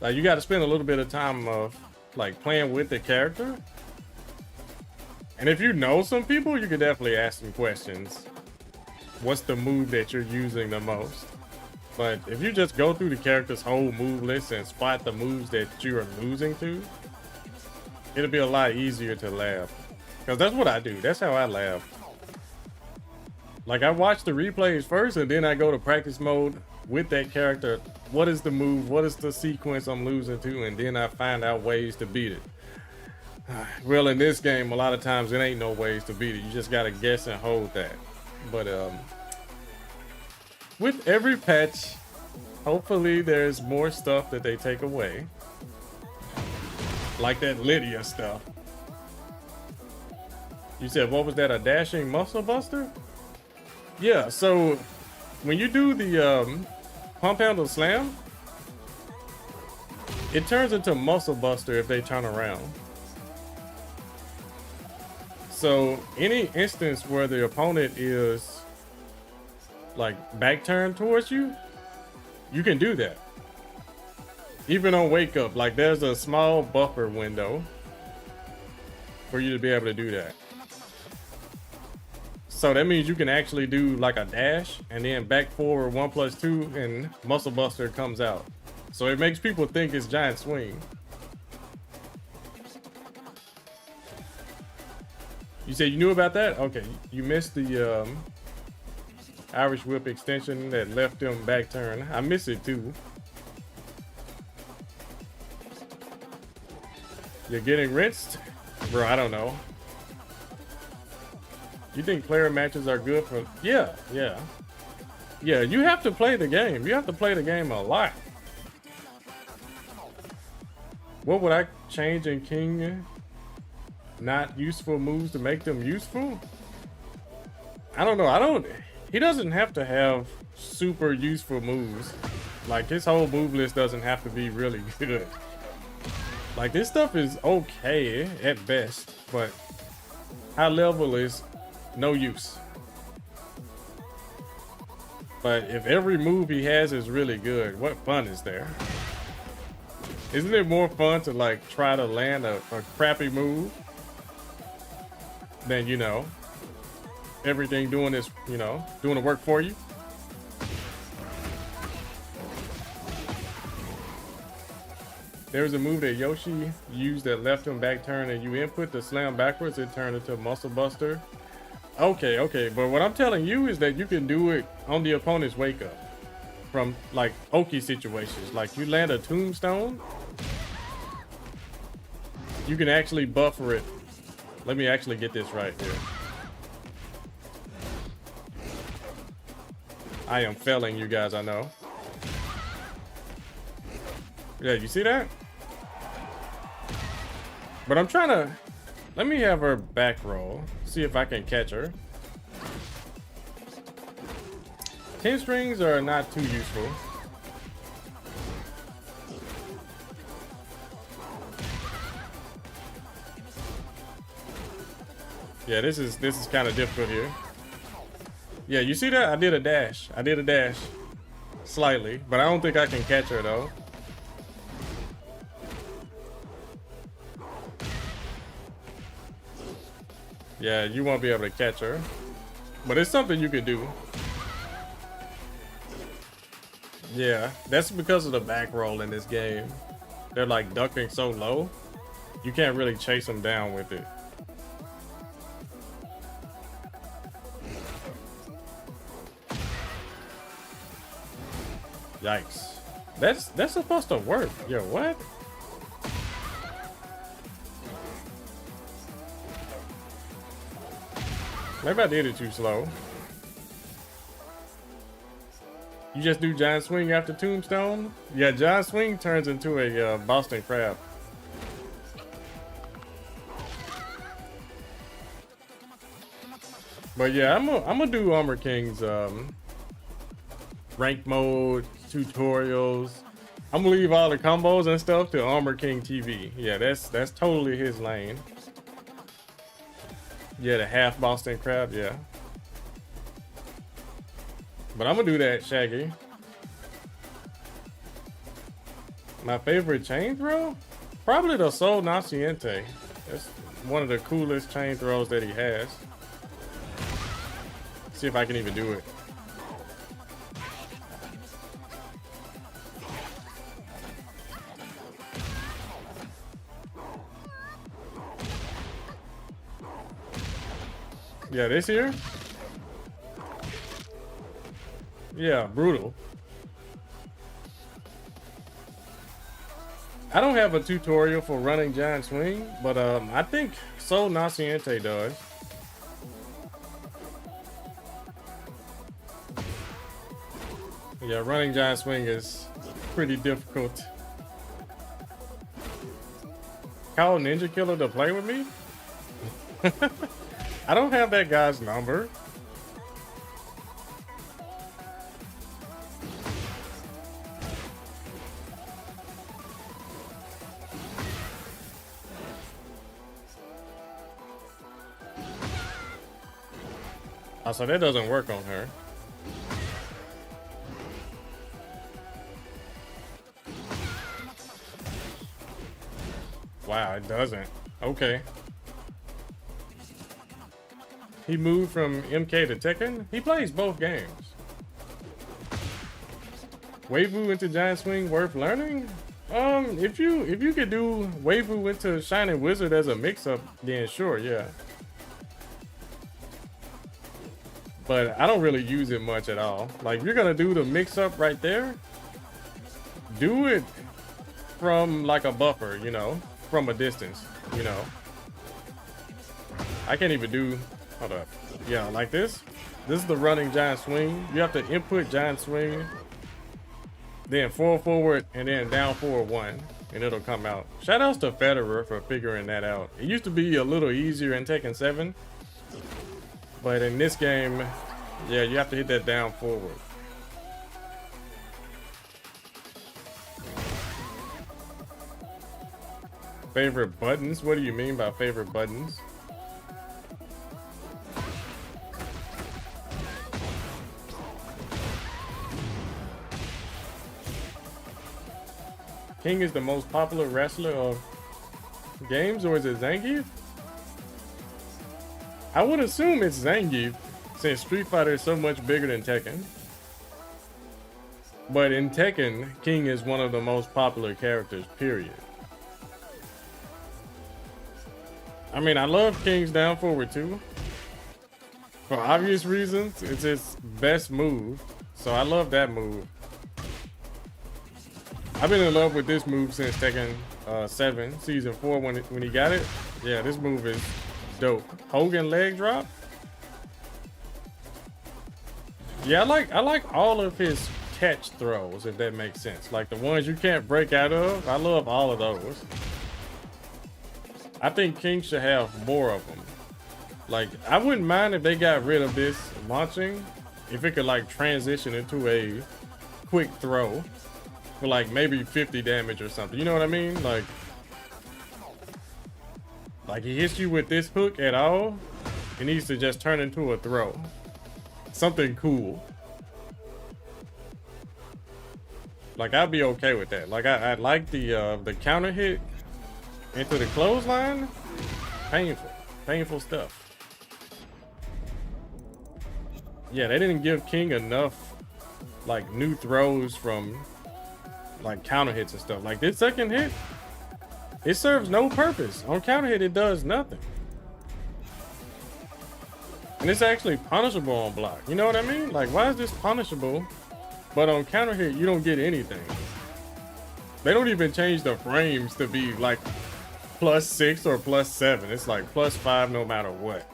Like you got to spend a little bit of time of like playing with the character. And if you know some people, you could definitely ask some questions. What's the move that you're using the most? But if you just go through the character's whole move list and spot the moves that you are losing to, it'll be a lot easier to lab. Because that's what I do. That's how I laugh. Like, I watch the replays first, and then I go to practice mode with that character. What is the move? What is the sequence I'm losing to? And then I find out ways to beat it. Well, in this game, a lot of times it ain't no ways to beat it. You just gotta guess and hold that. But with every patch, hopefully there's more stuff that they take away. Like that Lydia stuff. You said, what was that, a dashing muscle buster? Yeah, so when you do the pump handle slam, it turns into muscle buster if they turn around. So any instance where the opponent is like back turned towards you, you can do that. Even on wake up, like there's a small buffer window for you to be able to do that. So that means you can actually do like a dash and then back forward 1+2 and muscle buster comes out. So it makes people think it's giant swing. You said you knew about that? Okay, you missed the Irish whip extension that left them back turn. I miss it too. You're getting rinsed? Bro, I don't know. You think player matches are good for... Yeah. Yeah, you have to play the game. You have to play the game a lot. What would I change in King? Not useful moves to make them useful? I don't know. He doesn't have to have super useful moves. Like, his whole move list doesn't have to be really good. Like, this stuff is okay at best, but high level is no use. But if every move he has is really good, what fun is there? Isn't it more fun to like try to land a crappy move than, you know, everything doing this, you know, doing the work for you? There's a move that Yoshi used that left him back turn, and you input the slam backwards, it turned into muscle buster. Okay, but what I'm telling you is that you can do it on the opponent's wake up from like Oki situations. Like you land a tombstone, you can actually buffer it. Let me actually get this right here. I am failing you guys, I know. Yeah, you see that? But I'm trying to... Let me have her back roll. See if I can catch her. 10 strings are not too useful. Yeah, this is kind of difficult here. Yeah, you see that? I did a dash. Slightly, but I don't think I can catch her though. Yeah, you won't be able to catch her. But it's something you can do. Yeah, that's because of the back roll in this game. They're like ducking so low, you can't really chase them down with it. Yikes. That's supposed to work. Yo, what? Maybe I did it too slow. You just do giant swing after tombstone? Yeah, giant swing turns into a Boston crab. But yeah, I'm gonna do Armor King's rank mode tutorials. I'm gonna leave all the combos and stuff to Armor King TV. Yeah, that's totally his lane. Yeah, the half Boston crab, yeah. But I'm gonna do that, Shaggy. My favorite chain throw? Probably the Sol Naciente. That's one of the coolest chain throws that he has. See if I can even do it. Yeah, this here. Yeah, brutal. I don't have a tutorial for running giant swing, but I think Sol Naciente does. Yeah, running giant swing is pretty difficult. Call Ninja Killer to play with me? I don't have that guy's number. Oh, so that doesn't work on her. Wow, it doesn't. Okay. He moved from MK to Tekken? He plays both games. Waifu into Giant Swing worth learning? If you could do Waifu into Shining Wizard as a mix-up, then sure, yeah. But I don't really use it much at all. Like, if you're gonna do the mix-up right there, do it from like a buffer, you know, from a distance, you know. I can't even do, hold up. Yeah, like this. This is the running giant swing. You have to input giant swing, then forward, and then down forward 1, and it'll come out. Shout outs to Federer for figuring that out. It used to be a little easier in Tekken 7, but in this game, yeah, you have to hit that down forward. Favorite buttons? What do you mean by favorite buttons? King is the most popular wrestler of games, or is it Zangief? I would assume it's Zangief, since Street Fighter is so much bigger than Tekken. But in Tekken, King is one of the most popular characters, period. I mean, I love King's down forward too. For obvious reasons, it's his best move. So I love that move. I've been in love with this move since Tekken 7, Season 4 when he got it. Yeah, this move is dope. Hogan leg drop. Yeah, I like all of his catch throws, if that makes sense. Like the ones you can't break out of. I love all of those. I think King should have more of them. Like, I wouldn't mind if they got rid of this launching, if it could like transition into a quick throw for like maybe 50 damage or something. You know what I mean? Like he hits you with this hook at all, it needs to just turn into a throw. Something cool. Like, I'd be okay with that. Like, I like the counter hit into the clothesline. Painful stuff. Yeah, they didn't give King enough like new throws from like counter hits and stuff. Like this second hit, it serves no purpose. On counter hit, it does nothing. And it's actually punishable on block. You know what I mean? Like, why is this punishable? But on counter hit, you don't get anything. They don't even change the frames to be like +6 or +7. It's like +5 no matter what.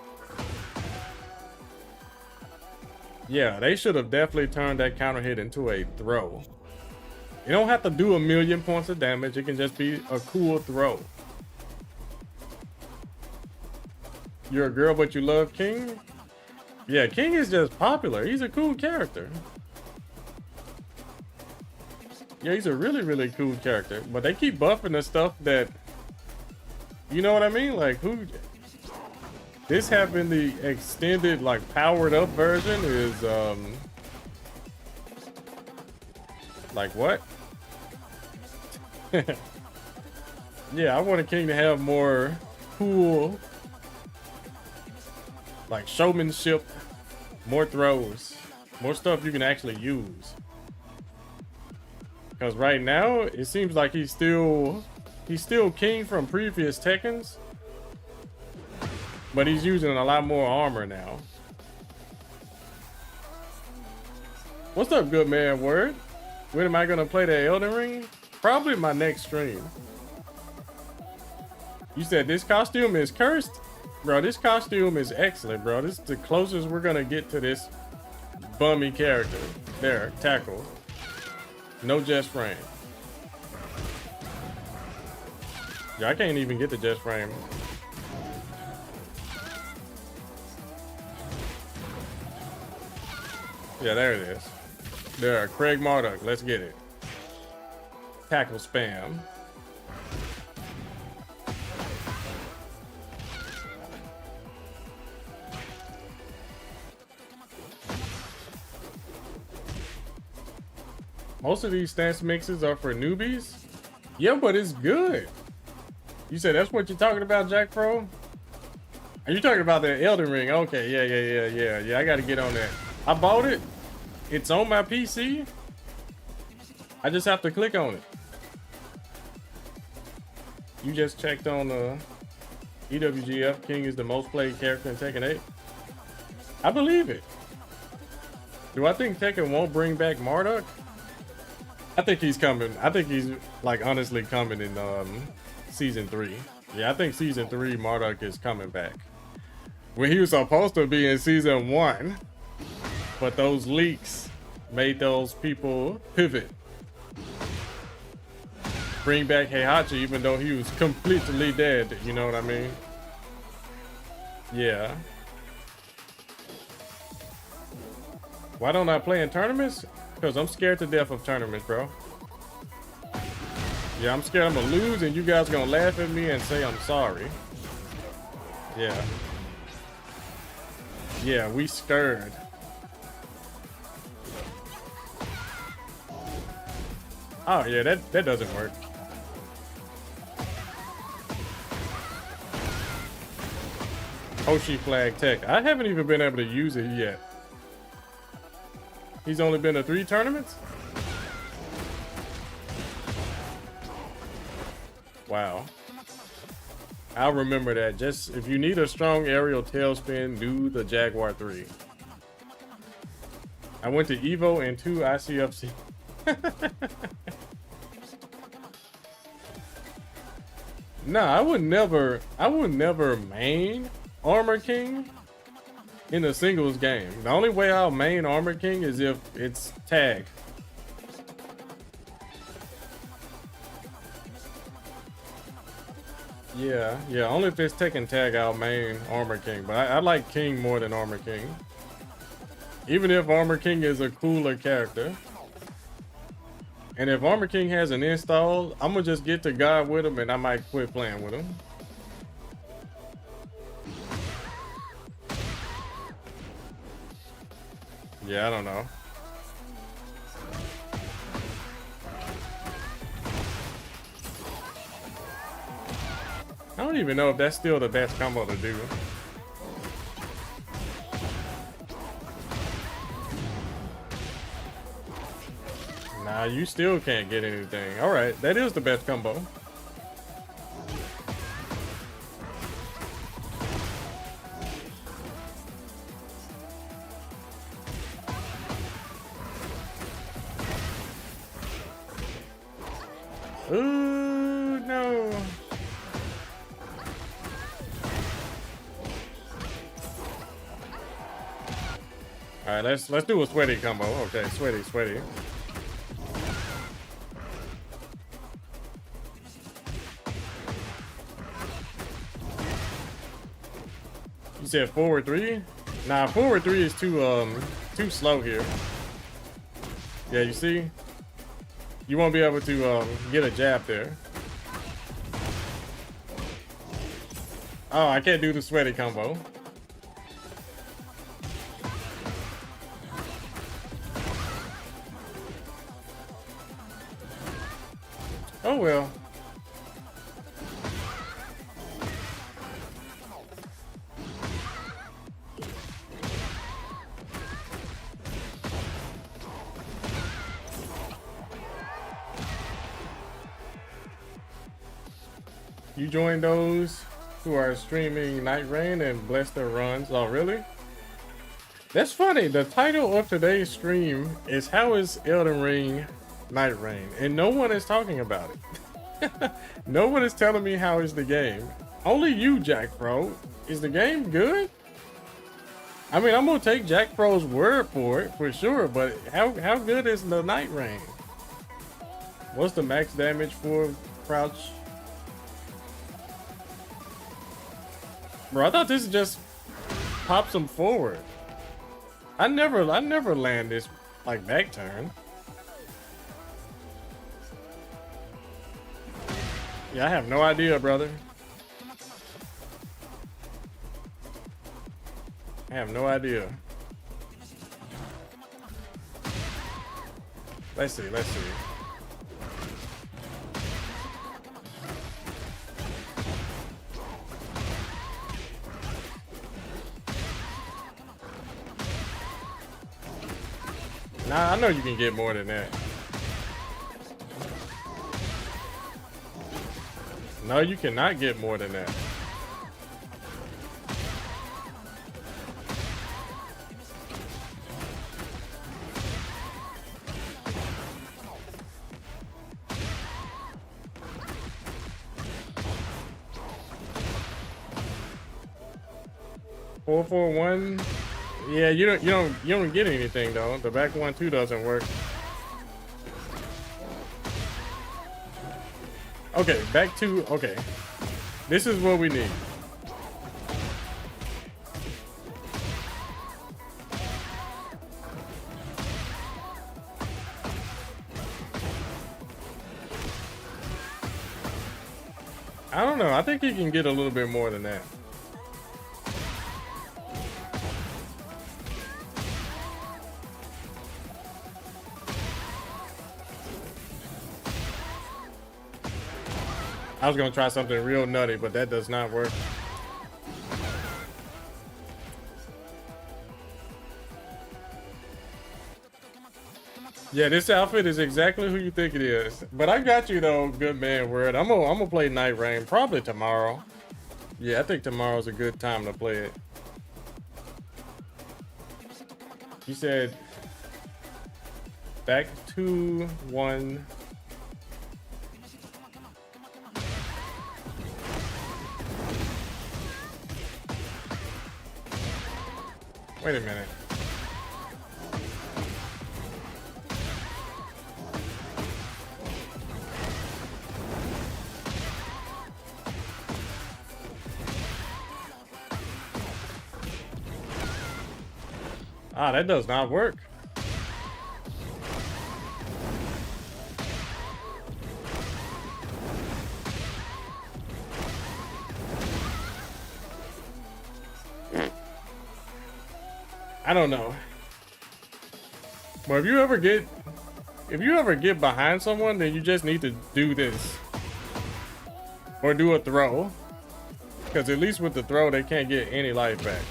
Yeah, they should have definitely turned that counter hit into a throw. You don't have to do 1,000,000 points of damage. It can just be a cool throw. You're a girl, but you love King? Yeah, King is just popular. He's a cool character. Yeah, he's a really, really cool character. But they keep buffing the stuff that, you know what I mean? Like, who? This happened, the extended, like, powered up version is, like, what? Yeah, I want a King to have more cool, like, showmanship, more throws, more stuff you can actually use. Because right now, it seems like he's still King from previous Tekkens. but he's using a lot more armor now. What's up, good man? Word? When am I gonna play the Elden Ring? Probably my next stream. You said this costume is cursed? Bro, this costume is excellent, bro. This is the closest we're gonna get to this bummy character. There, tackle. No just frame. Yeah, I can't even get the just frame. Yeah, there it is. There, Craig Marduk. Let's get it. Tackle spam. Most of these stance mixes are for newbies. Yeah, but it's good. You said that's what you're talking about, Jack Pro? Are you talking about the Elden Ring? Okay, yeah. I gotta get on that. I bought it. It's on my PC. I just have to click on it. You just checked on EWGF. King is the most played character in Tekken 8. I believe it. Do I think Tekken won't bring back Marduk? I think he's coming. I think he's like honestly coming in season 3. Yeah, I think season 3 Marduk is coming back. When he was supposed to be in season 1, but those leaks made those people pivot. Bring back Heihachi even though he was completely dead, you know what I mean? Yeah. Why don't I play in tournaments? Because I'm scared to death of tournaments, bro. Yeah, I'm scared I'm gonna lose and you guys are gonna laugh at me and say I'm sorry. Yeah. Yeah, we scared. Oh yeah, that doesn't work. Hoshi flag tech. I haven't even been able to use it yet. He's only been to 3 tournaments? Wow. I'll remember that. Just if you need a strong aerial tailspin, do the Jaguar 3. I went to Evo and 2 ICFC. Nah, I would never main Armor King in a singles game. The only way I'll main Armor King is if it's tag. Yeah, only if it's Tekken tag I'll main Armor King, but I like King more than Armor King. Even if Armor King is a cooler character. And if Armor King has an install, I'm gonna just get to God with him and I might quit playing with him. Yeah, I don't know. I don't even know if that's still the best combo to do. Nah, you still can't get anything. All right, that is the best combo. Ooh, no. All right, let's do a sweaty combo. Okay, sweaty. You said forward 3? Nah, forward 3 is too slow here. Yeah, you see? You won't be able to get a jab there. Oh, I can't do the sweaty combo. Oh well. You joined those who are streaming Nightreign and bless their runs. Oh, really? That's funny. The title of today's stream is How is Elden Ring Nightreign? And no one is talking about it. No one is telling me how is the game. Only you, Jack Pro. Is the game good? I mean, I'm gonna take Jack Pro's word for it for sure, but how good is the Nightreign? What's the max damage for crouch? Bro, I thought this just pops him forward. I never land this like back turn. Yeah, I have no idea, brother. I have no idea. Let's see, let's see. Nah, I know you can get more than that. No, you cannot get more than that. Four, 4, 1. Yeah, you don't get anything though. The back 1-2 doesn't work. Okay, back 2. Okay, this is what we need. I don't know. I think you can get a little bit more than that. I was gonna try something real nutty, but that does not work. Yeah, this outfit is exactly who you think it is. But I got you though, good man word. I'm gonna play Nightreign probably tomorrow. Yeah, I think tomorrow's a good time to play it. You said back 2, 1. Wait a minute. Ah, that does not work. I don't know. But if you ever get behind someone, then you just need to do this. Or do a throw. Because at least with the throw, they can't get any life back.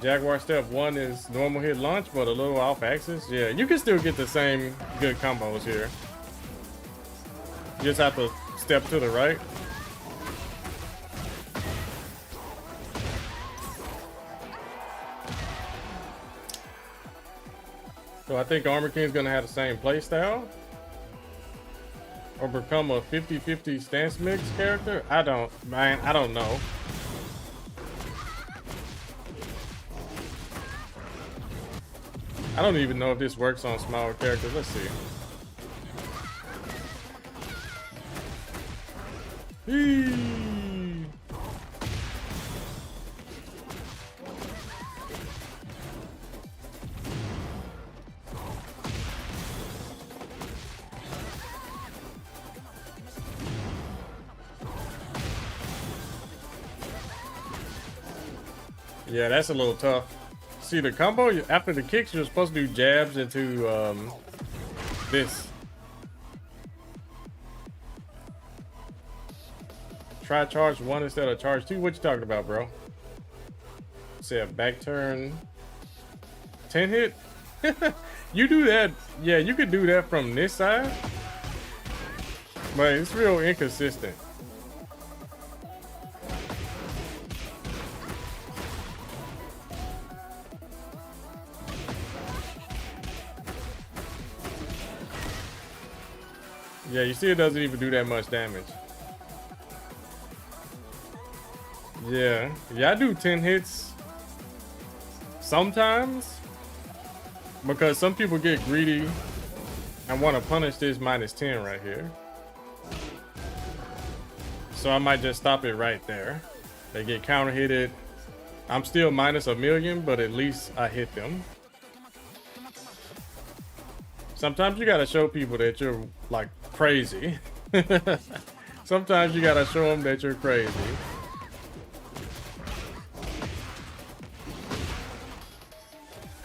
Jaguar step 1 is normal hit launch, but a little off axis. Yeah, you can still get the same good combos here. You just have to step to the right. So I think Armor King's gonna have the same playstyle. Or become a 50-50 stance mix character. I don't know. I don't even know if this works on smaller characters. Let's see. Eee. Yeah, that's a little tough. See the combo after the kicks, you're supposed to do jabs into this. Try charge 1 instead of charge 2. What you talking about, bro? Said back turn 10 hit. You do that. Yeah, you could do that from this side. But it's real inconsistent. Yeah, you see it doesn't even do that much damage. Yeah. Yeah, I do 10 hits sometimes. Because some people get greedy and want to punish this -10 right here. So I might just stop it right there. They get counter hitted. I'm still -1,000,000, but at least I hit them. Sometimes you gotta show people that you're like crazy. Sometimes you gotta show them that you're crazy.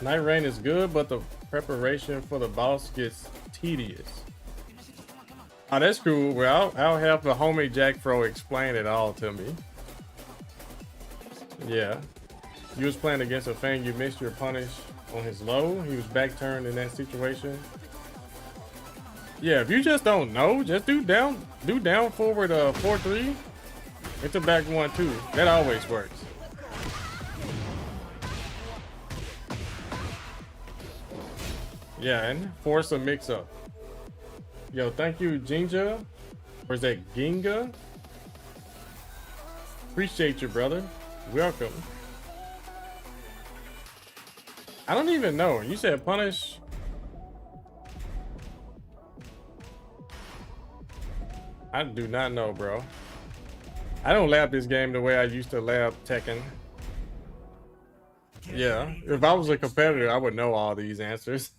Nightreign is good, but the preparation for the boss gets tedious. Oh, that's cool. Well, I'll have the homie Jack Fro explain it all to me. Yeah. You was playing against a fan, you missed your punish on his low. He was back turned in that situation. Yeah, if you just don't know, just do down forward 4-3 into back 1-2. That always works. Yeah, and force a mix up. Yo, thank you, Jinja. Or is that Ginga? Appreciate you, brother. Welcome. I don't even know. You said punish. I do not know, bro. I don't lab this game the way I used to lab Tekken. Yeah, if I was a competitor, I would know all these answers.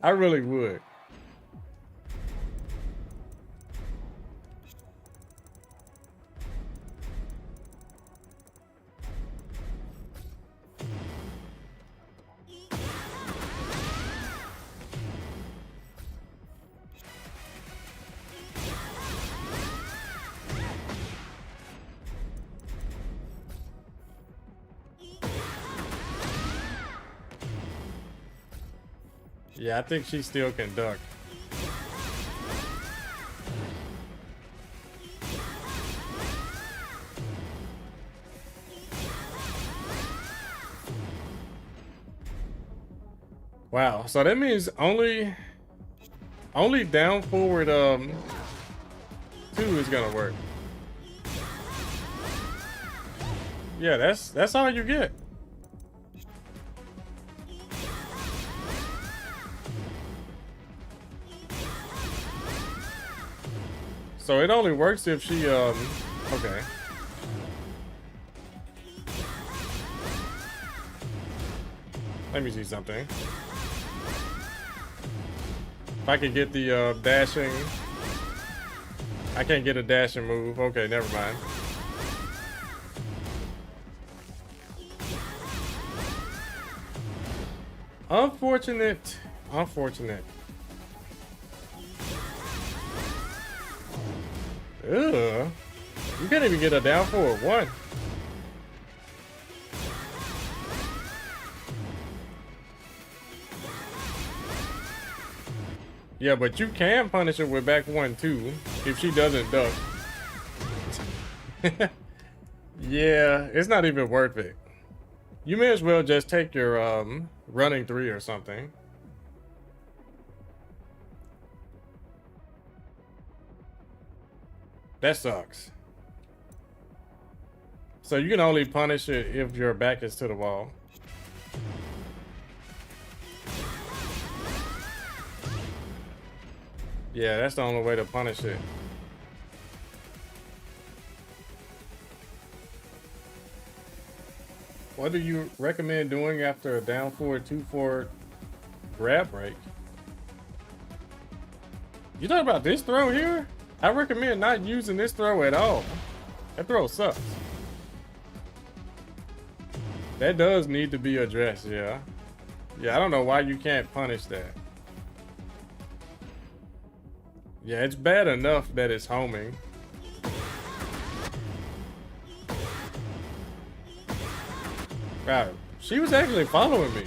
I really would. Yeah, I think she still can duck. Wow, so that means only down forward 2 is gonna work. Yeah, that's all you get. So it only works if she okay. Let me see something. If I can get the dashing. I can't get a dashing move. Okay, never mind. Unfortunate. Unfortunate. Ugh. You can't even get a down forward 1. Yeah, but you can punish her with back 1-2 if she doesn't duck. Yeah, it's not even worth it. You may as well just take your running 3 or something. That sucks. So you can only punish it if your back is to the wall. Yeah, that's the only way to punish it. What do you recommend doing after a down forward 2-4 grab break? You talking about this throw here? I recommend not using this throw at all. That throw sucks. That does need to be addressed, yeah. Yeah, I don't know why you can't punish that. Yeah, it's bad enough that it's homing. Wow, she was actually following me.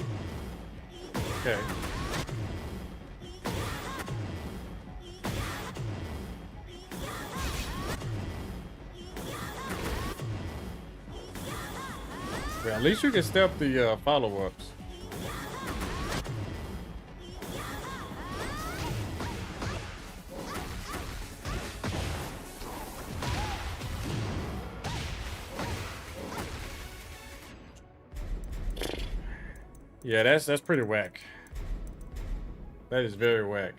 Okay. Well, at least you can step the follow-ups. Yeah, that's pretty whack. That is very whack.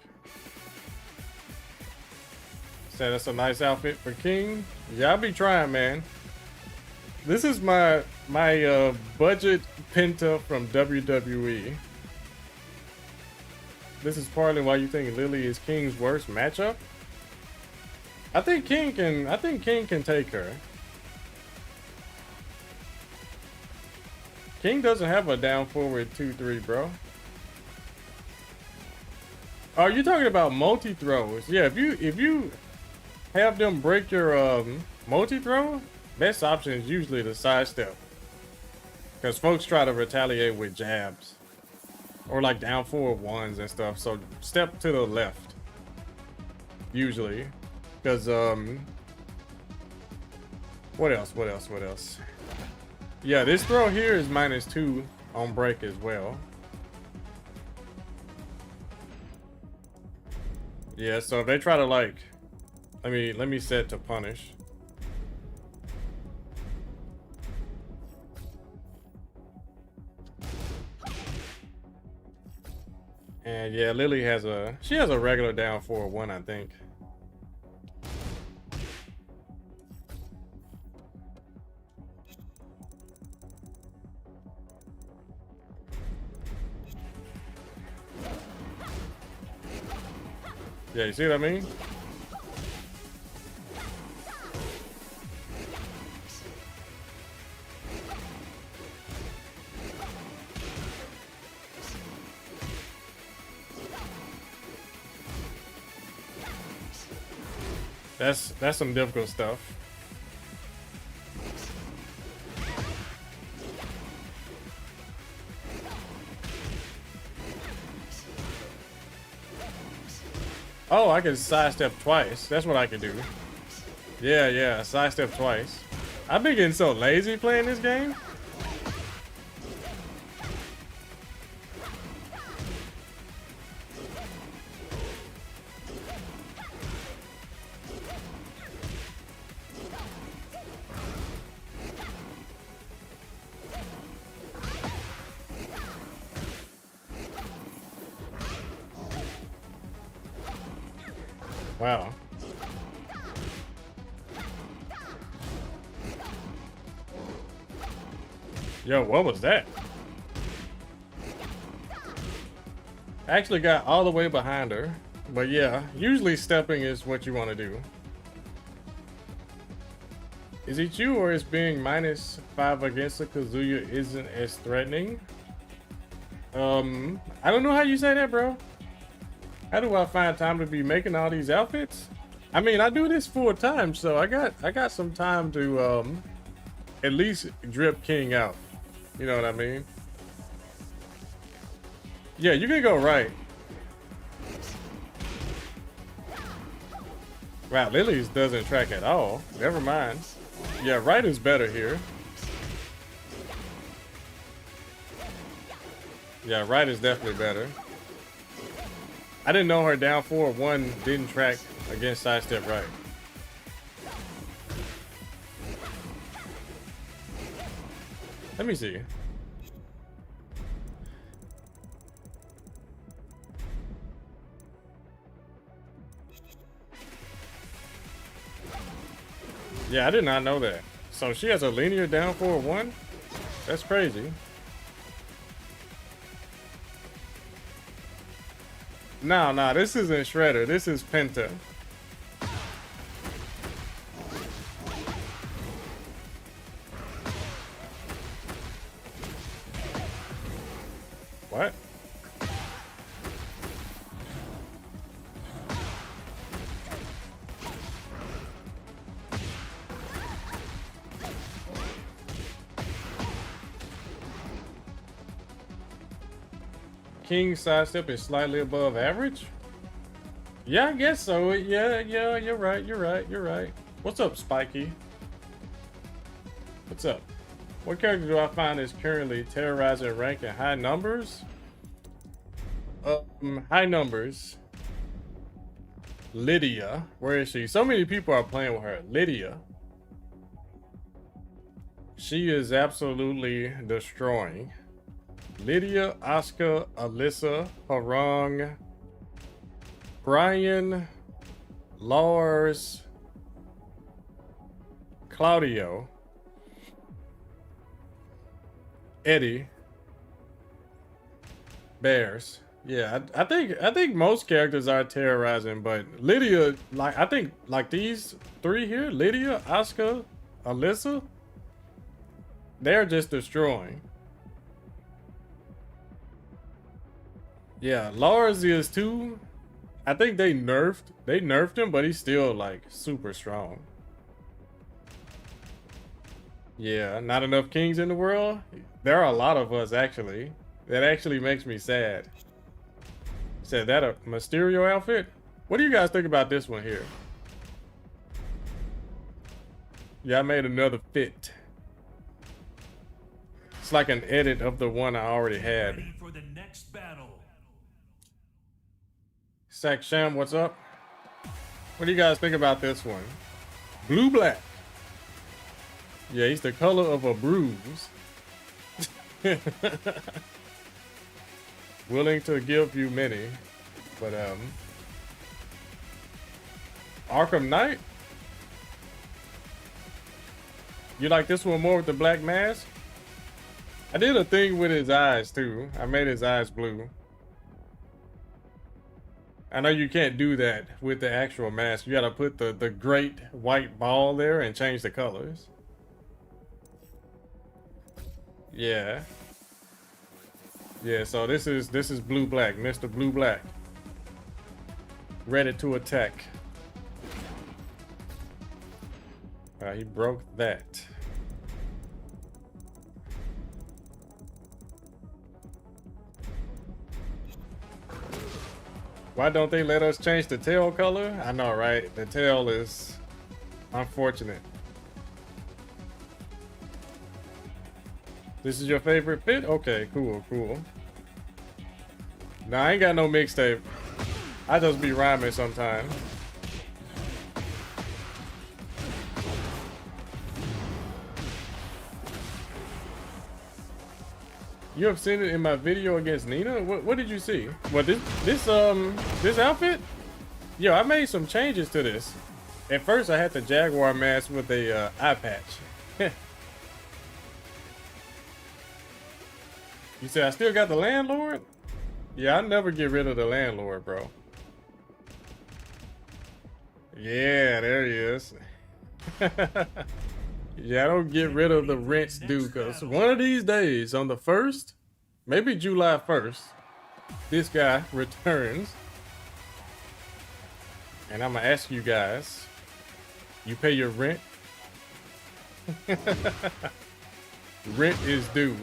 Say that's a nice outfit for King. Yeah, I'll be trying, man. This is my budget Penta from WWE. This is partly why you think Lily is King's worst matchup. I think King can take her. King doesn't have a down forward 2-3, bro. Oh, you're talking about multi throws? Yeah, if you have them break your multi throw, best option is usually the sidestep, because folks try to retaliate with jabs or like down forward ones and stuff. So step to the left usually, because what else? Yeah, this throw here is -2 on break as well. Yeah, so if they try to like, let me set to punish. And yeah, Lily has a regular down forward 1, I think. Yeah, you see what I mean? That's some difficult stuff. Oh, I can sidestep twice. That's what I can do. Yeah, sidestep twice. I've been getting so lazy playing this game. Wow. Yo, what was that? I actually got all the way behind her. But yeah, usually stepping is what you want to do. Is it you, or is being -5 against the Kazuya isn't as threatening? I don't know how you say that, bro. How do I find time to be making all these outfits? I mean, I do this full time, so I got some time to at least drip King out. You know what I mean? Yeah, you can go right. Wow, Lily's doesn't track at all. Never mind. Yeah, right is better here. Yeah, right is definitely better. I didn't know her down forward 1 didn't track against sidestep right. Let me see. Yeah, I did not know that. So she has a linear down forward 1? That's crazy. No, this isn't Shredder. This is Penta. What? King sidestep is slightly above average? Yeah, I guess so. Yeah, you're right. What's up, Spiky? What's up? What character do I find is currently terrorizing rank in high numbers? High numbers. Lydia. Where is she? So many people are playing with her. Lydia. She is absolutely destroying. Lydia, Asuka, Alyssa, Harung, Brian, Lars, Claudio, Eddie, Bears. Yeah, I think most characters are terrorizing, but Lydia, like I think like these three here, Lydia, Asuka, Alyssa, they're just destroying. Yeah, Lars is too. I think they nerfed him, but he's still like super strong. Yeah, not enough kings in the world. There are a lot of us actually. That actually makes me sad. Said that a Mysterio outfit? What do you guys think about this one here? Yeah, I made another fit. It's like an edit of the one I already had. Ready for the next battle. Sack Sham, what's up? What do you guys think about this one? Blue black. Yeah, he's the color of a bruise. Willing to give you many, but Arkham Knight. You like this one more with the black mask? I did a thing with his eyes too. I made his eyes blue. I know you can't do that with the actual mask. You gotta put the great white ball there and change the colors. Yeah. Yeah, so this is Blue Black, Mr. Blue Black. Ready to attack. He broke that. Why don't they let us change the tail color? I know, right? The tail is unfortunate. This is your favorite fit? Okay, cool, cool. Nah, I ain't got no mixtape. I just be rhyming sometimes. You have seen it in my video against Nina? What did you see? What this outfit? Yo, I made some changes to this. At first I had the Jaguar mask with a eye patch. You said I still got the landlord? Yeah, I never get rid of the landlord, bro. Yeah, there he is. Yeah, I don't get rid of the rents due, because one of these days, on the 1st, maybe July 1st, this guy returns. And I'm going to ask you guys, you pay your rent? Rent is due.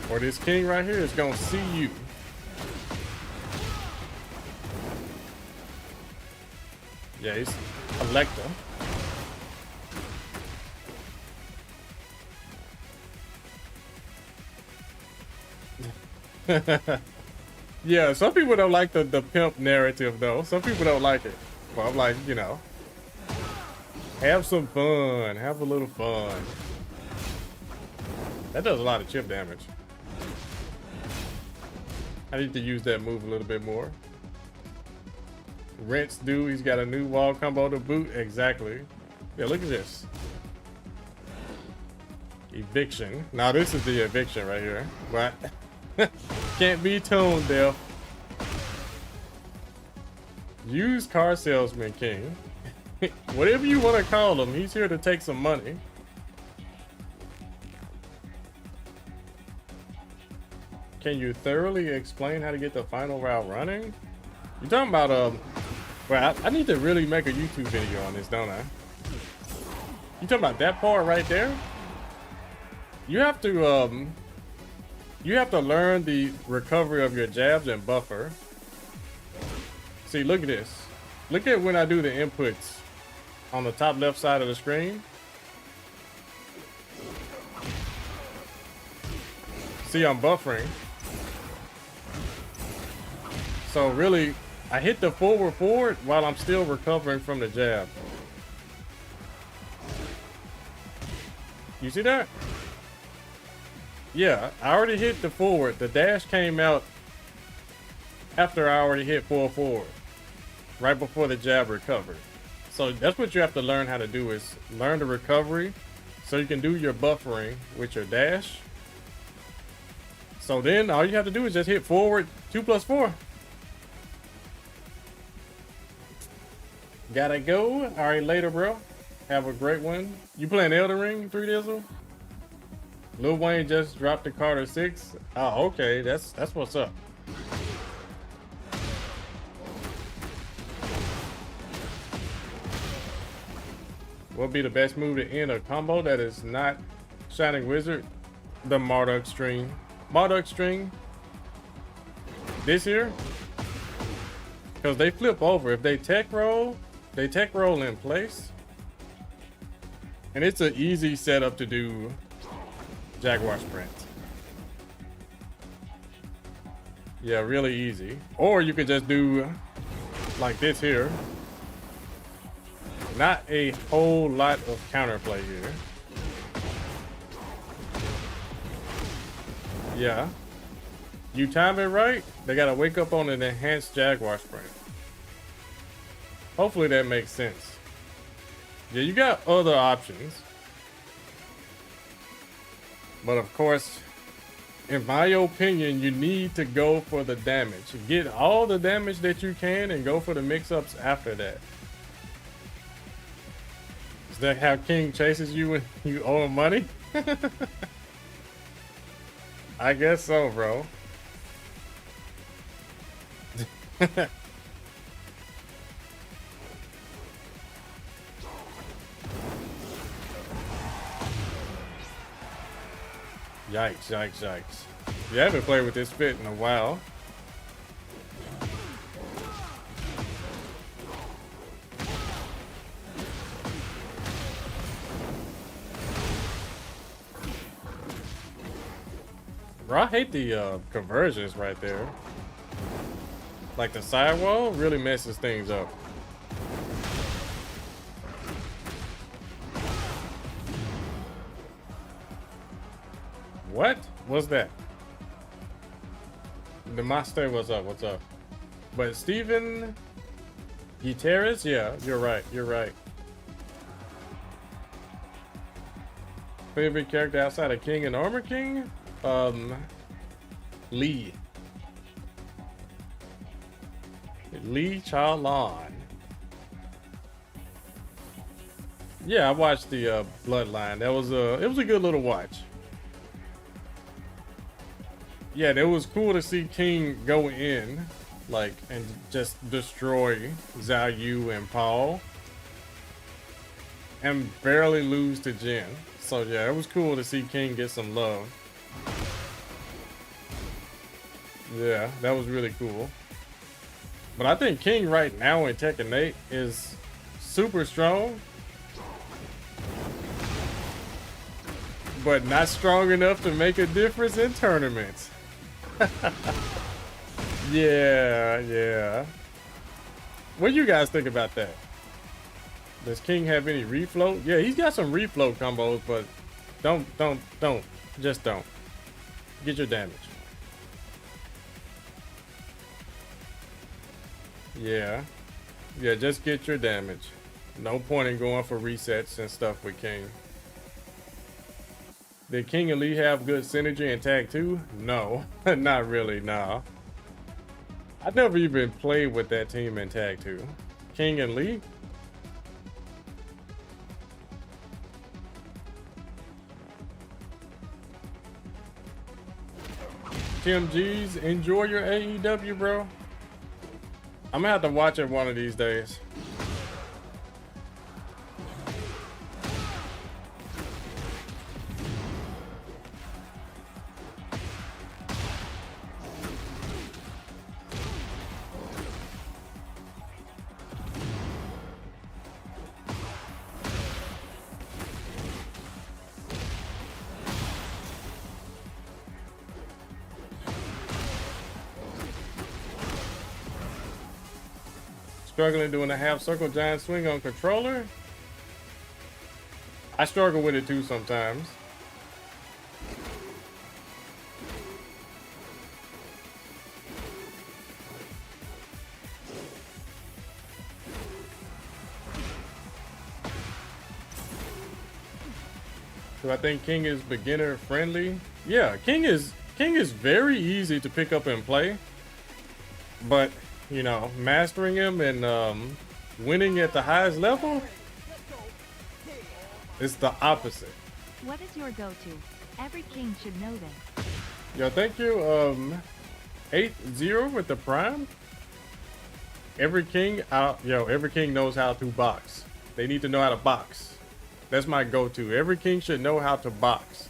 Or this king right here is going to see you. Yeah, he's a collector. Yeah, some people don't like the pimp narrative though. Some people don't like it. But I'm like, you know, have some fun. Have a little fun. That does a lot of chip damage. I need to use that move a little bit more. Rents due. He's got a new wall combo to boot. Exactly. Yeah, look at this. Eviction. Now this is the eviction right here. But can't be tone deaf. Used car salesman king. Whatever you want to call him, he's here to take some money. Can you thoroughly explain how to get the final route running? You talking about well, I need to really make a YouTube video on this, don't I? You talking about that part right there? You have to learn the recovery of your jabs and buffer. See, look at this. Look at when I do the inputs on the top left side of the screen. See, I'm buffering. So really, I hit the forward while I'm still recovering from the jab. You see that? Yeah, I already hit the forward. The dash came out after I already hit full forward, right before the jab recovered. So that's what you have to learn how to do, is learn the recovery so you can do your buffering with your dash. So then all you have to do is just hit forward 2+4. Gotta go. All right, later, bro. Have a great one. You playing Elden Ring 3 Dizzle? Lil Wayne just dropped the Carter 6. Oh, okay. That's what's up. What would be the best move to end a combo that is not Shining Wizard? The Marduk string. Marduk string. This here. Because they flip over. If they tech roll in place. And it's an easy setup to do Jaguar sprint. Yeah, really easy. Or you could just do like this here. Not a whole lot of counterplay here. Yeah. You time it right, they gotta wake up on an enhanced Jaguar sprint. Hopefully that makes sense. Yeah, you got other options. But of course, in my opinion, you need to go for the damage. Get all the damage that you can and go for the mix-ups after that. Is that how King chases you when you owe him money? I guess so, bro. Yikes, yikes, yikes. You haven't played with this fit in a while. Bro, I hate the conversions right there. Like the sidewall really messes things up. What was that? The master, what's up? What's up? But Steven Gutierrez, yeah, you're right. You're right. Favorite character outside of King and Armor King? Lee Cha-Lan. Yeah, I watched the Bloodline. That was it was a good little watch. Yeah, it was cool to see King go in, like, and just destroy Zhao Yu and Paul, and barely lose to Jin. So yeah, it was cool to see King get some love. Yeah, that was really cool. But I think King right now in Tekken 8 is super strong, but not strong enough to make a difference in tournaments. Yeah. What do you guys think about that? Does King have any refloat? Yeah, he's got some refloat combos, but just don't. Get your damage. Yeah, just get your damage. No point in going for resets and stuff with King. Did King and Lee have good synergy in Tag 2? No, not really, nah. I never even played with that team in Tag 2. King and Lee? Tim G's, enjoy your AEW, bro. I'm gonna have to watch it one of these days. struggling doing a half circle giant swing on controller. I struggle with it too sometimes. So I think King is beginner friendly. Yeah, King is very easy to pick up and play. But, you know, mastering him and winning at the highest level is the opposite. What is your go-to? Every king should know this. Yo, thank you, 8-0 with the prime. Every king knows how to box. They need to know how to box. That's my go-to. Every king should know how to box.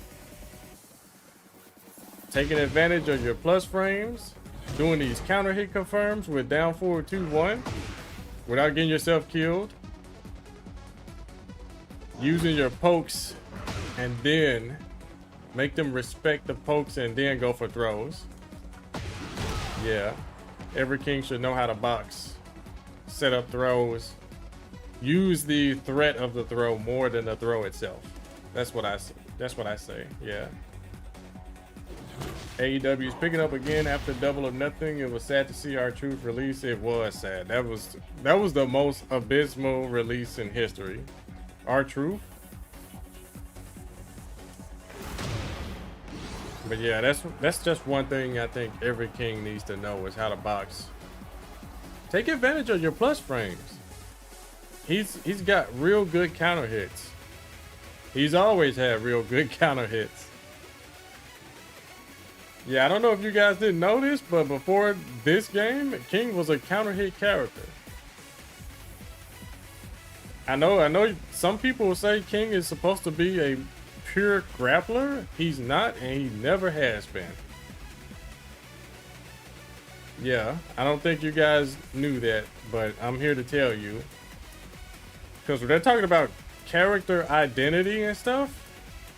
Taking advantage of your plus frames, doing these counter hit confirms with down forward 2-1 without getting yourself killed. Using your pokes and then make them respect the pokes and then go for throws. Yeah, every king should know how to box, set up throws, use the threat of the throw more than the throw itself. That's what I say. Yeah. AEW is picking up again after Double or Nothing. It was sad to see R-Truth release. It was sad. That was the most abysmal release in history. R-Truth. But yeah, that's just one thing I think every king needs to know is how to box. Take advantage of your plus frames. He's got real good counter hits. He's always had real good counter hits. Yeah, I don't know if you guys didn't know this, but before this game, King was a counter hit character. I know some people will say King is supposed to be a pure grappler. He's not, and he never has been. Yeah, I don't think you guys knew that, but I'm here to tell you. Because when they're talking about character identity and stuff,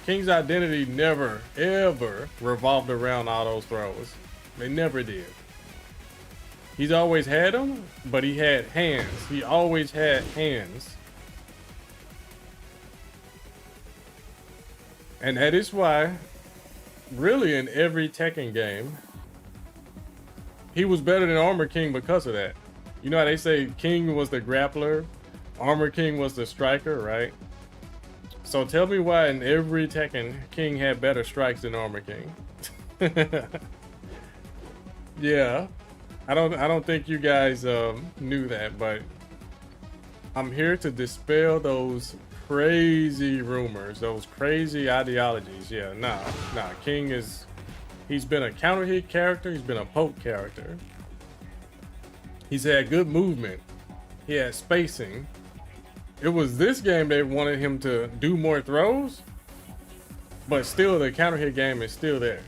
King's identity never, ever revolved around all those throws. They never did. He's always had them, but he had hands. He always had hands. And that is why, really in every Tekken game, he was better than Armor King because of that. You know how they say King was the grappler, Armor King was the striker, right? So tell me why in every Tekken, King had better strikes than Armor King. Yeah, I don't think you guys knew that, but I'm here to dispel those crazy rumors, those crazy ideologies. Yeah, nah, King he's been a counter hit character, he's been a poke character. He's had good movement, he had spacing. It was this game they wanted him to do more throws, but still the counter hit game is still there.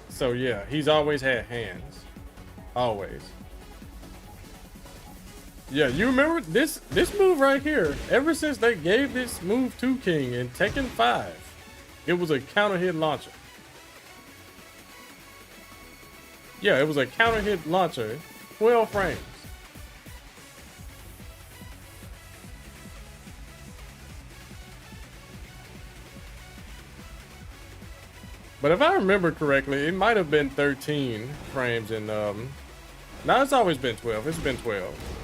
So yeah, he's always had hands, always. Yeah, you remember this move right here? Ever since they gave this move to King in Tekken 5, it was a counter hit launcher. Yeah, it was a counter hit launcher, 12 frames. But if I remember correctly, it might have been 13 frames and no, it's always been 12. It's been 12.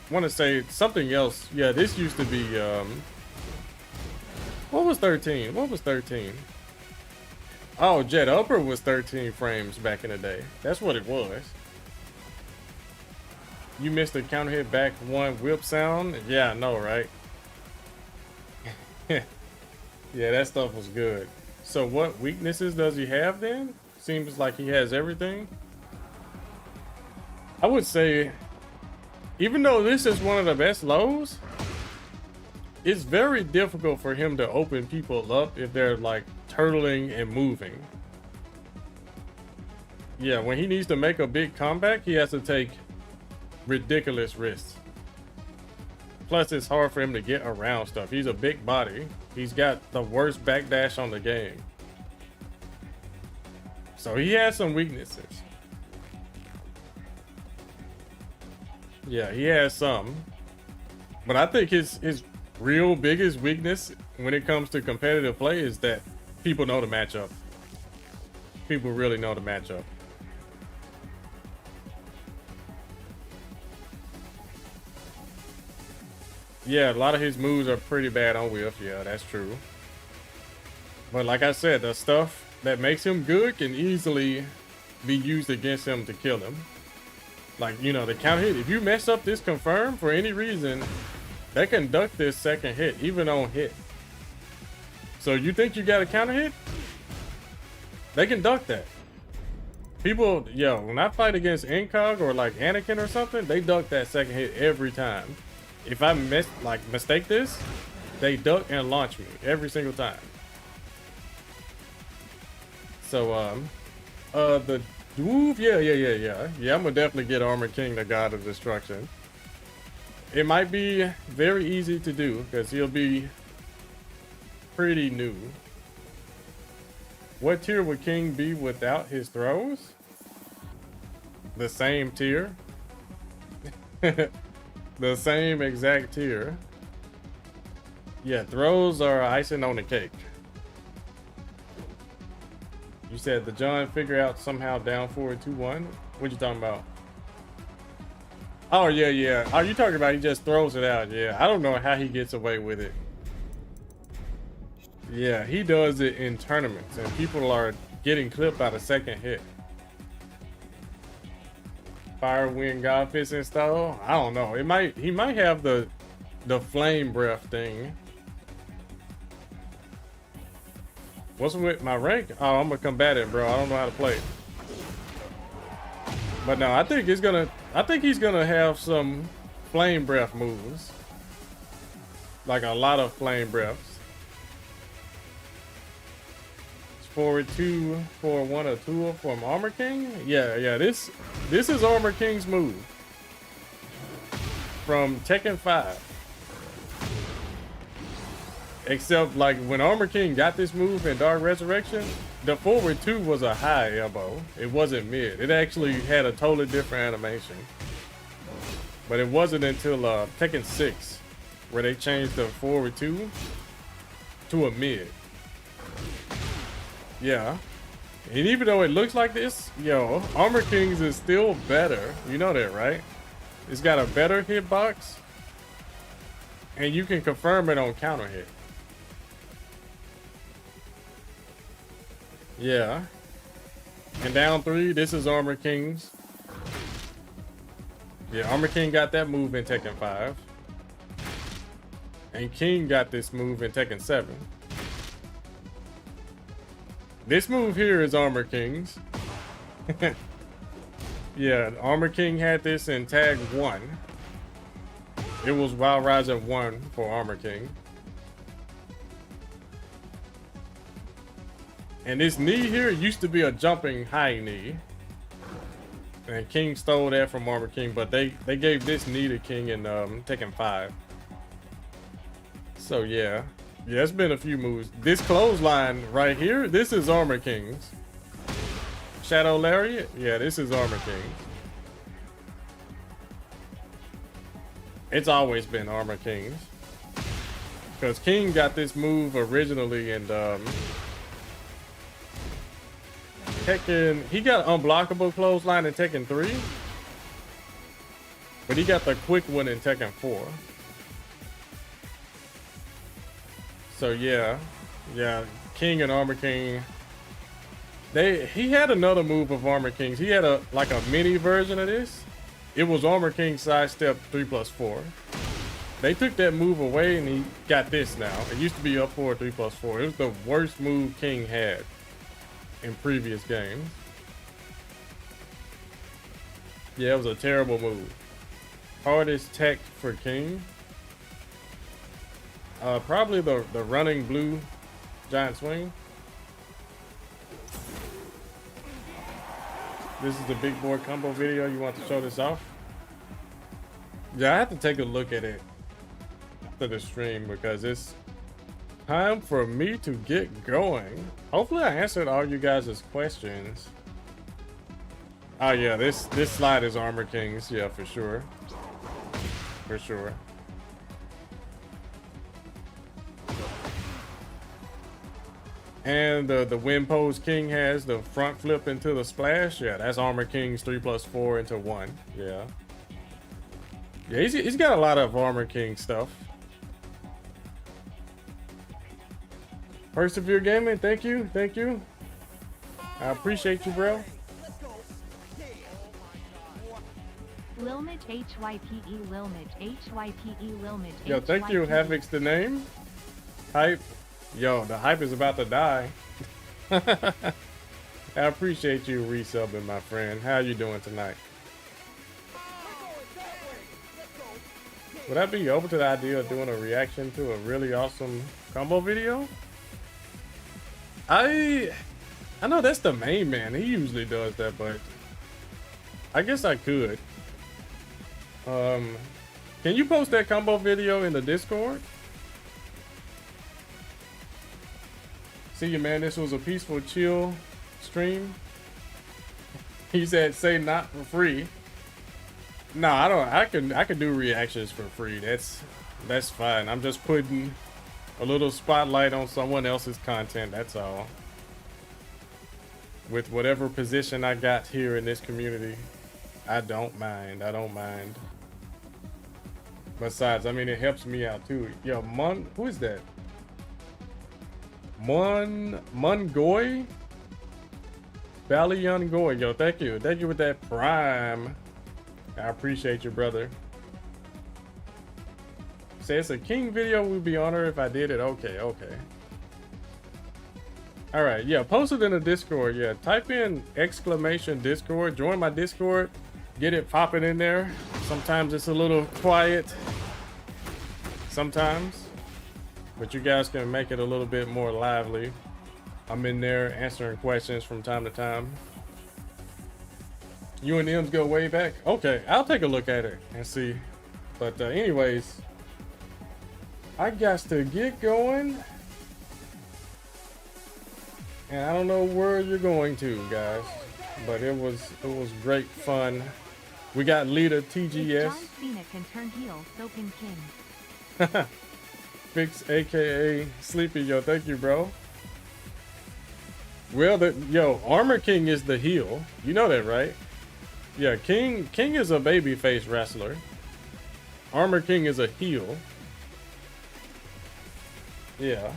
I want to say something else. Yeah, this used to be what was 13? What was 13? Oh, Jet Upper was 13 frames back in the day. That's what it was. You missed the counter hit back one whip sound. Yeah, I know, right? Yeah, that stuff was good. So what weaknesses does he have then? Seems like he has everything. I would say, even though this is one of the best lows, it's very difficult for him to open people up if they're like turtling and moving. Yeah, when he needs to make a big comeback, he has to take ridiculous risks. Plus, it's hard for him to get around stuff. He's a big body. He's got the worst backdash on the game. So he has some weaknesses. Yeah, he has some. But I think his real biggest weakness when it comes to competitive play is that people know the matchup. People really know the matchup. Yeah, a lot of his moves are pretty bad on whiff. Yeah, that's true. But like I said, the stuff that makes him good can easily be used against him to kill him. Like, you know, the counter hit. If you mess up this confirm for any reason, they can duck this second hit, even on hit. So you think you got a counter hit? They can duck that. People, yo, when I fight against Incog or like Anakin or something, they duck that second hit every time. If I mistake this, they duck and launch me every single time. So, the move, yeah, I'm gonna definitely get Armor King, the God of Destruction. It might be very easy to do because he'll be pretty new. What tier would King be without his throws? The same tier. The same exact tier. Yeah, throws are icing on the cake. You said the John figure out somehow down 4-2-1. What you talking about? Oh yeah. Oh, you talking about he just throws it out? Yeah, I don't know how he gets away with it. Yeah, he does it in tournaments, and people are getting clipped by the second hit. Fire, wind, God fist install. I don't know. He might have the flame breath thing. What's with my rank? Oh, I'm a combatant, bro. I don't know how to play. But no, I think he's gonna have some flame breath moves. Like a lot of flame breaths. Forward 2, forward 1 or 2 from Armor King. Yeah. This is Armor King's move from Tekken 5. Except like when Armor King got this move in Dark Resurrection, the forward 2 was a high elbow. It wasn't mid. It actually had a totally different animation. But it wasn't until Tekken 6 where they changed the forward 2 to a mid. Yeah. And even though it looks like this, yo, Armor King's is still better. You know that, right? It's got a better hitbox. And you can confirm it on counter hit. Yeah. And down 3, this is Armor King's. Yeah, Armor King got that move in Tekken 5. And King got this move in Tekken 7. This move here is Armor King's. Yeah, Armor King had this in tag 1. It was Wild Rising 1 for Armor King. And this knee here used to be a jumping high knee. And King stole that from Armor King, but they gave this knee to King in Tekken 5. So yeah. Yeah, it's been a few moves. This clothesline right here, this is Armor King's. Shadow Lariat, yeah, this is Armor King's. It's always been Armor King's. Because King got this move originally in Tekken. He got unblockable clothesline in Tekken 3. But he got the quick one in Tekken 4. So yeah, King and Armor King. He had another move of Armor King's. He had a mini version of this. It was Armor King sidestep 3+4. They took that move away and he got this now. It used to be up 4 3+4. It was the worst move King had in previous games. Yeah, it was a terrible move. Hardest tech for King. Probably the running blue giant swing. This is the big boy combo video. You want to show this off? Yeah, I have to take a look at it after the stream because it's time for me to get going. Hopefully I answered all you guys' questions. Oh yeah, this slide is Armor King's, yeah, for sure. for sure. And the wind pose King has, the front flip into the splash. Yeah, that's Armor King's 3+4 into 1. Yeah. Yeah, he's got a lot of Armor King stuff. Persevere Gaming, thank you, thank you. I appreciate you, bro. Lilmage HYPE Lilmage HYPE Lilmage. Yo, thank you, Havoc's the name. Hype. Yo, the hype is about to die. I appreciate you resubbing, my friend. How you doing tonight? Would I be open to the idea of doing a reaction to a really awesome combo video? I know that's the main man. He usually does that, but I guess I could. Can you post that combo video in the Discord? See you, man. This was a peaceful, chill stream. He said, "Say not for free." No, I don't. I can do reactions for free. That's fine. I'm just putting a little spotlight on someone else's content. That's all. With whatever position I got here in this community, I don't mind. I don't mind. Besides, I mean, it helps me out too. Yo, who is that? Mungoy? Ballyungoy. Yo, thank you. Thank you with that prime. I appreciate you, brother. Say it's a King video. We'd be honored if I did it. Okay, okay. All right, yeah, post it in the Discord. Yeah, type in exclamation Discord. Join my Discord. Get it popping in there. Sometimes it's a little quiet. Sometimes. But you guys can make it a little bit more lively. I'm in there answering questions from time to time. You and M's go way back? Okay, I'll take a look at it and see. But anyways, I got to get going. And I don't know where you're going to, guys. But it was great fun. We got Lita TGS. John Cena can turn heel, so can King. Fix aka Sleepy, yo, thank you, bro. Well, yo, Armor King is the heel. You know that, right? Yeah, King is a babyface wrestler. Armor King is a heel. Yeah.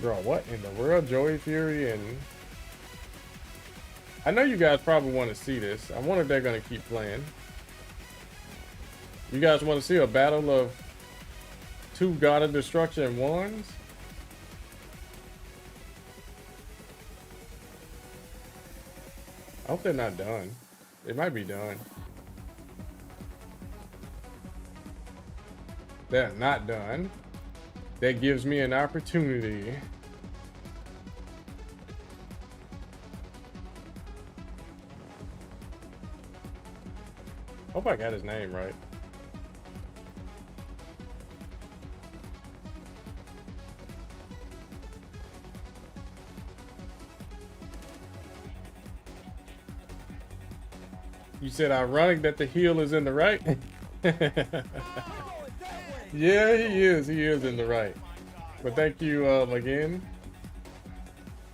Bro, what in the world? Joey Fury and... I know you guys probably want to see this. I wonder if they're going to keep playing. You guys want to see a battle of two God of Destruction ones? I hope they're not done. They might be done. They're not done. That gives me an opportunity. Hope I got his name right. You said ironic that the heel is in the right? Yeah, he is in the right. But thank you again.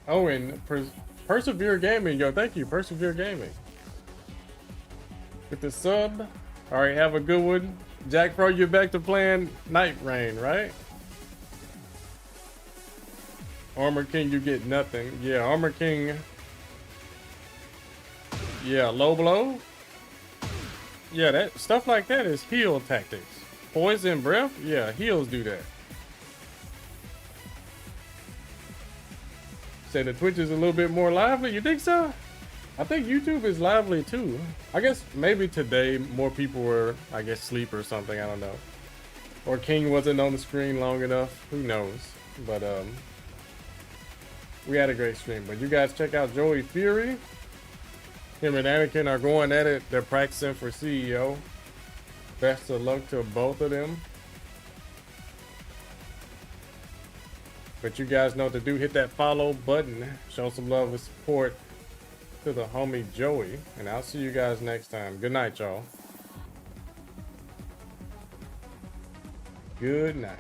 Oh, and Persevere Gaming, yo, thank you, Persevere Gaming. With the sub. Alright, have a good one. Jack Pro, you're back to playing Nightreign, right? Armor King, you get nothing. Yeah, Armor King. Yeah, low blow. Yeah, that stuff like that is heal tactics. Poison breath? Yeah, heals do that. Say the Twitch is a little bit more lively. You think so? I think YouTube is lively too. I guess maybe today more people were, I guess, asleep or something. I don't know. Or King wasn't on the screen long enough. Who knows? But we had a great stream. But you guys check out Joey Fury. Him and Anakin are going at it. They're practicing for CEO. Best of luck to both of them. But you guys know what to do. Hit that follow button. Show some love and support. to the homie Joey, and I'll see you guys next time. Good night, y'all. Good night.